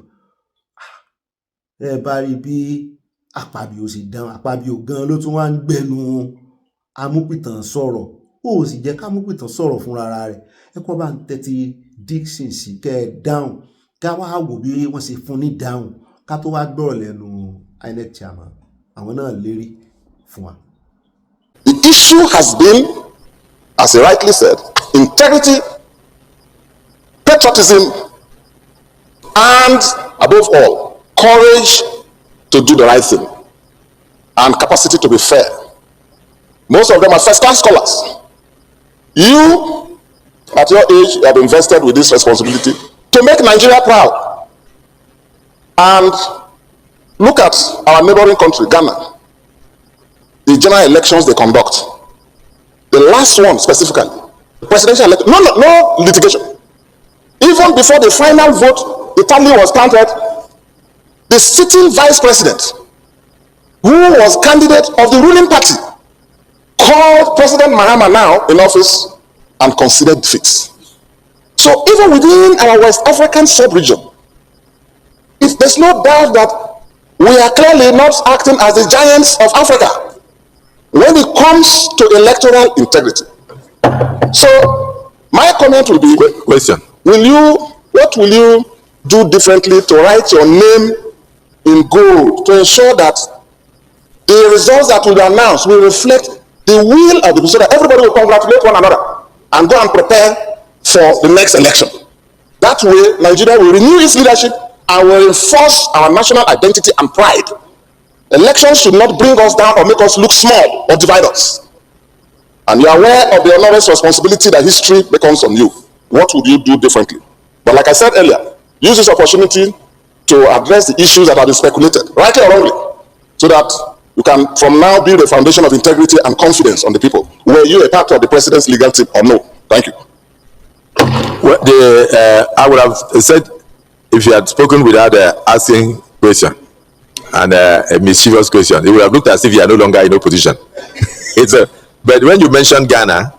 ẹ bá rí bí Akpabio sì dán Akpabio gan ló tún wá ń gbẹnu amúpìtàn sọ̀rọ̀ ó sì jẹ́ kámúpìtàn sọ̀rọ̀ fúnra rẹ̀ ẹ kọ́ bá ń tẹ́tí Dixon sí kẹ́ ẹ dáhùn ká wá wò bí wọ́n ṣe fún ní dáhùn ká tó wá gbọ́rọ̀ lẹ́nu INEC chairman àwọn náà lérí fún wa. The issue has been, as he rightly said, integrity, patriotism, and above all, courage to do the right thing and capacity to be fair. Most of them are first-class scholars. You, at your age, have invested with this responsibility to make Nigeria proud. And look at our neighboring country, Ghana. The general elections they conduct. The last one specifically, presidential election, no litigation. Even before the final vote, the tally was counted, the sitting vice president, who was candidate of the ruling party, called President Mahama now in office and considered defeat. So even within our West African sub-region, there's no doubt that we are clearly not acting as the giants of Africa when it comes to electoral integrity. So my comment will be, Question. What will you do differently to write your name in gold to ensure that the results that will be announced will reflect the will of the people, so that everybody will congratulate one another and go and prepare for the next election? That way, Nigeria will renew its leadership and will enforce our national identity and pride. Elections should not bring us down or make us look small or divide us. And you are aware of the enormous responsibility that history becomes on you. What would you do differently? But like I said earlier, use this opportunity to address the issues that have been speculated, rightly or wrongly, so that you can from now build a foundation of integrity and confidence on the people. Were you a part of the president's legal team or no? Thank you. Well, I would have said, if you had spoken without asking question and a mischievous question, it would have looked as if you are no longer in opposition. But when you mentioned Ghana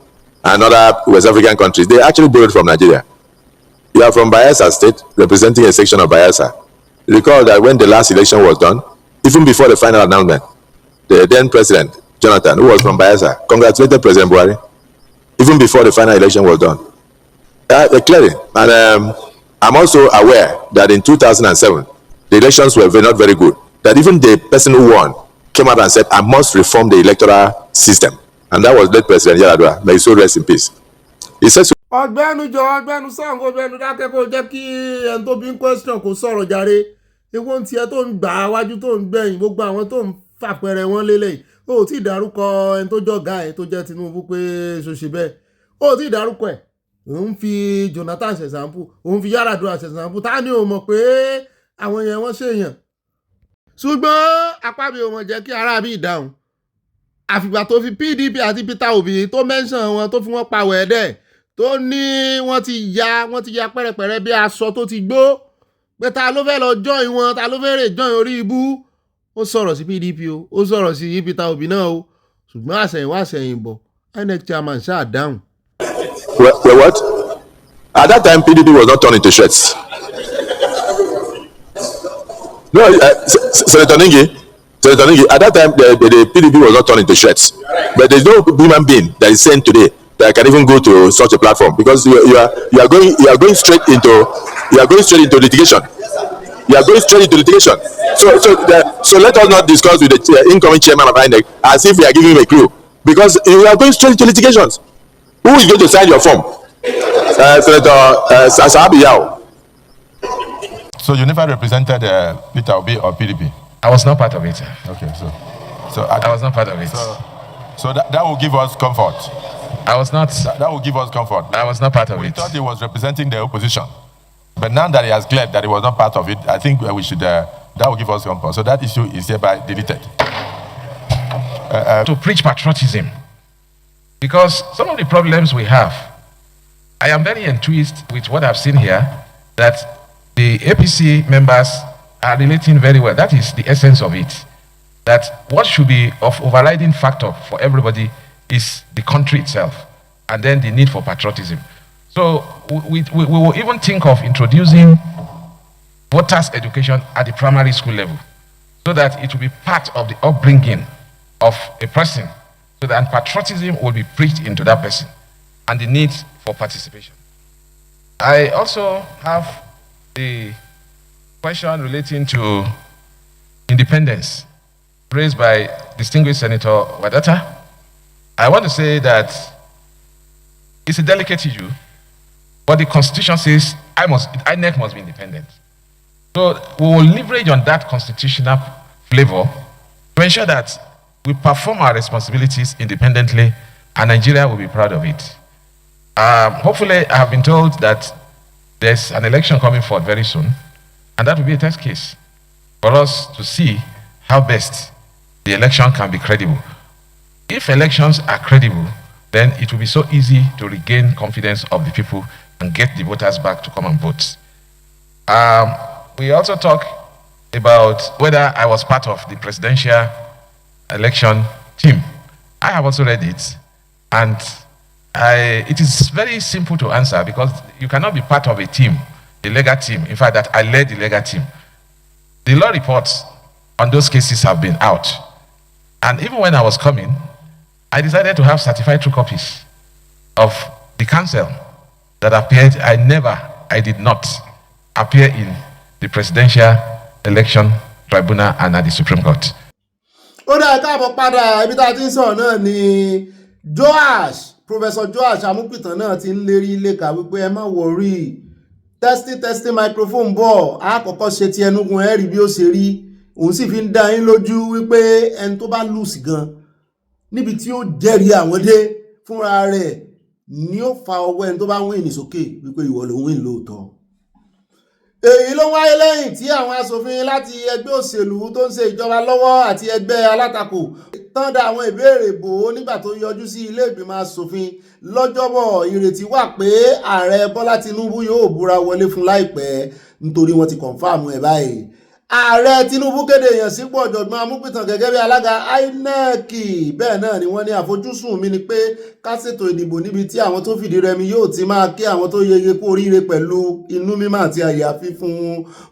and other West African countries, they actually borrowed from Nigeria. You are from Bayelsa State, representing a section of Bayelsa. Recall that when the last election was done, even before the final announcement, the then president, Jonathan, who was from Bayelsa, congratulated President Buhari, even before the final election was done. Clearly. And I'm also aware that in 2007, the elections were not very good. That even the person who won came out and said, I must reform the electoral system. And that was late President Yaradua. May his soul rest in peace. He says, ọgbẹ́nu sáwọn ọgbẹ́nu dákẹ́ kó jẹ́ kí ẹni tó bí ń question kó sọ̀rọ̀ jàre ewu ń tiẹ̀ tó ń gbà á wájú tó ń gbẹ̀yìn gbogbo àwọn tó ń fàpẹrẹ wọn lélẹ̀ ó tí ì dárúkọ ẹni tó jọ̀gá ẹ̀ tó jẹ́ Tinubu pé ṣoṣì bẹ́ẹ̀ ó tí ì dárúkọ ẹ̀ òun fi Jonathan ṣẹ̀sàmpù òun fi Yaradua ṣẹ̀sàmpù ta ni ò mọ̀ pé àwọn yẹn wọ́n ṣèyàn ṣùgbọ́n Akpabio mọ̀ jẹ́ kí aráàbí ìdáhùn àfìgbà tó fi PDP àti Peter Obi tó mention wọn tó fi wọ́n pa wẹ̀ẹ́dẹ̀ tó ní wọ́n ti ya pẹ́rẹpẹ̀rẹ bí aṣọ tó ti gbó pé ta ló fẹ́ lọ join wọn ta ló fẹ́ rè join orí ibú ó sọ̀rọ̀ sí PDP o ó sọ̀rọ̀ sí Peter Obi náà o ṣùgbọ́n àṣẹ̀yìnwá àṣẹ̀yìnbọ̀ INEC chairman ṣáà dáhùn. well, what? At that time, PDP was not turned into shreds. No, Senator Ningi, at that time, the PDP was not turned into shreds. But there's no human being that is sent today that can even go to such a platform, because you are going straight into litigation. You are going straight into litigation. So let us not discuss with the incoming chairman of INEC as if we are giving him a clue, because you are going straight into litigations. Who is going to sign your form? Senator Sasabi Yao. So you never represented Peter Obi or PDP? I was not part of it. Okay, so I was not part of it. So that will give us comfort. I was not. That will give us comfort. I was not part of it. We thought he was representing the opposition, but now that he has cleared that he was not part of it, I think we should. That will give us comfort. So that issue is hereby deleted. To preach patriotism, because some of the problems we have, I am very enthused with what I've seen here, that the APC members are relating very well. That is the essence of it. that what should be of overriding factor for everybody is the country itself, and then the need for patriotism. So we will even think of introducing voters' education at the primary school level, so that it will be part of the upbringing of a person, so that patriotism will be preached into that person, and the need for participation. I also have the question relating to independence raised by distinguished Senator Wadata. I want to say that it's a delicate issue, but the Constitution says INEC must be independent. So we will leverage on that constitutional flavor to ensure that we perform our responsibilities independently, and Nigeria will be proud of it. Hopefully, I have been told that there's an election coming forward very soon, and that will be a test case for us to see how best the election can be credible. If elections are credible, then it will be so easy to regain confidence of the people and get the voters back to come and vote. We also talk about whether I was part of the presidential election team. I have also read it, and it is very simple to answer, because you cannot be part of a team, a legal team. In fact, that I led the legal team. The law reports on those cases have been out. And even when I was coming, I decided to have certified true copies of the counsel that appeared. I did not appear in the presidential election tribunal and at the Supreme Court. Ó dá káàbọ̀ padà, ibi tá a ti ń sọ̀rọ̀ náà ni Professor Joash Amúpìtàn náà ti ń lérí léka wípé ẹ má worry, testing microphone bọ̀, a kọ́kọ́ ṣe ti ẹnugun ẹ rí bí ó ṣe rí, òun sì fi ń dá yín lójú wípé ẹni tó bá lùsì gan níbi tí ó jẹ́rìí àwọn dé fúnra rẹ̀ ni ó fa ọwọ́ ẹni tó bá wín ní sókè wípé ìwọ ló wín lóòótọ́. Èyí ló wáyé lẹ́yìn tí àwọn aṣòfin láti ẹgbẹ́ òṣèlú tó ń ṣe ìjọba lọ́wọ́ àti ẹgbẹ́ alátakò tán dá àwọn ìbéèrè bò ó nígbà tó yọjú sí ilé ìgbìmọ̀ aṣòfin lọ́jọ́bọ̀. Ìrètí wà pé ààrẹ Bọ́lá Tinubu yóò búra wọlé fún láìpẹ́, nítorí wọ́n ti kọ̀ǹfàmù ẹ̀ báyìí. Ààrẹ Tinubu kéde ìyànsípò ọ̀jọ̀gbọ́n Amúpìtàn gẹ́gẹ́ bí alága INEC. Bẹ́ẹ̀ náà ni wọ́n ní àfojúsùn mi ni pé ká ṣètò ìdìbò níbi tí àwọn tó fìdí rẹmi yóò ti máa kí àwọn tó yege kú oríire pẹ̀lú inú mímọ́ àti àyàfi fún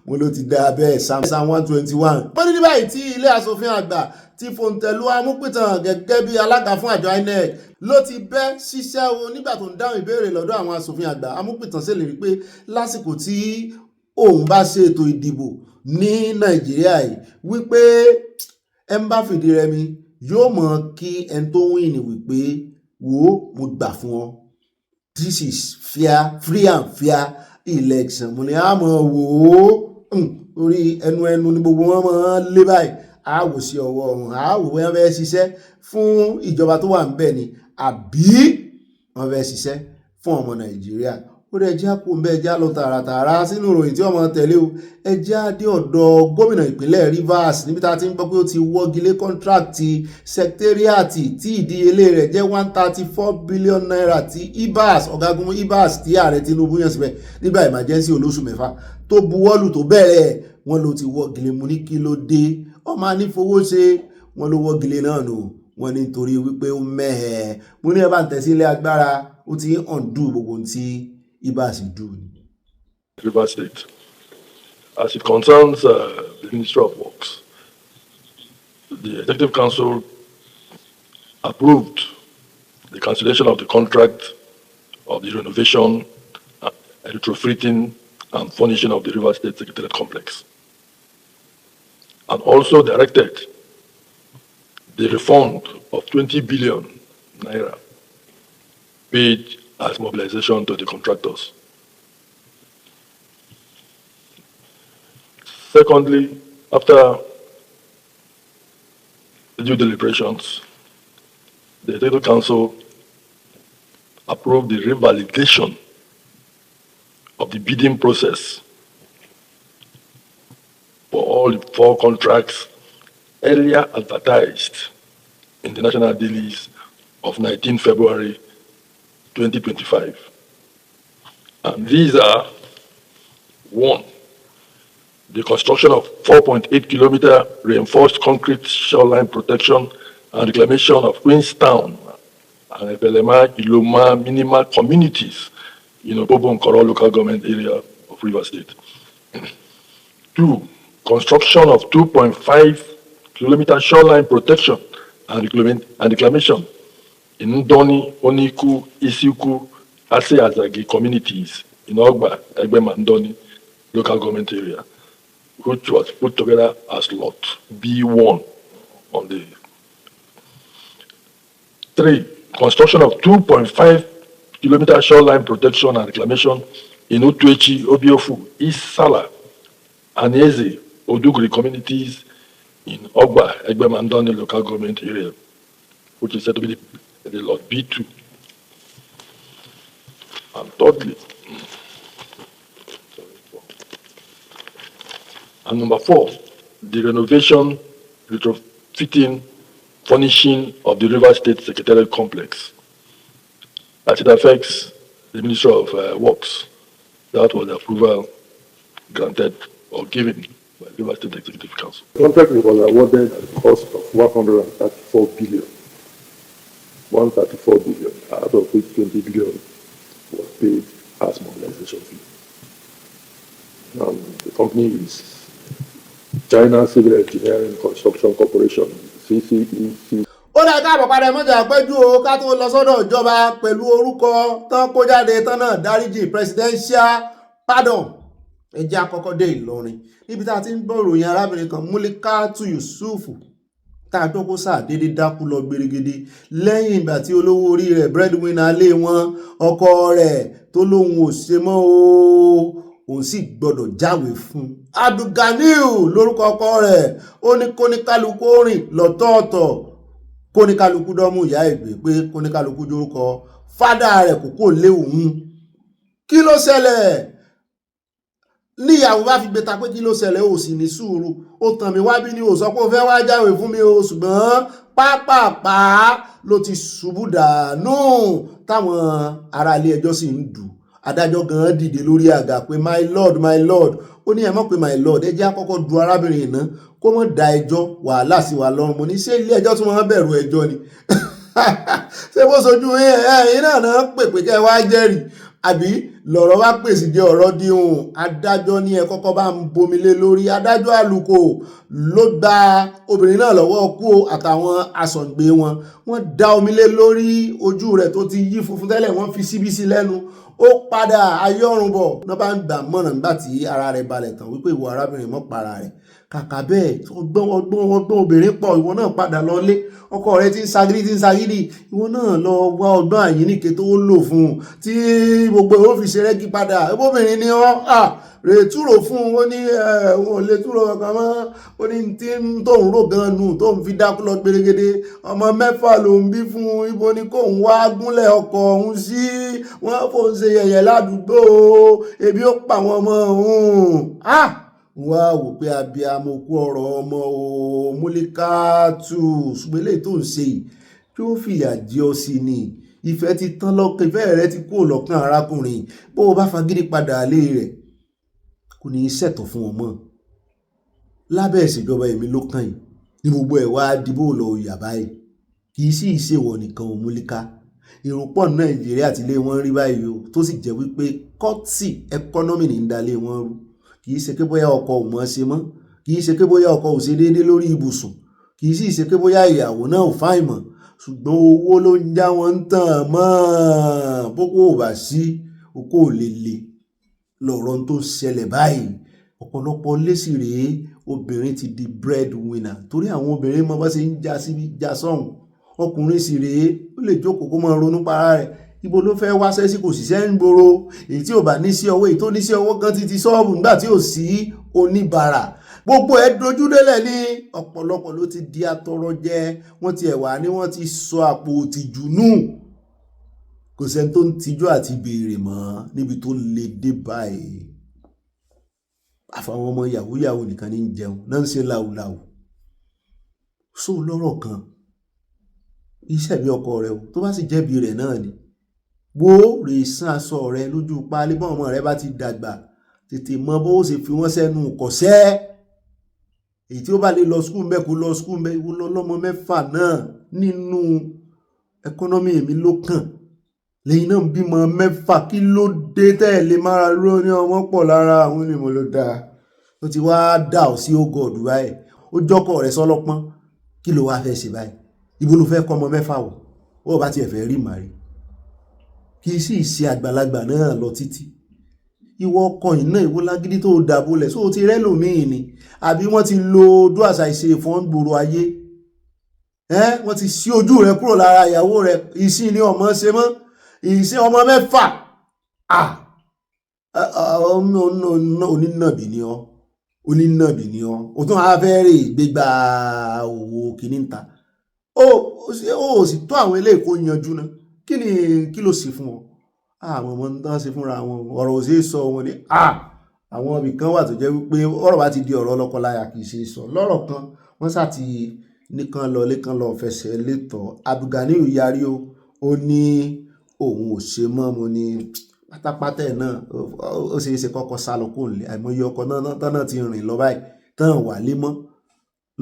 wọn. Ló ti dá bẹ́ẹ̀ Psalm 121. Wọ́n ní báyìí tí ilé aṣòfin àgbà ti fòǹtẹ̀lù Amúpìtàn gẹ́gẹ́ bí alága fún àjọ INEC ló ti bẹ́ ṣiṣẹ́ o. Nígbà tó ń dáhùn ìbéèrè lọ́dọ̀ àwọn aṣòfin àgbà, Amúpìtàn ṣèlérí pé lásìkò tí òun bá ṣe ètò ìdìbò ní Nàìjíríà yìí wípé ẹ ń bá fìdí rẹmi yóò mọ̀ kí ẹni tó wín ní wípé wo mo gbà fún ọ, this is fair, free and fair election. Mo ní a mọ̀ wò ó orí ẹnu ní gbogbo wọn mọ̀ lé báyìí, a wò sí ọwọ́ wọn, a wò wọ́n fẹ́ ṣiṣẹ́ fún ìjọba tó wà ń bẹ̀ ni àbí wọ́n fẹ́ ṣiṣẹ́ fún ọmọ Nàìjíríà. Ó dẹ̀ já kó ń bẹ́ ẹjá lọ tààràtààrà sínú ìròyìn tí ọmọ tẹ̀lé o. Ẹjá dé ọ̀dọ̀ gómìnà ìpínlẹ̀ Rivers níbi tá a ti ń gbọ́ pé ó ti wọ́gilé kọ́ńtrákìtì sẹkítẹ́ríàtì tí ìdíyelé rẹ̀ jẹ́ 134 billion naira tí IBAS, ọ̀gágun IBAS tí ààrẹ Tinubu yàn síbẹ̀ nígbà emergency olóṣù 6 tó buwọ́lù tó bẹ̀rẹ̀ wọn ló ti wọ́gilé. Mo ní kí ló dé, ọmọ anífowó ṣe wọn ló wọ́gilé náà nù, wọn ní nítorí wípé ó mẹ́hẹ̀ẹ́. Mo ní ẹ bá ń tẹ̀sílẹ̀ agbára, ó ti ń undo gbogbo tí Rivers State. As it concerns the Ministry of Works, the Executive Council approved the cancellation of the contract of the renovation, retrofitting, and furnishing of the Rivers State Secretariat Complex, and also directed the refund of 20 billion naira paid as mobilization to the contractors. Secondly, after due deliberations, the Executive Council approved the revalidation of the bidding process for all the 4 contracts earlier advertised in the national dailies of 19 February 2025. And these are: 1, the construction of 4.8-kilometer reinforced concrete shoreline protection and reclamation of Queenstown and Ebelema, Iloma, minimal communities in Obobo and Koro local government area of Rivers State. 2. Construction of 2.5-kilometer shoreline protection and reclamation in Ndoni, Oniku, Isiku, Ase Azagi communities in Ogba, Egbema, Ndoni local government area, which was put together as Lot B1 on the 3. Construction of 2.5-kilometer shoreline protection and reclamation in Utuechi, Obiofu, East Sala, and Eze, Odugri communities in Ogba, Egbemandoni local government area, which is said to be the Lot B2. And thirdly, and number 4, the renovation, retrofitting, furnishing of the River State Secretariat Complex as it affects the Ministry of Works. That was the approval granted or given by the River State Executive Council. The contract was awarded at the cost of 134 billion. 134 billion, out of which 20 billion was paid as mobilization fee. The company is China Civil Engineering Construction Corporation, CCEC. Ó dá káàbọ̀ padà mọ́jà péjú o ká tó lọ sọ́dọ̀ ìjọba pẹ̀lú orúkọ tán kó jáde tán náà dáríjì presidential pardon. Ẹ jẹ́ àkọ́kọ́ dé Ìlọrin níbi tá a ti ń gbọ́ ìròyìn arábìnrin kan Mulikatu Yusufu tá a dọ́kọ́ sáà dédé dákú lọ gbèrègèdè lẹ́yìn ìgbà tí olówó orí rẹ̀ breadwinner lé wọn ọkọ rẹ̀ tó lóhun ò ṣe mọ́ o òun sì gbọ́dọ̀ jáwèé fún Abdulganiu lórúkọ ọkọ rẹ̀ ó ní kóníkálukú rìn lọ́tọ̀ọ̀tọ̀ kóníkálukú dọ́mú ìyá ìgbé pé kóníkálukú jórúkọ fádà rẹ̀ kókó lé òun. Kí ló ṣẹlẹ̀? Níyàwó bá fi gbẹta pé kí ló ṣẹlẹ̀ ó sì ní sùúrù ó tàn mí wá bí ní ó sọ pé ó fẹ́ wá jáwèé fún mi o ṣùgbọ́n pápápá ló ti ṣubú dànù táwọn ará ilé ẹjọ́ sì ń dù. Adájọ́ gan dìde lórí àga pé my lord ó ní ẹ mọ̀ pé my lord ẹ jẹ́ àkọ́kọ́ du arábìnrin náà kó mọ̀ da ẹjọ́ wàhálà sí wa lọ́rùn. Mo ní ṣé ilé ẹjọ́ tí wọ́n bẹ̀rù ẹjọ́ ni ṣé bó sojú ẹ̀yin náà pè pé kẹ́ ẹ wá jẹ́rìí àbí lọ̀rọ̀ wá pèsè jẹ́ ọ̀rọ̀ díhùn. Adájọ́ ní ẹ kọ́kọ́ bá ń bomi lé lórí. Adájọ́ àlùkò ló gba obìnrin náà lọ́wọ́ kú àtàwọn asọ̀gbé wọn. Wọ́n dá omi lé lórí ojú rẹ̀ tó ti yí funfun tẹ́lẹ̀ wọ́n fi síbí sí lẹ́nu. Ó padà ayọ́rùnbọ̀ náà bá ń gbà mọ̀ràn nígbà tí ara rẹ̀ balẹ̀ tán wípé ìwọ arábìnrin mọ́ para rẹ̀. Kàkà bẹ́ẹ̀ ọgbọ́n obìnrin pọ̀ ìwọ náà padà lọ lé ọkọ rẹ̀ tí ń sagídí ìwọ náà lọ wá ọgbọ́n àyíníke tó lò fún un tí gbogbo ó fi ṣe rẹ́gí padà. Obìnrin ni ọ́ rètúrò fún un ó ní òun ò lè túrò kankan mọ́ ó ní tí tóun rò gan nù tóun fi dákú lọ gbèrègèdè ọmọ 6 ló ń bí fún un ibo ni kóun wá gúnlẹ̀ ọkọ òun sí wọ́n fò ń ṣe yẹ̀yẹ̀ ládùúgbò ebi ó pa àwọn ọmọ òun. Wá wò pé abiyamọ kú ọ̀rọ̀ ọmọ o Mulikatu ṣùgbọ́n eléyìí tó ń ṣe yìí tí ó fìyà jẹ ọ sí ni ìfẹ́ ti tán lọ́kàn ìfẹ́ rẹ ti kú lọ́kàn arákùnrin bó o bá fagídí padà lé rẹ̀ kò ní í ṣẹ̀tọ̀ fún ọmọ lábẹ́ ìṣèjọba èmi ló kàn yìí ní gbogbo ẹ̀ wá dìbò lọ òyà báyìí kì í sì ṣèwọ̀ nìkan ò Múlíká èrò pọ̀ ní Nàìjíríà tí ilé wọn rí báyìí o tó sì jẹ́ wípé kọ́tì ẹkọ́nọ́mì ní ń dalé wọn rú kì í ṣe pé bóyá ọkọ ò mọ̀ ṣe mọ́ kì í ṣe pé bóyá ọkọ ò ṣe déédéé lórí ibùsùn kì í sì ṣe pé bóyá ìyàwó náà ò fáìn mọ́ ṣùgbọ́n owó ló ń já wọn ń tàn mọ́ bókó ò bá sí okó ò lè le lọ́rọ̀ tó ṣẹlẹ̀ báyìí. Ọ̀pọ̀lọpọ̀ lésì rèé obìnrin ti di breadwinner torí àwọn obìnrin mọ́ bá ṣe ń já síbi já sọ́hùn. Ọkùnrin sì rèé ó lè jókòó kó máa ronú para rẹ̀ ibo ló fẹ́ wáṣẹ́ sí kò síṣẹ́ ń gbòòrò èyí tí ò bá ní sí ọwọ́ èyí tó ní sí ọwọ́ gan ti ṣọ́ọ̀bù nígbà tí ò sí oníbàárà gbogbo ẹ̀ dojú délẹ̀ ní ọ̀pọ̀lọpọ̀ ló ti di atọrọ jẹ wọ́n ti ẹ̀wà ni wọ́n ti sọ àpò òtìjú nù kò sẹ́ni tó ń tijú àti béèrè mọ́ níbi tó lè dé báyìí àfàwọn ọmọ yahoo nìkan ní jẹun náà ń ṣe láwùláwù só lọ́rọ̀ kan iṣẹ́ bí ọkọ rẹ o tó bá sì jẹ́bi rẹ̀ náà ni wo rè sán aṣọ rẹ lójú páálí bọ́n ọmọ rẹ bá ti dàgbà tètè mọ bó ṣe fi wọ́n sẹ́nu kọ̀ṣẹ́ èyí tí ó bá lè lọ skul mbẹ́ kó lọ skul mbẹ́ ìwọ lọ́mọ mẹ́fà náà nínú ẹkọ́nọ́mì èmi ló kàn lẹ́yìn náà bímọ mẹ́fà kí ló dé tẹ́lẹ̀ mára ró ní ọmọ pọ̀ lára àwọn onímọ̀ ló dáa ó ti wá dà ó sí ogod báyìí ó jọ́kọ̀ rẹ̀ sọ́lọ́pọ́n kí ló wá fẹ́ ṣe báyìí ibo ló fẹ́ kọ́ ọmọ mẹ́fà wọ̀ ó bá tiẹ̀ fẹ́ rí màrí kì í sì ṣe àgbàlagbà náà lọ títí ìwọ ọkọ iná ìwọ lágídí tó dàbólẹ̀ só ti rẹ́lòmíì ni àbí wọ́n ti lo ojú àṣà ìṣe ìfọ́ngbòrò ayé wọ́n ti ṣí ojú rẹ̀ kúrò lára ìyàwó rẹ̀ ìsìn ni ọmọ ṣe mọ́ ìsìn ọmọ mẹ́fà onínàbì ni ọ́ onínàbì ni ọ́ o tún á fẹ́ rè gbégbá owó kìíní ta ó sì tó àwọn eléyìí kó yanjú náà kí ló sì fún ọ àwọn ọmọ tán ṣe fúnra wọn ọ̀rọ̀ ò sí sọ wọn ni àwọn ibì kan wà tó jẹ́ wípé ọ̀rọ̀ bá ti di ọ̀rọ̀ lọ́kọláya kì í ṣe sọ lọ́rọ̀ kan wọ́n sá ti nìkan lọ lẹ́kan lọ fẹsẹ̀ létọ̀ Abdulganiyu yarí ó ní òun ò ṣe mọ́ mo ní pátápátá ẹ̀ náà ó ṣe é ṣe kọ́kọ́ sá lọ kó lè àìmọye ọkọ náà ti rìn lọ báyìí tán wà lé mọ́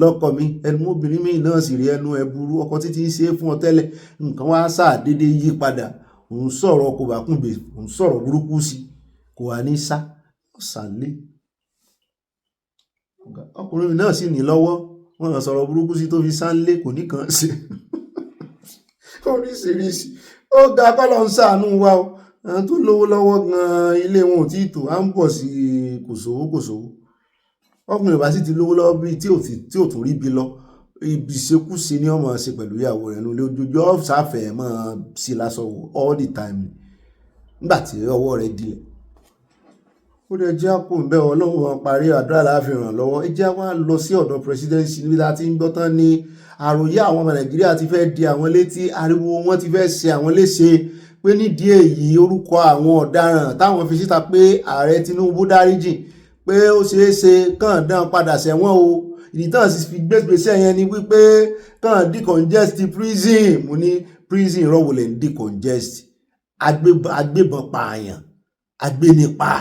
lọ́kọ mi ẹnu obìnrin mi náà sì rí ẹnu ẹ burú ọkọ títí ń ṣe é fún ọ tẹ́lẹ̀ nǹkan wá sáà dédé yí padà òun sọ̀rọ̀ kò bá kúnbè òun sọ̀rọ̀ burúkú sí kò wá ní sá ọ̀sánlé ọkùnrin náà sì ní lọ́wọ́ wọ́n sọ̀rọ̀ burúkú sí tó fi sánlé kò ní kàn sí oríṣiríṣi ó ga kọ́lọ̀ ń ṣàánú wa o àwọn tó lówó lọ́wọ́ gan ilé wọn ò tí ì tò á ń bọ̀ sí kòsòwò ọkùnrin bá sì ti lówó lọ́wọ́ bíi tí ò tún rí bí lọ ibi ìṣekúṣe ni ọmọ ṣe pẹ̀lú ìyàwó rẹ̀ nílé ojoojúmọ́ ọ̀sáfẹ́ mọ́ sí lásọ̀wọ́ all the time nígbà tí ọwọ́ rẹ̀ dilẹ̀ ó dẹ̀ jẹ́ àpò ń bẹ́ ọlọ́run wọn parí àdúrà láàfin ràn lọ́wọ́ ẹ jẹ́ wá lọ sí ọ̀dọ̀ presidency níbi láti ń gbọ́ tán ní àròyé àwọn ọmọ Nàìjíríà ti fẹ́ di àwọn létí ariwo wọn ti fẹ́ ṣe àwọn léṣe pé nídìí èyí orúkọ àwọn ọ̀daràn táwọn fi síta pé ààrẹ Tinubu dáríjì pé ó ṣeé ṣe kàn dán padà sẹ́wọ̀n o ìdítàn sì fi gbégbèsè yẹn ni wípé kàn decongest prison mo ní prison rọwọlẹ̀ ń decongest agbébọn pààyàn agbénipa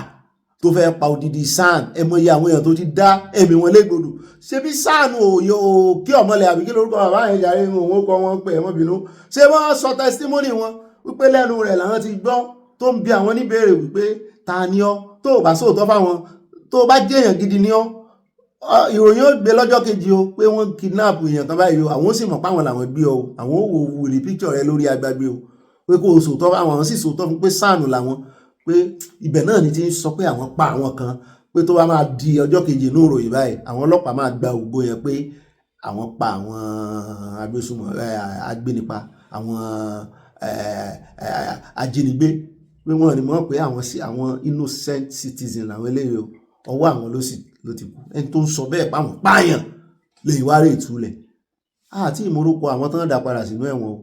tó fẹ́ pa odidi SAN ẹmọye àwọn èèyàn tó ti dá ẹ̀mí wọn légbodò ṣé bí SAN òye o kí ọmọlẹ̀ àbí kí lórúkọ bàbá yẹn jàre òun ó kọ wọn pé ẹmọ bínú ṣé wọ́n sọ testimony wọn wípé lẹ́nu rẹ̀ làwọn ti gbọ́ tó ń bi àwọn níbèrè wípé ta ni ọ́ tó o bá sóòótọ́ fáwọn tó o bá jẹ́ èèyàn gidi ni ọ́ ìròyìn ó gbé lọ́jọ́ kejì o pé wọ́n kidnap èèyàn kan báyìí o àwọn ó sì mọ̀ páwọn làwọn gbé ọ àwọn ó wò wùlì picture rẹ lórí agbágbé o pé kó o sòótọ́ fáwọn àwọn sì sòótọ́ fún pé SAN làwọn pé ibẹ̀ náà ni ti ń sọ pé àwọn pa àwọn kan pé tó bá máa di ọjọ́ kejì inú ìròyìn báyìí àwọn ọlọ́pàá máa gba ògo yẹn pé àwọn pa àwọn agbénipa àwọn ajínigbé pé wọ́n ní mọ̀ pé àwọn innocent citizen làwọn eléyìí o ọwọ́ àwọn ló ti kú ẹni tó ń sọ bẹ́ẹ̀ páwọn pààyàn lè wá rè túlẹ̀ àti ìmúrúkọ àwọn tán dá padà sínú ẹ̀wọ̀n o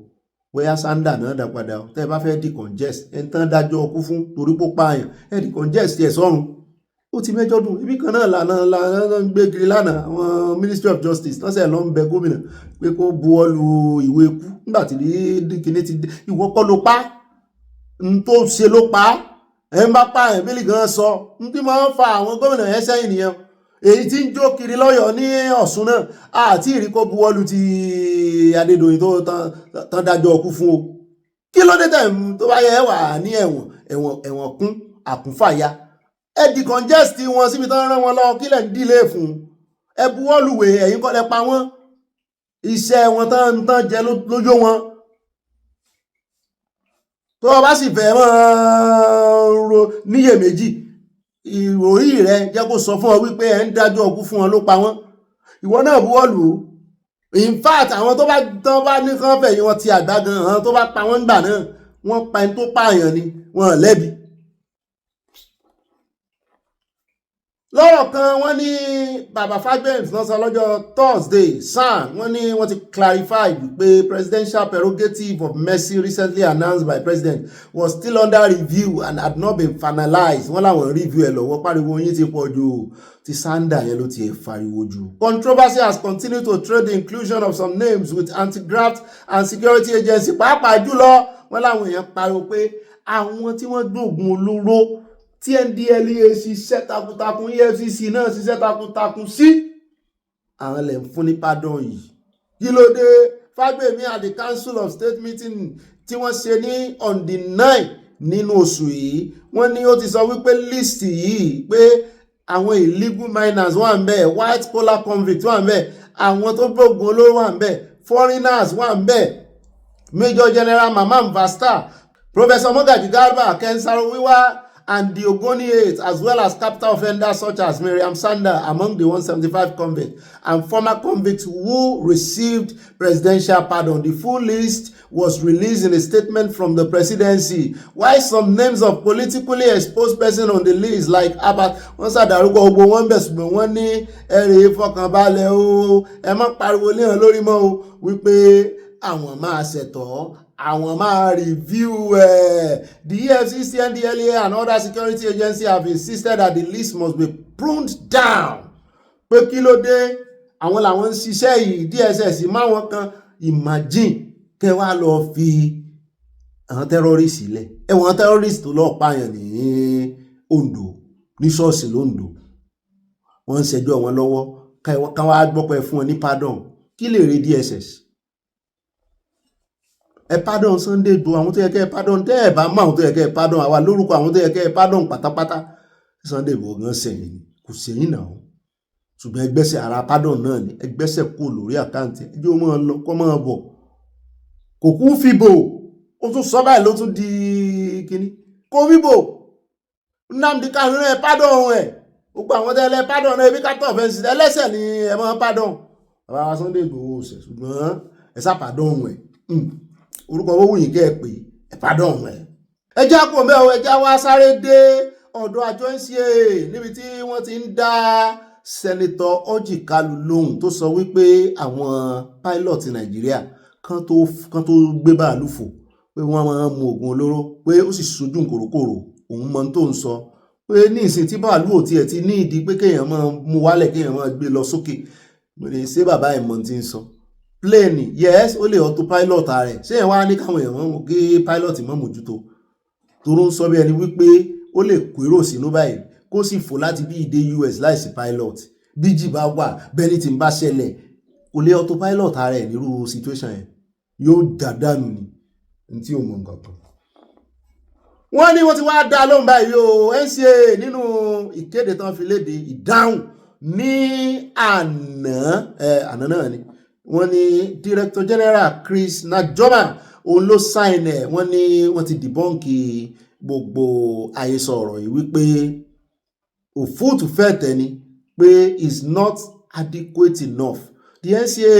bóyá sanda náà dá padà o tẹ́ ẹ bá fẹ́ decongest ẹni tán dájọ́ ọkú fún torí pó pààyàn ẹ decongest ẹ̀ sọ́run ó ti mẹ́jọ dùn ibi kan náà lànà ń gbé kiri lánàá àwọn Ministry of Justice tọ́sẹ̀ lọ ń bẹ gómìnà pé kó buwọ́ lu ìwé ikú nígbà tí kíní ti ìwọ kọ́ ló pa n tó ṣe ló pa ẹ ń bá pààyàn bílí gan sọ n tí máa ń fa àwọn gómìnà yẹn sẹ́yìn nìyẹn èyí tí ń jó kiri lọ́yọ̀ọ́ ní Ọ̀ṣun náà àti ìrí kó buwọ́lù ti Adédoyin tó tán dájọ́ ọkú fún o kí ló dé tẹ̀ tó bá yẹ wà ní ẹ̀wọ̀n kún àkúnfàyà ẹ decongest wọn síbi tán rán wọn lọ kí lẹ̀ ń dílé fún ẹ buwọ́lùwé ẹ̀yin kọ́ lẹ pa wọ́n iṣẹ́ wọn tán jẹ lójó wọn tó o bá sì fẹ́ ro níyèméjì ìròyìn rẹ jẹ́ kó sọ fún ọ wípé ẹ ń dájọ́ ọkú fún wọn ló pa wọ́n ìwọ náà buwọ́lù o in fact àwọn tó bá ní kán fẹ̀yìn wọn ti àgbà gan àwọn tó bá pa wọ́n gbà náà wọ́n pa ẹni tó pààyàn ni wọ́n lẹ́bi. lọ́rọ̀ kan wọ́n ní bàbá Fagbemi ló sọ lọ́jọ́ Thursday SAN wọ́n ní wọ́n ti clarify wípé presidential prerogative of mercy recently announced by president was still under review and had not been finalized wọ́n láwọn review ẹ̀ lọ́wọ́ pariwo yín ti pọ̀ jù ti Sanda yẹn ló ti fariwo jù. Controversy has continued to trade the inclusion of some names with anti-graft and security agency pàápàá jùlọ wọ́n láwọn èèyàn pariwo pé àwọn tí wọ́n gbóògùn olóró tí NDLEA ṣiṣẹ́ takuntakun, EFCC náà ṣiṣẹ́ takuntakun sí àwọn lè ń fún ní pardon yìí. Kí ló dé? Fagbemi at the Council of State meeting tí wọ́n ṣe ní on the 9 nínú oṣù yìí, wọ́n ní ó ti sọ wípé list yìí pé àwọn illegal miners wà ń bẹ̀, white collar convicts wà ń bẹ̀, àwọn tó gbógun olóró wà ń bẹ̀, foreigners wà ń bẹ̀, Major General Mamman Vasta, Professor Mogaji Garba, Ken Saro-Wiwa, and the Ogoni 8, as well as capital offenders such as Miriam Sander among the 175 convicts and former convicts who received presidential pardon. The full list was released in a statement from the presidency. While some names of politically exposed persons on the list like Abat, wọ́n ṣàdárúkọ gbogbo wọn bẹ̀ ṣùgbọ́n wọ́n ní ẹ̀rẹ̀ ìfọkànbalẹ̀ o, ẹ má pariwo léhàn lórí mọ́ o, wípé àwọn máa ṣẹ̀tọ́, àwọn máa review The EFCC, NDLEA and other security agencies have insisted that the list must be pruned down. Pé kí ló dé? Àwọn làwọn ń ṣiṣẹ́ yìí, DSS máwọn kan, imagine kẹ́ wá lọ fi àwọn terrorist sílẹ̀. Ẹ̀wọ̀n terrorist tó lọ́ọ́ pààyàn ní Ondo, ní ṣọ́ọ̀ṣì l'Ondo. Wọ́n ń ṣẹjọ́ wọn lọ́wọ́, ká wá gbọ́pẹ́ fún wọn ní pardon. Kí lè rí DSS? Ẹ pardon Sunday Igboho, àwọn tó yẹ kẹ́ ẹ pardon, tẹ́ ẹ bá mọ àwọn tó yẹ kẹ́ ẹ pardon, àwa lórúkọ àwọn tó yẹ kẹ́ ẹ pardon pátápátá. Sunday Igboho gan sẹ́yìn kò sẹ́yìn náà, ṣùgbọ́n ẹgbẹ́sẹ̀ ara pardon náà ni ẹgbẹ́sẹ̀ kò lórí àkáǹtì ẹjọ́ máa lọ kọ́ máa bọ̀, kò kú fìbò, ó tún sọ báyìí ló tún di kíní kò fìbò. Nnamdi Kanu ẹ pardon ẹ, gbogbo àwọn tẹ́lẹ̀ pardon náà ebi kátó ọ̀fẹ́nsì ẹlẹ́sẹ̀ ni ẹ máa pardon. Bàbá Sunday Igboho ṣẹ̀ ṣùgbọ́n ẹ sá pardon ẹ. Orúkọ owó yìí kẹ́ ẹ pé ẹ pardon ẹ. Ẹjá kò mẹ́ o, ẹjá wá sáré dé ọ̀dọ̀ àjọ NCA níbi tí wọ́n ti ń dá Senator Orji Kalu lóhùn tó sọ wípé àwọn pilot Nàìjíríà kan tó gbé bàálù fò pé wọ́n máa ń mu oògùn olóró, pé ó sì sojú kòrókòrò, òun mọ tó ń sọ pé ní ìsìn tí bàálù ò tiẹ̀ ti ní ìdí pé kéèyàn máa mú wálẹ̀ kéèyàn máa gbé lọ sókè. Mo lè ṣe bàbá ẹ̀ mọ̀ tí ń sọ. Plane yes, ó lè autopilot rẹ̀, ṣé ẹ̀ wá ní káwọn èèyàn mọ̀ kí pilot mọ̀ mójútó, toró ń sọ bí ẹni wípé ó lè kérò sínú báyìí kó sì fò láti bí ìdè US láìsí pilot. Bíjì bá wà, bẹ́ni tí ń bá ṣẹlẹ̀, kò lè autopilot rẹ̀ nírú situation yẹn, yóò dàdánù ní tí ò mọ̀ nǹkan kan. Wọ́n ní wọ́n ti wá dá lóhùn báyìí o, NCA nínú ìkéde tán fi léde ìdáhùn ní àná náà ni. Wọ́n ní Director General Chris Najoma òun ló sign ẹ̀, wọ́n ní wọ́n ti dìbọ́ǹkì gbogbo àhesọ ọ̀rọ̀ yìí wípé òfúùtù fẹ́ tẹ́ni pé is not adequate enough. The NCA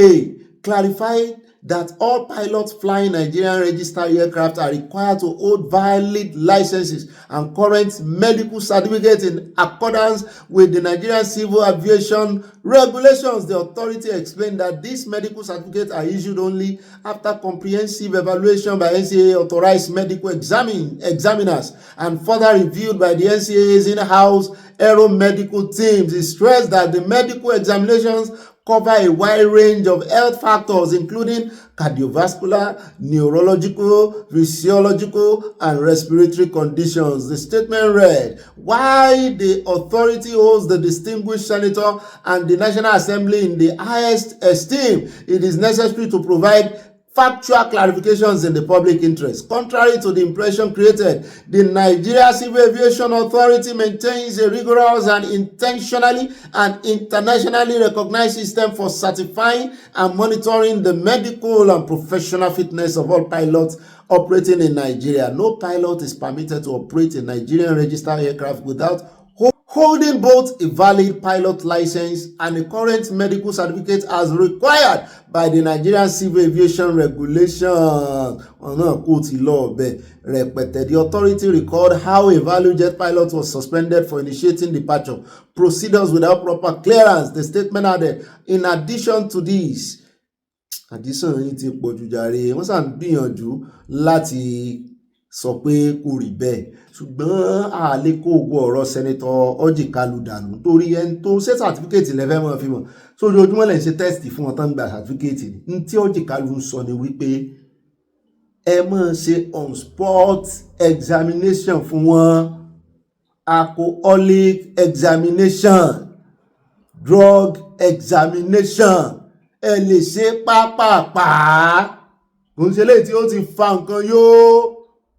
clarified that all pilots flying Nigerian registered aircraft are required to hold valid licenses and current medical certificates in accordance with the Nigerian Civil Aviation regulations. The authority explained that these medical certificates are issued only after comprehensive evaluation by NCA authorized medical examiners and further reviewed by the NCA's in-house aeromedical teams. It stressed that the medical examinations cover a wide range of health factors including cardiovascular, neurological, physiological, and respiratory conditions. The statement read, while the authority holds the distinguished senator and the National Assembly in the highest esteem, it is necessary to provide factual clarifications in the public interest. Contrary to the impression created, the Nigeria Civil Aviation Authority maintains a rigorous and intentionally and internationally recognized system for certifying and monitoring the medical and professional fitness of all pilots operating in Nigeria. No pilot is permitted to operate a Nigerian registered aircraft without holding both a valid pilot license and a current medical certificate as required by the Nigerian Civil Aviation Regulations. The authority recalled how a valid jet pilot was suspended for initiating departure procedures without proper clearance. The statement added, in addition to this, wọ́n sàn gbìyànjú láti sọ pé kò rí bẹ́ẹ̀, ṣùgbọ́n a lè kó gbogbo ọ̀rọ̀ Senator Orji Kalu dànù torí ẹni tó ń ṣe certificate lẹ́fẹ̀ẹ́ mọ́ fi mọ̀ sórí ojúmọ́ lẹ́yìn ṣe test fún wọn tán gba certificate ní tí Orji Kalu ń sọ ni wípé ẹ máa ṣe on spot examination fún wọn alcoholic examination, drug examination, ẹ lè ṣe pápápá kò ń ṣe léyìí tí ó ti fa nǹkan yóò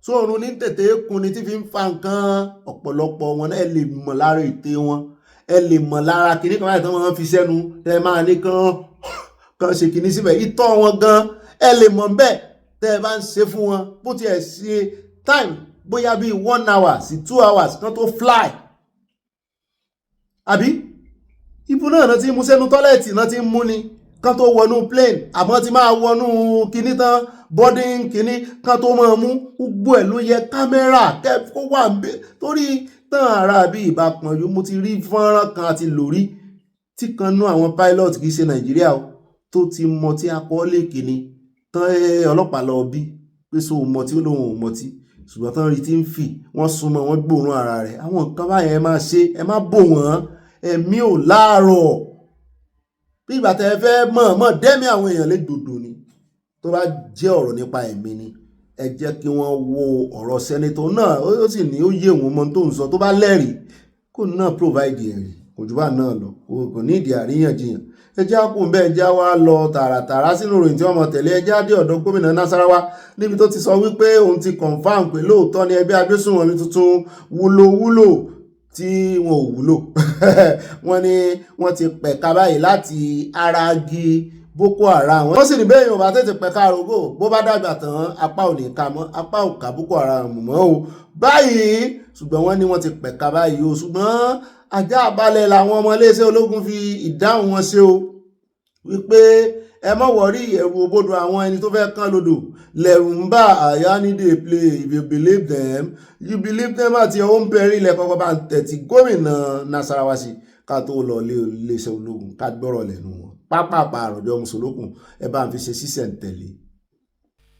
sóòrùn ní tètè kunni tí fi ń fa nǹkan ọ̀pọ̀lọpọ̀ wọn ẹ lè mọ̀ lára ète wọn, ẹ lè mọ̀ lára kìíní kan báyìí tí wọ́n fi sẹ́nu tẹ́ máa ní kan ṣe kìíní síbẹ̀ ìtọ́ wọn gan ẹ lè mọ̀ bẹ́ẹ̀ tẹ́ ẹ bá ń ṣe fún wọn bó tiẹ̀ ṣe time bóyá bíi 1 hour sí 2 hours kan tó fly àbí ibù náà ti mú sẹ́nu tọ́lẹ̀tì náà ti mú ni kan tó wọnú plane àmọ́ ti máa wọnú kíní tán boarding kíní kan tó máa mú gbogbo ẹ̀ ló yẹ kámẹ́rà kó wà ń bẹ torí tán ara bí ìbápọn yóò mo ti rí fọ́nrán kan àti lórí tí kan nú àwọn pilot kìí ṣe Nàìjíríà o tó ti mọ tí akọ́lé kíní tán ọlọ́pàá lọ bí pé so mọ tí ó lóun ò mọ tí ṣùgbọ́n tán rí tí ń fì wọ́n súnmọ́ wọ́n gbóòórùn ara rẹ̀ àwọn nǹkan báyẹn ẹ máa ṣe ẹ má bò wọ́n ẹ̀mí ò láàárọ̀ bí ìgbà tẹ́ ẹ fẹ́ mọ̀ dẹ́mi àwọn èèyàn lé dòdò ni tó bá jẹ́ ọ̀rọ̀ nípa ẹ̀mí ni ẹ jẹ́ kí wọ́n wo ọ̀rọ̀ sẹ́nitọ̀ náà ó sì ní ó yé òun mọ tó ń sọ tó bá lẹ́rìí kò náà provide ẹ̀rí kò jù bá náà lọ kò ní ìdí àríyànjiyàn ẹ jẹ́ àpò ń bẹ́ẹ̀ já wá lọ tààràtàrà sínú ìròyìn tí wọ́n mọ̀ tẹ̀lé ẹ jẹ́ àdé ọ̀dọ̀ gómìnà Nasarawa níbi tó ti sọ wípé òun ti confam pé lóòótọ́ ni ẹgbẹ́ agbésùnmọ̀mí tuntun wúlò tí wọn ò wúlò wọ́n ní wọ́n ti pẹ̀ka báyìí láti ara igi Boko Haram wọ́n sì ní bẹ́ẹ̀ yóò bá tètè pẹ̀ka àrògò bó bá dàgbà tán apá ò ní ká mọ́ apá ò ká Boko Haram mọ́ o báyìí ṣùgbọ́n wọ́n ní wọ́n ti pẹ̀ka báyìí o ṣùgbọ́n ajá àbálẹ̀ làwọn ọmọ iléeṣẹ́ ológun fi ìdáhùn wọn ṣe o wípé ẹ má wọrí ẹ̀rù òbodò àwọn ẹni tó fẹ́ kán lodò lẹ̀rù ń bá àyà ní dey play if you believe them you believe them at your own peril ilẹ̀ kọ́kọ́ bá ń tẹ̀tí gómìnà Nasarawa sí ká tó lọ iléeṣẹ́ ológun ká gbọ́rọ̀ lẹ́nu wọn pápápá àròjọ mùsùlùkùn ẹ bá ń fi ṣe sísẹ̀ntẹ̀lé.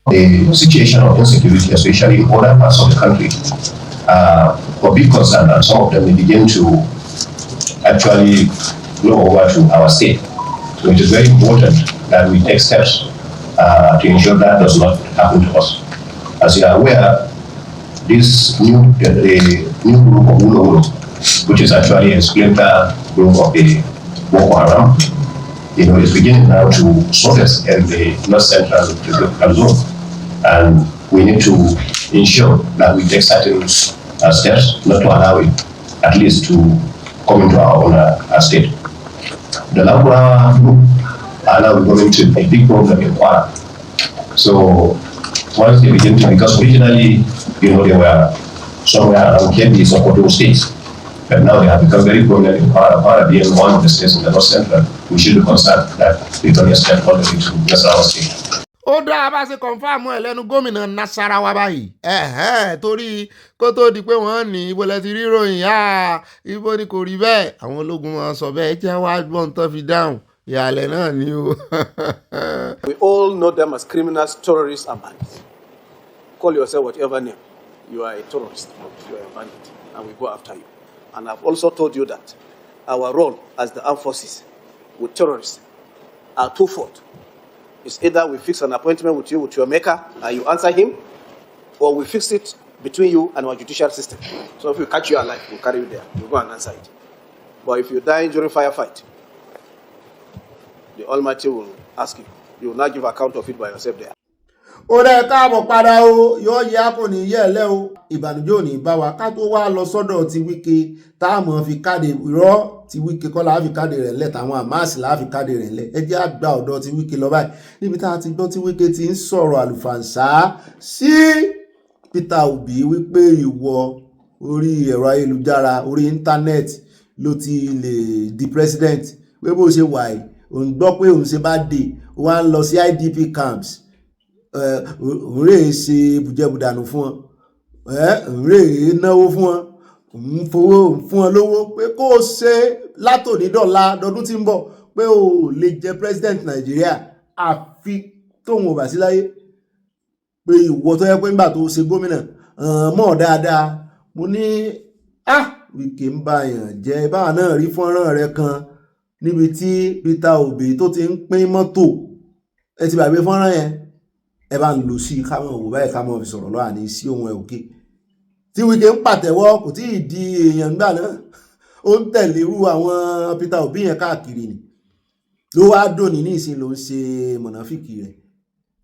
The situation of insecurity, especially in other parts of the country, for big concern, and some of them may begin to actually blow over to our state. So it is very important that we take steps to ensure that does not happen to us. As you are aware, this new group of Ulo, which is actually a splinter group of the Boko Haram, is beginning now to surface in the north central geographical zone, and we need to ensure that we take certain steps not to allow it, at least, to come into our own state. The Lagura group are now going to a big problem in Kwara. So once they begin to, because originally, they were somewhere around Kebbi, Sokoto states, but now they have become very prominent in Kwara. Kwara being one of the states in the north central, we should be concerned that they don't extend all the way to Nasarawa state. Ó dáa bá ṣe kọ̀ǹfàmù ẹ̀ lẹ́nu gómìnà Nasarawa báyìí torí kó tó di pé wọ́n ní ibo lẹ ti rí ròyìn ibo ni kò rí bẹ́ẹ̀ àwọn ológun máa sọ bẹ́ẹ̀ jẹ́ wá gbọ́n tó fi dáhùn ìyàlẹ̀ náà ni o. We all know them as criminals, terrorists, and bandits. Call yourself whatever name. You are a terrorist, you are a bandit, and we go after you. And I've also told you that our role as the armed forces with terrorists are twofold. It's either we fix an appointment with you, with your maker, and you answer him, or we fix it between you and our judicial system. So if we catch you alive, we'll carry you there. We'll go and answer it. But if you die during firefight, the Almighty will ask you. You will not give account of it by yourself there. Ó rẹ̀ káàbọ̀ padà o yóò yá kò ní yẹ̀ lẹ́ o ìbànújẹ́ ò ní bá wa ká tó wá lọ sọ́dọ̀ ti Wike táàmù fi káde irọ́ ti Wike kọ́ láàfi káde rẹ̀ lẹ̀ táwọn àmáàsì láàfi káde rẹ̀ lẹ̀ ẹ jẹ́ àgbà ọ̀dọ̀ ti Wike lọ báyìí níbi tá a ti gbọ́ tí Wike ti ń sọ̀rọ̀ àlùfàǹsá sí Peter Obi wípé ìwọ orí ẹ̀rọ ayélujára orí íńtánẹ́ẹ̀tì ló ti lè di president pé bó ṣe wà yìí òun gbọ́ pé òun ṣe bá dé wọ́n á lọ sí IDP camps òun ṣe bùjẹ́bùdànù fún wọn òun náwó fún wọn òun fowó fún wọn lówó pé kó o ṣe látòní dọ̀la dọdún tí ń bọ̀ pé o lè jẹ president Nàìjíríà àfi tóun ò bá sí láyé pé ìwọ tó yẹ pé nígbà tó ṣe gómìnà mọ̀ dáadáa mo ní Wike ń bá yàn jẹ́ báwa náà rí fọ́nrán rẹ kan níbi tí Peter Obi tó ti ń pín mọ́tò ẹ ti bàgbé fọ́nrán yẹn ẹ bá ń lò sí kámọ̀ wò báyìí kámọ̀ fi sọ̀rọ̀ lọ́wọ́ ní sí ohun ẹ̀ òkè tí Wike ń pàtẹ́wọ́ kò tí ì di èèyàn gbà náà ó ń tẹ̀lé irú àwọn Peter Obi yẹn káàkiri ni ló wá dòní ní ìsìn ló ń ṣe mọ̀nàfíkì rẹ̀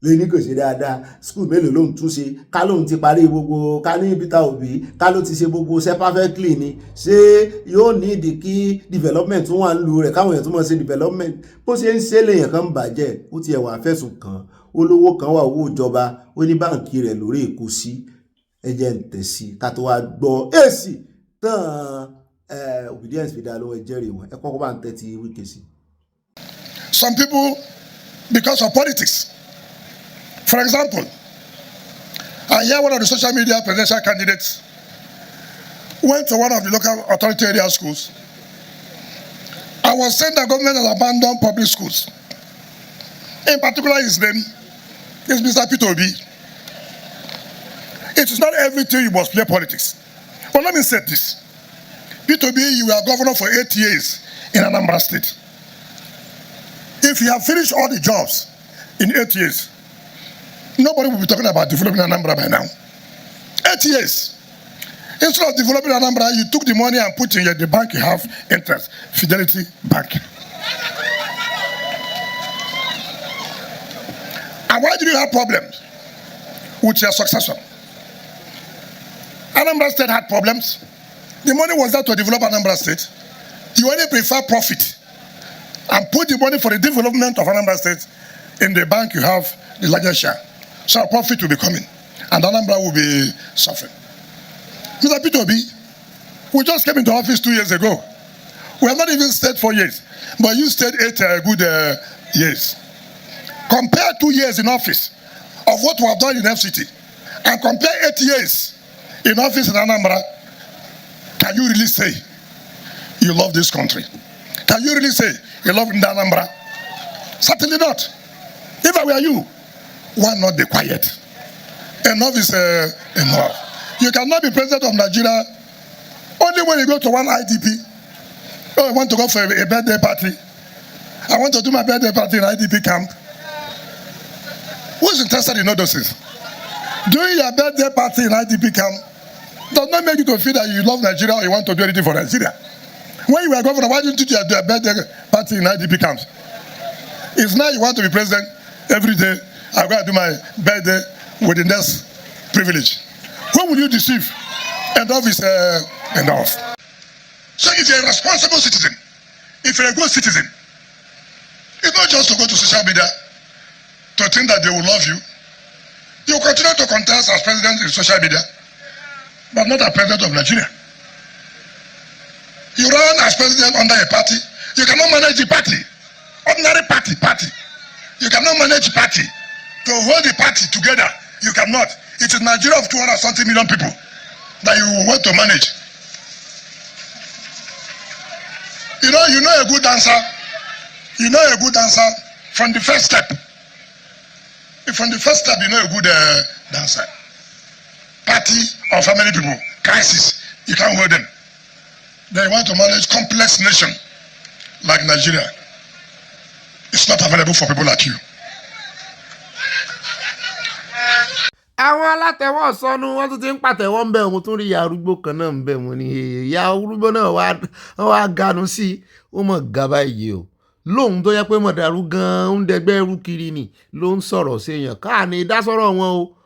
lóní kò ṣe dáadáa skul mélòó ló ń tún ṣe ká lóun ti parí gbogbo ká ní Peter Obi ká ló ti ṣe gbogbo ṣe perfectly ni ṣé yóò ní ìdí kí development tún wà ń lu rẹ̀ káwọn èèyàn tún mọ̀ ṣe development bó ṣe ń ṣe lèèyàn kan ń bàjẹ́ ó ti ẹ̀wà fẹ̀sùn kàn olówó kan wà owó ìjọba ó ní báǹkì rẹ̀ lórí èkó sí ẹjẹ́ ń tẹ̀ sí ká tó wá gbọ́ èsì tán obedience fi dá lọ́wọ́ ẹjẹ́rìí wọn ẹ kọ́kọ́ bá ń tẹ́tí Wike sí. Some people, because of politics. For example, I hear one of the social media presidential candidates went to one of the local authority area schools and was saying that government has abandoned public schools. In particular, his name is Mr. Peter Obi. It is not everything you must play politics. But let me say this. Peter Obi, you were governor for 8 years in Anambra State. If you have finished all the jobs in 8 years, nobody will be talking about developing Anambra by now. 8 years. Instead of developing Anambra, you took the money and put in the bank you have interest, Fidelity Bank. And why did you have problems with your successor? Anambra State had problems. The money was there to develop Anambra State. You only prefer profit and put the money for the development of Anambra State in the bank you have the largest share. So profit will be coming and Anambra will be suffering. Mr. Peter Obi, we just came into office 2 years ago. We have not even stayed 4 years, but you stayed 8 good years. Compare 2 years in office of what we have done in FCT and compare 8 years in office in Anambra. Can you really say you love this country? Can you really say you love Anambra? Certainly not. If I were you, why not be quiet? Enough is enough. You cannot be president of Nigeria only when you go to one IDP. Oh, I want to go for a birthday party. I want to do my birthday party in IDP camp. Who is interested in all those things? Doing your birthday party in IDP camp does not make you to feel that you love Nigeria or you want to do anything for Nigeria. When you were governor, why didn't you do a birthday party in IDP camps? It's now you want to be president every day. I'm going to do my birthday with the next privilege. Who will you deceive? Enough is enough. So if you're a responsible citizen, if you're a good citizen, it's not just to go to social media to think that they will love you. You continue to contest as president in social media, but not as president of Nigeria. You run as president under a party. You cannot manage the party. Ordinary party. You cannot manage the party. To hold the party together, you cannot. It is Nigeria of 200-something million people that you want to manage. You know a good dancer. You know a good dancer from the first step. From the first step, you know a good dancer. Party or family people, crisis, you can't hold them. They want to manage complex nation like Nigeria. It's not available for people like you. àwọn alátẹ̀wọ́ sọnù wọ́n tún ti ń pàtẹ́wọ́ ń bẹ̀ wọ́n tún rí ìyá arúgbó kan náà ń bẹ̀ wọ́n ní ìyá arúgbó náà wá ganu sí i ó mọ̀ gaba yìí o lóhun tó yẹ pé mọ̀dàrú gan-an ń dẹgbẹ́ ẹrú kiri ni ló ń sọ̀rọ̀ séèyàn káàní ìdásọ̀rọ̀ wọn o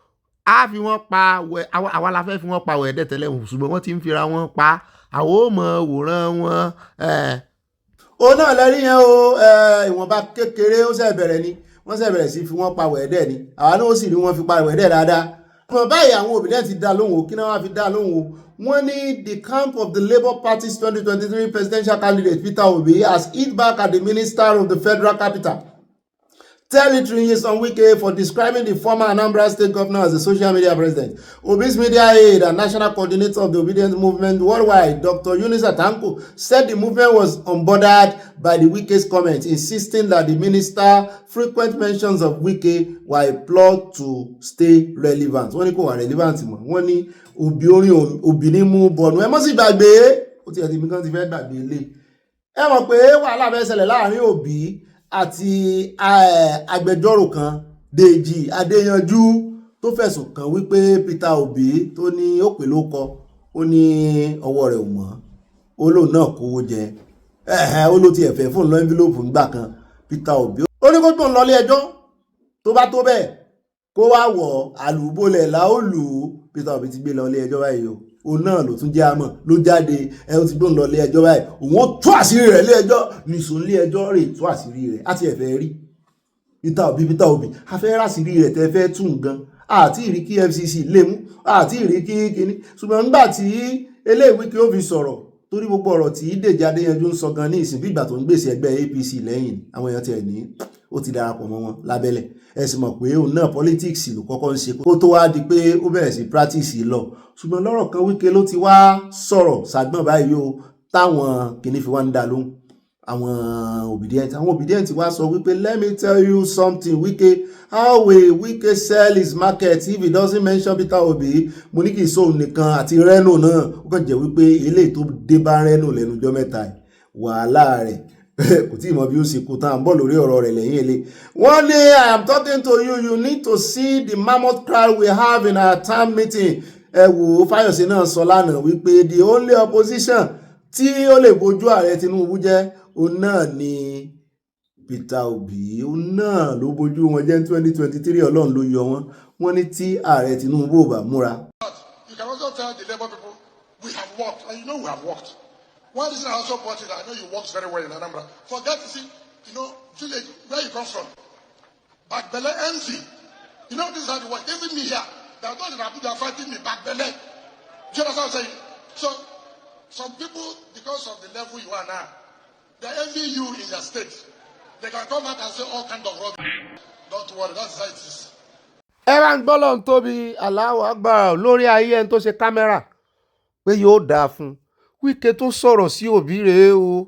á fi wọ́n pa àwa la fẹ́ fi wọ́n pa wẹ̀ẹ́dẹ́ tẹ́lẹ̀ ṣùgbọ́n wọ́n ti ń fira wọn pa àwọn ò mọ̀ wòran wọn. ó náà lẹ́rí yẹn o ìwọ̀nba kékeré ó ṣe bẹ̀rẹ̀ ni wọ́n ṣe bẹ̀rẹ̀ sí fi wọ́n pa wẹ̀ẹ́dẹ́ ni àwa náà ó sì rí wọn fi pa wẹ̀ẹ́dẹ́ dáadáa. wọn báyìí àwọn obìnrin ti dá lóhùn o kí náà wọ́n fi dá lóhùn o wọ́n ní the camp of the Labour Party's 2023 presidential candidate Peter Obi has hit back at the minister of the federal capital territory on Wike for describing the former Anambra State governor as a social media president. Obi's media aide and national coordinator of the obedience movement worldwide, Dr. Eunice Atanko, said the movement was unbothered by the Wike's comments, insisting that the minister frequent mentions of Wike were a plot to stay relevant. Wọ́n ní kò wà relevant mọ́. Wọ́n ní Obi ní mú bọ̀nù. Ẹ mọ́ sí gbàgbé. Ó ti ẹ̀ ti mi kan ti fẹ́ gbàgbé ilé. Ẹ mọ̀ pé wàhálà fẹ́ ṣẹlẹ̀ láàrin Obi àti agbẹjọ́rò kan Dèjì Adéyanjú tó fẹ̀sùn kàn wípé Peter Obi tó ní ó pè ló kọ ó ní ọwọ́ rẹ̀ ò mọ́ ó lóun náà kówó jẹ ó ló ti ẹ̀fẹ̀ fún lọ envelope ńgbà kan Peter Obi ó ní kó tó ń lọ ilé ẹjọ́ tó bá tó bẹ́ẹ̀ kó wá wọ̀ àlùbọ́lẹ̀ láòlù Peter Obi ti gbé lọ ilé ẹjọ́ báyìí o òun náà ló tún jẹ́ àmọ́ ló jáde ó ti gbóhùn lọ ilé ẹjọ́ báyìí òun ó tú àṣírí rẹ̀ ilé ẹjọ́ nìṣó ilé ẹjọ́ rè tú àṣírí rẹ̀ á ti ẹ̀fẹ̀ rí Peter Obi afẹ́ ràṣírí rẹ̀ tẹ́ fẹ́ tún gan àti ìrí kí FCC lè mú àti ìrí kí kíní ṣùgbọ́n nígbà tí eléyìí kí ó fi sọ̀rọ̀ torí gbogbo ọ̀rọ̀ tí Dèjì Adéyanjú ń sọ gan ní ìsìn bí ìgbà tó ń gbèsè ẹgbẹ́ APC lẹ́yìn àwọn èèyàn tiẹ̀ ní ó ti darapọ̀ mọ́ wọn lábẹ́lẹ̀ ẹ sì mọ̀ pé òun náà politics ló kọ́kọ́ ń ṣe kó tó wá di pé ó bẹ̀rẹ̀ sí practice lọ ṣùgbọ́n lọ́rọ̀ kan Wike ló ti wá sọ̀rọ̀ sàgbọ̀n báyìí o táwọn kìíní fi wá ń dá lóhùn àwọn obedient wá sọ wípé let me tell you something Wike how will Wike sell his market if he doesn't mention Peter Obi mo ní kì í sóhun nìkan àti Reno náà ó kàn jẹ́ wípé eléyìí tó dé bá Reno lẹ́nujọ́ mẹ́ta wàhálà rẹ̀ kò tí ì mọ bí ó ṣe kú tán à ń bọ̀ lórí ọ̀rọ̀ rẹ̀ lẹ́yìn ilé wọ́n ní I am talking to you you need to see the mammoth crowd we have in our town meeting ẹ wò ó Fáyọ̀sé náà sọ lánàá wípé the only opposition tí ó lè bojú ààrẹ Tinubu jẹ́ òun náà ni Peter Obi òun náà ló bojú wọn jẹ́ 2023 Ọlọ́run ló yọ wọ́n ní tí ààrẹ Tinubu ò bá múra. You can also tell the Labour people we have worked and you know we have worked. One reason I also brought it, I know you worked very well in Anambra. Forget to see, village where you come from. Backbele envy. You know this is how it works. Even me here, there are those in Abuja fighting me, backbele. Do you understand what I'm saying? So, some people, because of the level you are now, they envy you in your state. They can come out and say all kinds of rubbish. Don't worry, that's how it is. Ẹran gbọ́lọ̀ ń tóbi Allahu Akbar lórí ayé ẹni tó ṣe kámẹ́rà pé yóò dáa fún Wike tó sọ̀rọ̀ sí Obi rèé o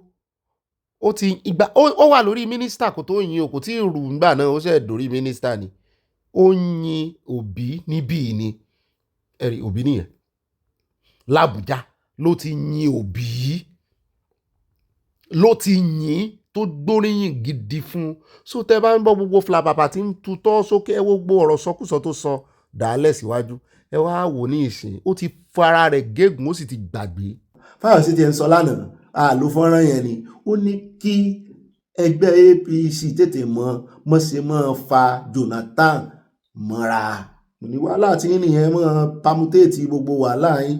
ó wà lórí mínísítà kò tó yin o kò tí ì rù ńgbà náà ó ṣe dórí mínísítà ni ó yin Obi níbí ni ẹ̀rí Obi nìyẹn l'Àbújá ló ti yin Obi ló ti yin tó gbóríyìn gidi fún so tẹ́ bá ń bọ́ gbogbo flapapa tí ń tutọ́ sókè ẹ gbogbo ọ̀rọ̀ sọkúsọ tó sọ dàálẹ̀ síwájú ẹ wá wò ní ìsìn ó ti fara rẹ̀ gégùn ó sì ti gbàgbé. Fáyọ̀sé ti ń sọ lánàá àlò fọ́nrán yẹn ni ó ní kí ẹgbẹ́ APC tètè mọ́ fa Jonathan mọ́ra ní wàhálà tí nìyẹn mọ́ pamutéètì gbogbo wàhálà yín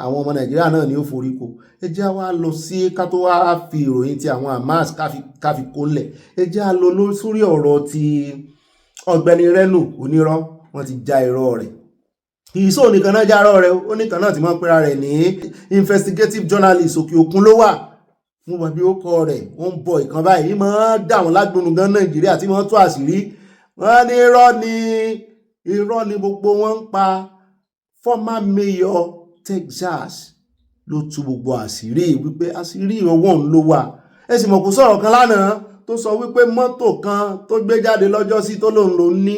àwọn ọmọ Nàìjíríà náà ni ó forí ko ẹ jẹ́ wá lọ sí ká tó wá fi ìròyìn ti àwọn Hamas káfi kólẹ̀ ẹ jẹ́ lọ sórí ọ̀rọ̀ ti Ọ̀gbẹ́ni Reno onírọ́ wọ́n ti já irọ́ rẹ̀ ìṣó nìkan náà járọ́ rẹ̀ ó nìkan náà ti mọ́ pera rẹ̀ ní investigative journalist òkè òkun ló wà fún wọn bí ó kọ rẹ̀ ó ń bọ ìkan báyìí mọ́ dà wọ́n lágbónú gan Nàìjíríà tí wọ́n tú àṣírí wọ́n ní irọ́ ni gbogbo wọn ń pa former mayor Texas ló tú gbogbo àṣírí wípé àṣírí ọwọ́ òun ló wà ẹ sì mọ̀ kó sọ̀rọ̀ kan lánàá tó sọ wípé mọ́tò kan tó gbé jáde lọ́jọ́ sí tó lòun ló ní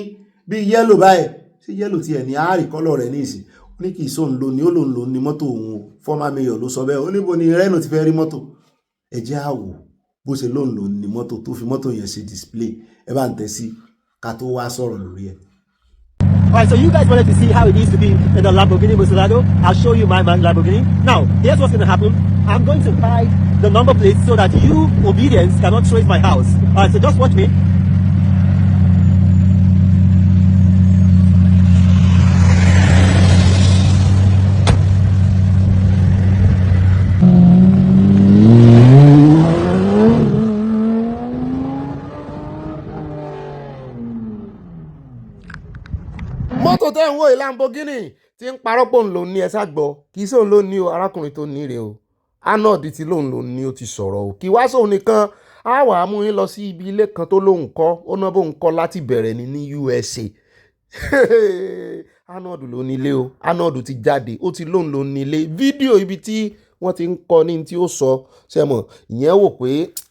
bí yẹ́lò báyìí sí yẹ́lò tiẹ̀ ní àárí kọ́lọ̀ rẹ̀ ní ìsìn ó ní kì í sóun ló ní ó lòun ló ní mọ́tò òun o former mayor ló sọ bẹ́ẹ̀ ó níbo ni Reno ti fẹ́ rí mọ́tò ẹ jẹ́ àwò bó ṣe lòun ló ní mọ́tò tó fi mọ́tò yẹn ṣe display ẹ bá ń tẹ̀ sí ká tó wá sọ̀rọ̀ lórí ẹ̀. Alright, so you guys wanted to see how it is to be in a Lamborghini Murcielago. I'll show you my Lamborghini. Now, here's what's going to happen. I'm going to hide the number plate so that you, obedience, cannot trace my house. Alright, so just watch me. mọ́tò tẹ́ ń wò yìí Lamborghini tí ń parọ́ pò ń lò ní ẹ̀sà gbọ́ kì í sóun ló ní o arákùnrin tó ní rè o Arnold tí lòun ló ní o ti sọ̀rọ̀ o kì í wá sóun nìkan á wà á mú yín lọ sí ibi ilé kan tó lóun kọ́ ó ná bóun kọ́ láti bẹ̀rẹ̀ ní USA Arnold ló nílé o Arnold ti jáde ó ti lóun ló nílé fídíò ibi tí wọ́n ti ń kọ́ ní tí ó sọ sẹ́mọ̀ ìyẹn wò pé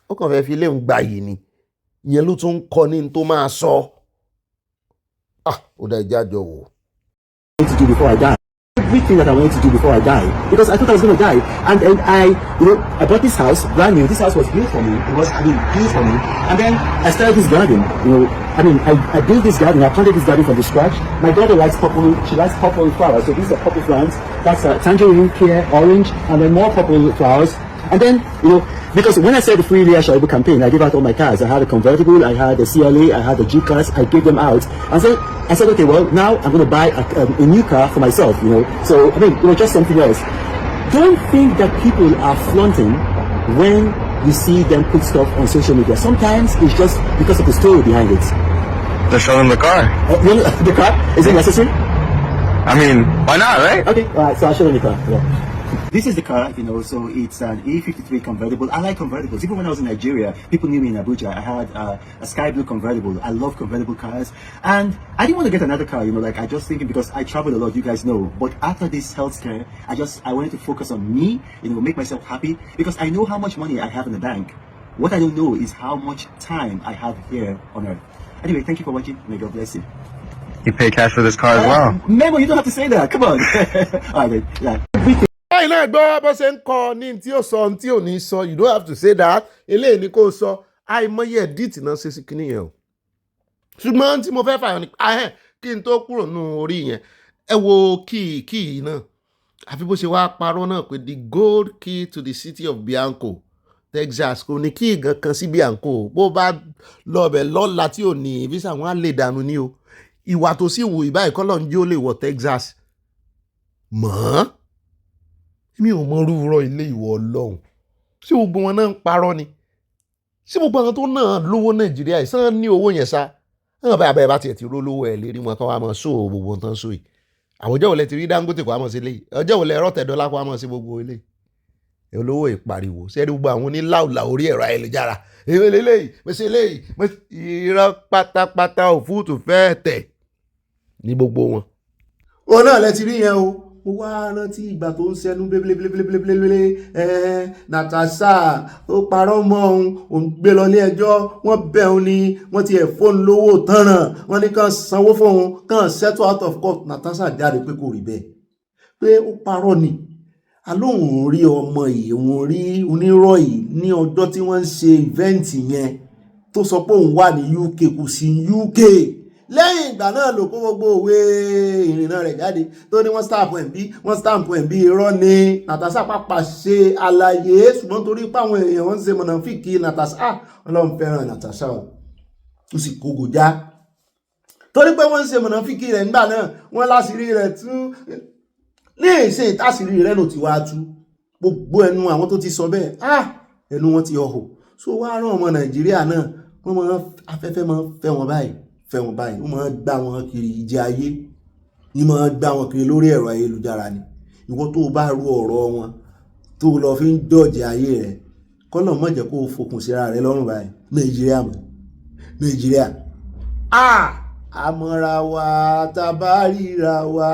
ó kàn fẹ́ fi léun gbà yìí ni ìyẹn ló tún ń kọ́ ní tó máa sọ ó dá ìjájọ wò. To do before I die. everything that I wanted to do before I die, because I thought I was going to die. And I bought this house, brand new. This house was built for me. It was built for me. And then I started this garden. I built this garden. I planted this garden from the scratch. My daughter likes purple. She likes purple flowers. So these are purple plants. That's tangerine, pear, orange, and then more purple flowers. And then, because when I said the Free Leah Shaibu campaign, I gave out all my cars. I had a convertible, I had a CLA, I had the G cars. I gave them out. And so I said, okay, well, now I'm going to buy a new car for myself, So, just something else. Don't think that people are flaunting when you see them put stuff on social media. Sometimes it's just because of the story behind it. They're showing the car. The car? Is it necessary? I mean, why not, right? Okay, all right, so I'll show you the car. Yeah. This is the car, so it's an A53 convertible. I like convertibles. Even when I was in Nigeria, people knew me in Abuja. I had a sky blue convertible. I love convertible cars. And I didn't want to get another car, I just thinking, because I travel a lot, you guys know. But after this healthcare, I wanted to focus on me, make myself happy, because I know how much money I have in the bank. What I don't know is how much time I have here on earth. Anyway, thank you for watching. May God bless you. You pay cash for this car as well. Memo, you don't have to say that. Come on. All right, yeah. báyìí náà gbọ́ bó ṣe ń kọ ní tí ó sọ tí ò ní sọ, you don't have to say that, eléyìí ni kò sọ, àìmọye ẹ̀díìtì náà ṣe sí kinní yẹn o. Ṣùgbọ́n tí mo fẹ́ fàyọ ni kí n tó kúrò nù orí yẹn, ẹ wo kíì náà, àfi bó ṣe wá parọ́ náà pé the gold key to the city of Bianco, Texas, kò ní kí ìgàn kan sí Bianco, bó bá lọ́ọ̀bẹ̀ lọ́la tí ò ní visa wọn á lè dànù ní o. Ìwà tó sì wù ìbáyìí kọ́ lọ́n jí ó lè wọ Texas mọ́. Mi ò mọ rúurọ ilé ìwọ Ọlọ́run, ṣé gbogbo wọn náà ń parọ́ ni? Ṣé gbogbo àwọn tó náà lówó Nàìjíríà yìí sàn ní owó yẹn sá? Àwọn bá abẹ́ bá tiẹ̀ ti ró lówó ẹ̀ lérí wọn kan wá mọ̀ sóò gbogbo nǹkan sóò yìí. Àwùjọ wo lẹ ti rí Dangote kó wá mọ̀ sí eléyìí? Ọjọ́ wo lẹ Rọ́tẹ̀dọ́lá kó wá mọ̀ sí gbogbo eléyìí? Olówó ìpariwo ṣé gbogbo àwọn oníláùlà orí ẹ̀rọ ayélujára èwe lélẹ́yìí mẹ́sẹ̀ eléyìí irọ́ pátápátá òfúùtù fẹ́ẹ́ tẹ̀ ní gbogbo wọn. Òun náà lẹ ti rí yẹn o. Mo wá rántí ìgbà tó ń sẹnu blébléblébléblébléblé Natasha ó parọ́ mọ́ òun gbé lọ ní ẹjọ́, wọ́n bẹ̀ òun ni wọ́n ti ẹ̀ fóònù lówó tánràn, wọ́n ní kàn sanwó fóun kàn settle out of court. Natasha jáde pé kò rí bẹ́ẹ̀, pé ó parọ́ ni. Alóhùn rí ọmọ yìí, òun rí onírọ́ yìí ní ọjọ́ tí wọ́n ń ṣe ìvẹ́ǹtì yẹn tó sọ pé òun wà ní UK, kò sí UK. Lẹ́yìn ìgbà náà ló kó gbogbo òwe ìrìnnà rẹ̀ jáde tó ní wọ́n stamp ẹ̀ bí irọ́ ni. Natasha pàpà ṣe àlàyé, ṣùgbọ́n torí páwọn èèyàn wọ́n ń ṣe mọ̀nàfíìkì Natasha, Ọlọ́run fẹ́ràn Natasha ó sì kógo já. Torí pé wọ́n ń ṣe mọ̀nàfíìkì rẹ̀ nígbà náà, wọ́n láṣìírí rẹ̀ tú ní ìṣe ìtàṣìírí rẹ̀ ló ti wá tú. Gbogbo ẹnu àwọn tó ti sọ bẹ́ẹ̀, ẹnu wọn ti ọ̀họ̀. So wá rán ọmọ Nàìjíríà náà, wọ́n máa afẹ́fẹ́ máa fẹ́ wọn báyìí, wọ́n máa gbá wọn kiri ìjẹ ayé, ní máa gbá wọn kiri lórí ẹ̀rọ ayélujára ni. Ìwọ tó bá rú ọ̀rọ̀ wọn tó lọ fi ń dọ̀jẹ̀ ayé rẹ̀, kọ́lọ̀ mọ̀ jẹ́ kó o fokùn síra rẹ̀ lọ́rùn báyìí. Nàìjíríà àmọ́ra wa tabaríra wa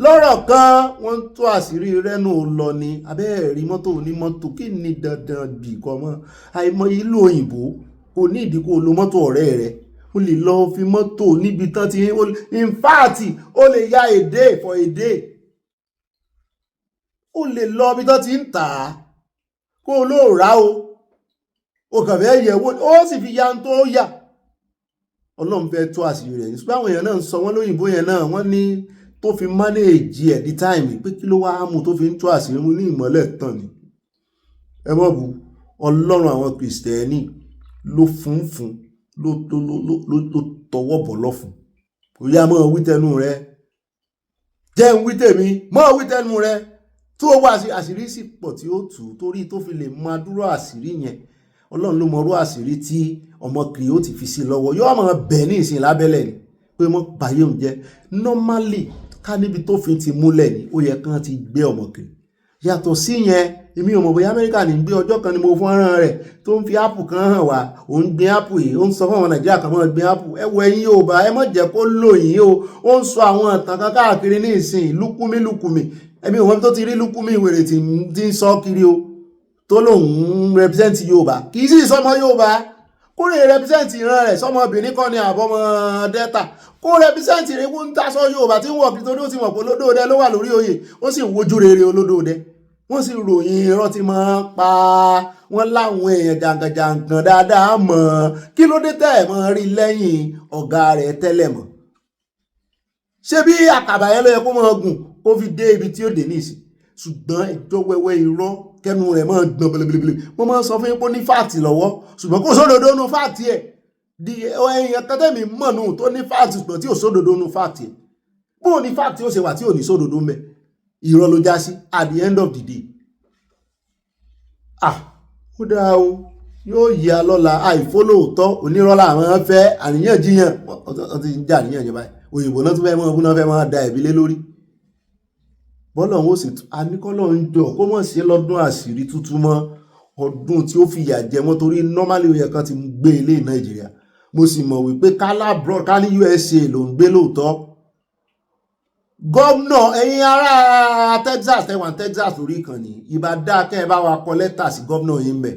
lọ́rọ̀ kan wọ́n ń tó àṣírí rẹ́nu lọ ni. Abẹ́ẹ̀rí mọ́tò onímọ́tò kí ni dandan bì kọ́ mọ́? Àìmọ̀ ìlú òyìnbó kò ní ìdí kó lo mọ́tò ọ̀rẹ́ rẹ̀, o lè lọ fi mọ́tò níbi tán ti in fact o lè ya èdè for èdè, o lè lọ bí tán ti ń tà á kó ló rà o kàn fẹ́ yẹ̀wò ó sì fi ya tó yà. Ọlọ́run fẹ́ tó àṣírí rẹ̀. Ṣùgbọ́n àwọn èèyàn náà ń sọ wọ́n lóyìnbó yẹn náà, wọ́n ní tó fi manage at the time pé kí ló wá mú tó fi ń tó àṣírí mú ní ìmọ́lẹ̀ tán ni. Ẹ mọ̀ bú Ọlọ́run àwọn Kìrìsìtẹ́nì ló ló tọwọ́ bọ̀ lọ́fun. Ó yá mọ́ wí tẹnu rẹ, jẹ́ ń wí tèmi, mọ́ wí tẹnu rẹ, tó wá àṣírí sì pọ̀ tí ó tù torí tó fi lè máa dúró àṣírí yẹn. Ọlọ́run ló mọrú àṣírí tí ọmọ kiri ó ti fi sí lọ́wọ́, yóò máa bẹ̀ ní ìsìn lábẹ́lẹ̀ ni pé mọ́ báyé òun jẹ́. Normally ká níbi tó fi ti múlẹ̀ ni ó yẹ kán ti gbé ọmọ kiri. Yàtọ̀ sí yẹn, èmi ò mọ̀ bóyá Amẹ́ríkà ní gbé ọjọ́ kan ni mo fún ọ̀ràn rẹ̀ tó ń fi ápù kan hàn wá, òun gbin ápù yìí, ó ń sọ fún àwọn Nàìjíríà kan mọ́ gbin ápù. Ẹ wo ẹ̀yin Yorùbá, ẹ má jẹ́ kó lò yín o. Ó ń sọ àwọn ìtàn kan káàkiri ní ìsìn lúkúmí. Ẹ̀mí òun tó ti rí lúkúmí ìwèrè tí ń sọ kiri o, tó lòun represent Yorùbá, kì í sì sọmọ Yorùbá. kó lè represent ìran rẹ̀ sọmọbìnrin kan ní àbọ̀mọ Delta kó represent rẹ̀ kó ń tasọ́ Yorùbá tí ń wọ̀ kí torí ó ti mọ̀ pé olódòdẹ ló wà lórí oyè ó sì ń wojú rere olódòdẹ wọ́n sì ròyìn irọ́ tí máa ń pa wọ́n láwọn èèyàn jàǹgànjàǹgàn dáadáa mọ̀ kí ló dé tẹ́ ẹ̀ mọ́ rí lẹ́yìn ọ̀gá rẹ̀ tẹ́lẹ̀ mọ̀ ṣé bí àkàbà yẹn ló yẹ kó máa gùn kó fi dé ibi tí ó dé nísì ṣùgbọ́n ẹjọ́ wẹ́wẹ́ irọ́ kẹnu rẹ̀ máa gbọ́n belebele wọ́n máa sọ fún yín pé ó ní fáàtì lọ́wọ́ ṣùgbọ́n kò sódodo nu fáàtì ẹ̀ di èèyàn kẹtẹ́mì mọ̀ nù tó ní fáàtì ṣùgbọ́n tí ò sódodo nu fáàtì ẹ̀ bó ní fáàtì ó ṣe wà tí ò ní sódodo mẹ́ irọ́ ló já sí at the end of the day. Ó dáa o yóò yí a lọ́la àìfólóòtọ́ onírọ́lá àwọn fẹ́ àníyànjiyàn wọ́n ti ń jà àníyànjiyàn báyìí òyìnbó náà tún fẹ́ mọ́ ọbúná fẹ́ máa da ẹ̀bí lé lórí bọ́lọ̀ ó sì aníkọ́lọ̀ ń jọ kó mọ̀ sí lọ́dún àṣírí tuntun mọ́ ọdún tí ó fìyà jẹ mọ́ torí normally ó yẹ kan ti gbé ilé Nàìjíríà mo sì mọ̀ wípé kálá abroad ká ní USA ló ń gbé lóòótọ́ gómìnà ẹ̀yin ará Texas tẹ̀wọ̀n Texas lórí ìkànnì ìbá kẹ́ ẹ bá wa kọ lẹ́tà sí gómìnà yìí ń bẹ̀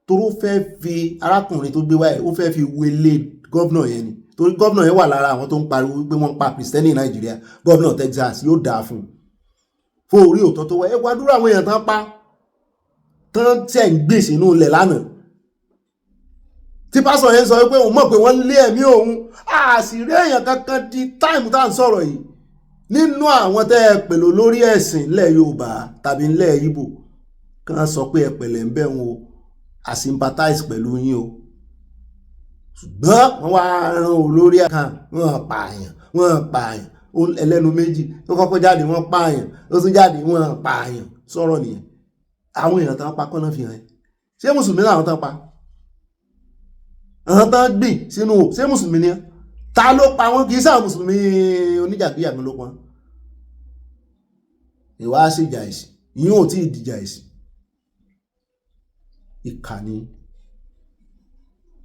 torí ó fẹ́ fi arákùnrin tó gbé wáyé ó fẹ́ fi wélé gómìnà yẹn ni torí gómìnà yẹn wà lára àwọn tó ń pariwo wípé wọ́n pa Kristẹni Nàìjíríà gómìnà Texas yóò dáa fún orí òótọ́ tó wá ẹ wá dúró àwọn èèyàn tán pa tán tẹ̀ ń gbé sínú ilẹ̀ lánàá tí pásọ̀ yẹn sọ pé òun mọ̀ pé wọ́n lé ẹ̀mí òun àṣírí èèyàn kankan di táìmù tá à ń sọ̀rọ̀ yìí nínú àwọn tẹ́ ẹ pèlò lórí ẹ̀sìn ilẹ̀ Yorùbá tàbí ilẹ̀ Ìgbò kan sọ pé ẹ pẹ̀lẹ́ ń bẹ̀ wọn o a sympathize pẹ̀lú yín o ṣùgbọ́n wọ́n wá ran olórí kan wọ́n pààyàn ẹlẹ́nu méjì tó kọ́kọ́ jáde wọ́n pààyàn ó tún jáde wọ́n pààyàn sọ̀rọ̀ nìyẹn àwọn èèyàn tán pa kọ́nà fi hàn ṣé mùsùlùmí làwọn tán pa àwọn tán gbìn sínú ṣé mùsùlùmí ni ta ló pa wọn kì í sáà mùsùlùmí oníjàgbéyàgbé ló pa ìwà ṣèjà ẹ̀sìn ìyún ò tí ì dìjà ẹ̀sìn ìkànnì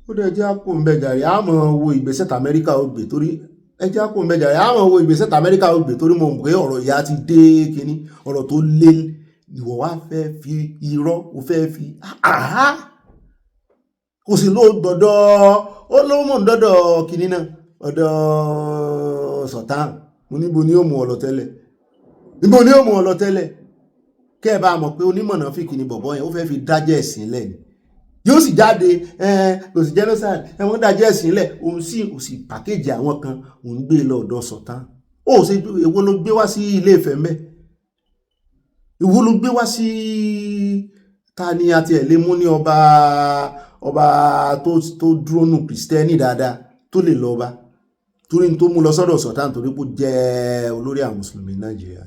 ó dẹ̀ jẹ́ àpò ń bẹ̀jàre àmọ́ wo ìgbésẹ̀ t'Amẹ́ríkà ó gbé torí ẹjẹ́ àpò ń bẹ̀jàre àmọ́ wo ìgbésẹ̀ t'Amẹ́ríkà ó gbé torí mo mọ̀ pé ọ̀rọ̀ ìyá ti dé kínní ọ̀rọ̀ tó lé ìwọ wá fẹ́ fi irọ́ ó fẹ́ fi kò sí ló dọ̀dọ̀ ó ló mọ̀ dọ̀dọ̀ kínní náà ọ̀dọ̀ Sultan mo níbo ni ó mú ọ lọ tẹ́lẹ̀ níbo ni ó mú ọ lọ tẹ́lẹ̀ kẹ́ ẹ bá mọ̀ pé onímọ̀ náà fi kìíní bọ̀bọ̀ yẹn ó fẹ́ fi dájẹ́ ẹ̀sìn lẹ̀ ni yóò sì jáde kò sí genocide wọ́n dájẹ́ ẹ̀sìn lẹ̀ òun sì pàkéjì àwọn kan òun gbé lọ ọ̀dọ̀ Sultan ó ṣe èwo ló gbé wá sí Ilé Ifẹ̀ mẹ́ èwo ló gbé wá sí ta ni àti ẹ̀ lè mú ní ọba tó dúró nù Kristẹni dáadáa tó lè lọ bá torí tó mú lọ sọ́dọ̀ Sultan torí pé ó jẹ́ olórí àwọn mùsùlùmí Nàìjíríà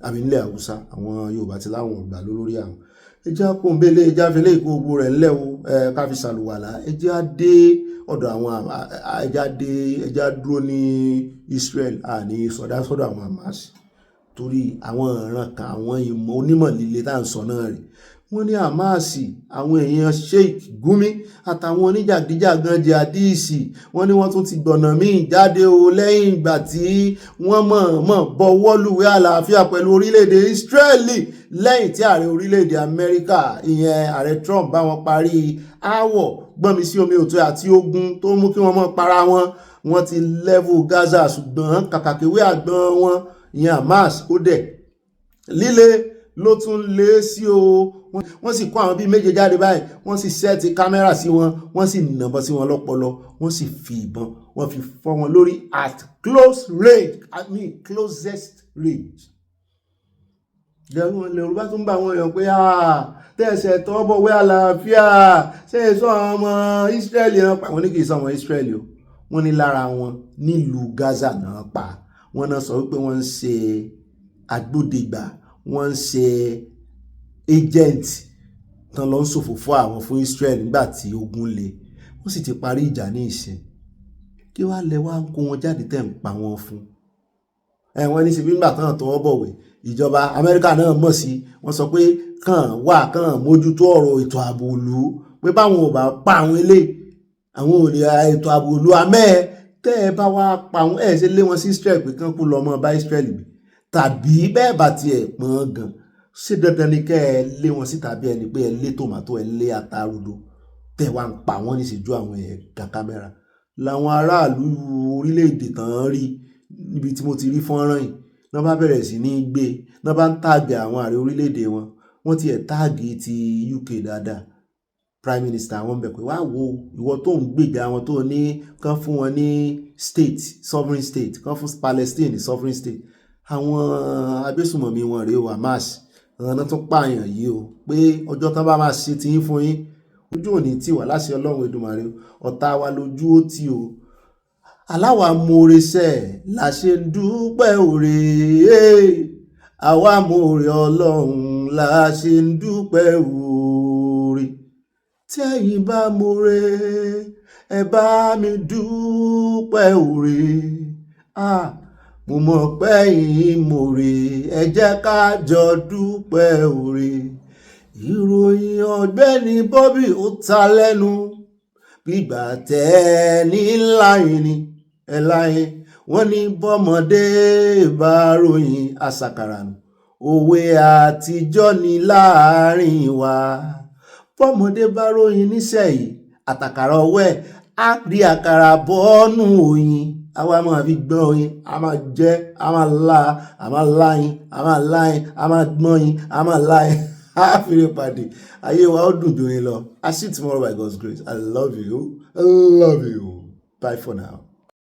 àbí nílẹ̀ Haúsá àwọn Yorùbá ti láwọn ọgbà lórí àwọn ẹjẹ́ àpòǹbélé ẹjẹ́ àfẹ́lẹ́ ìkó gbogbo rẹ̀ ńlẹ̀ o káfí sàlùwàlà ẹjẹ́ àdé ọ̀dọ̀ àwọn ẹjẹ́ àdúró ní Israel àní sọ́dọ̀ àwọn Hamas torí àwọn ìran kan àwọn ìmọ̀ onímọ̀ líle tá à ń sọ náà rè wọ́n ní Hamas àwọn èèyàn Sheikh Gumi àtàwọn oníjàgídíjàgan jihadisi wọ́n ní wọ́n tún ti gbọ̀nà míì jáde o lẹ́yìn ìgbà tí wọ́n mọ̀ bọ́wọ́lùwé àlàáfíà pẹ̀lú orílẹ̀-èdè Israeli lẹ́yìn tí ààrẹ orílẹ̀-èdè Amẹ́ríkà ìyẹn ààrẹ Trump bá wọn parí aáwọ̀ gbọ́nmi sí omi òtó àti ogun tó mú kí wọ́n mọ̀ para wọn wọ́n ti level Gaza ṣùgbọ́n kàkàkéwé àgbọn wọn ìyẹn Hamas ó dẹ̀ líle ló tún lé sí o wọ́n sì kó àwọn bíi méje jáde báyìí wọ́n sì sẹ́ẹ̀tì kámẹ́rà sí wọn wọ́n sì nàbọ̀ sí wọn lọ́pọlọ wọ́n sì fi ìbọn wọ́n fi fọ́ wọn lórí at close range closest range. lẹ́rù bá tún bá àwọn èèyàn pé tẹ̀sẹ̀ tọ́ bọ̀wé àlàáfíà ṣe é sọ àwọn ọmọ Israeli náà pa wọ́n ní kì í sọ ọmọ Israeli o wọ́n ní lára wọn nílùú Gaza náà pa wọ́n náà sọ wípé wọ́n ń ṣe agbódegbà wọ́n ń ṣe agent tán lọ ń ṣòfò fún àwọn fún Israel nígbà tí ogun le wọ́n sì ti parí ìjà ní ìsìn kí wàá lẹ wá ń kó wọn jáde tẹ̀ ń pa wọn fún wọ́n ní ṣebí nígbà tán tọwọ́ bọ̀wé ìjọba Amẹ́ríkà náà mọ̀ sí wọ́n sọ pé kàn mójútó ọ̀rọ̀ ètò ààbò ìlú pé báwọn ò bá pa àwọn eléyìí àwọn ò lè ètò ààbò ìlú amẹ́ tẹ́ ẹ bá wá pa àwọn ẹ̀ ṣe lé wọn sí Israel pé kán kú lọ mọ́ bá Israel gbé tàbí bẹ́ẹ̀ bá tiẹ̀ pọ́n gan ṣé dandan ni kẹ́ ẹ lé wọn sí tàbí ẹni pé ẹ lé tòmátò ẹ lé ata rodo tẹ̀ wá ń pa wọ́n níṣẹ́jú àwọn ẹ̀ka kámẹ́rà làwọn aráàlú orílẹ̀-èdè tán rí níbi tí mo ti rí fọ́nrán yìí náà bá bẹ̀rẹ̀ sí ní gbé náà bá ń táàgì àwọn ààrẹ orílẹ̀-èdè wọn wọ́n ti ẹ̀ táàgì ti UK dáadáa prime minister wọn bẹ̀ pé wá wo ìwọ tó ń gbèjà wọn tó ní kán fún wọn ní state sovereign state kán fún Palestine ní sovereign state àwọn agbésùmọ̀mí wọn rèé o Hamas ọ̀nà tó pààyàn yìí o pé ọjọ́ tán bá máa ṣe ti yín fún yín ojú òní tí wà láṣẹ Ọlọ́run Èdùmàrè ọ̀tá wa lójú ó tì o aláwa mọ̀ọ́rẹ́ sẹ́ la ṣe ń dúpẹ́ òrè àwa mọ̀ọ́rẹ́ Ọlọ́run la ṣe ń dúpẹ́ òrè tí ẹ̀yin bá mọ̀ọ́rẹ́ ẹ bá mi dúpẹ́ òrè mo mọ̀ pé ẹ̀yin mọ̀ọ́rẹ́ ẹ jẹ́ ká jọ dúpẹ́ òrè ìròyìn Ọ̀gbẹ́ni Bobby ó ta lẹ́nu gbígbà tẹ́ ní láyìn ni ẹ láyìn wọ́n ní bọ́mọdé bá ròyìn àṣàkàrà nù òwe àtijọ́ ni láàrin wa bọ́mọdé bá ròyìn níṣẹ̀yìí àtàkàrà ọwọ́ ẹ̀ á rí àkàrà bọ́ọ̀nù òyìn àwa máa fi gbọ́n oyin a máa jẹ́ a máa la a máa láyìn a máa láyìn a máa gbọ́n yín a máa láyìn a fi lè pàdé ayé wa ó dùn dùn yín lọ. I see you tomorrow by God's grace. I love you. Bye for now.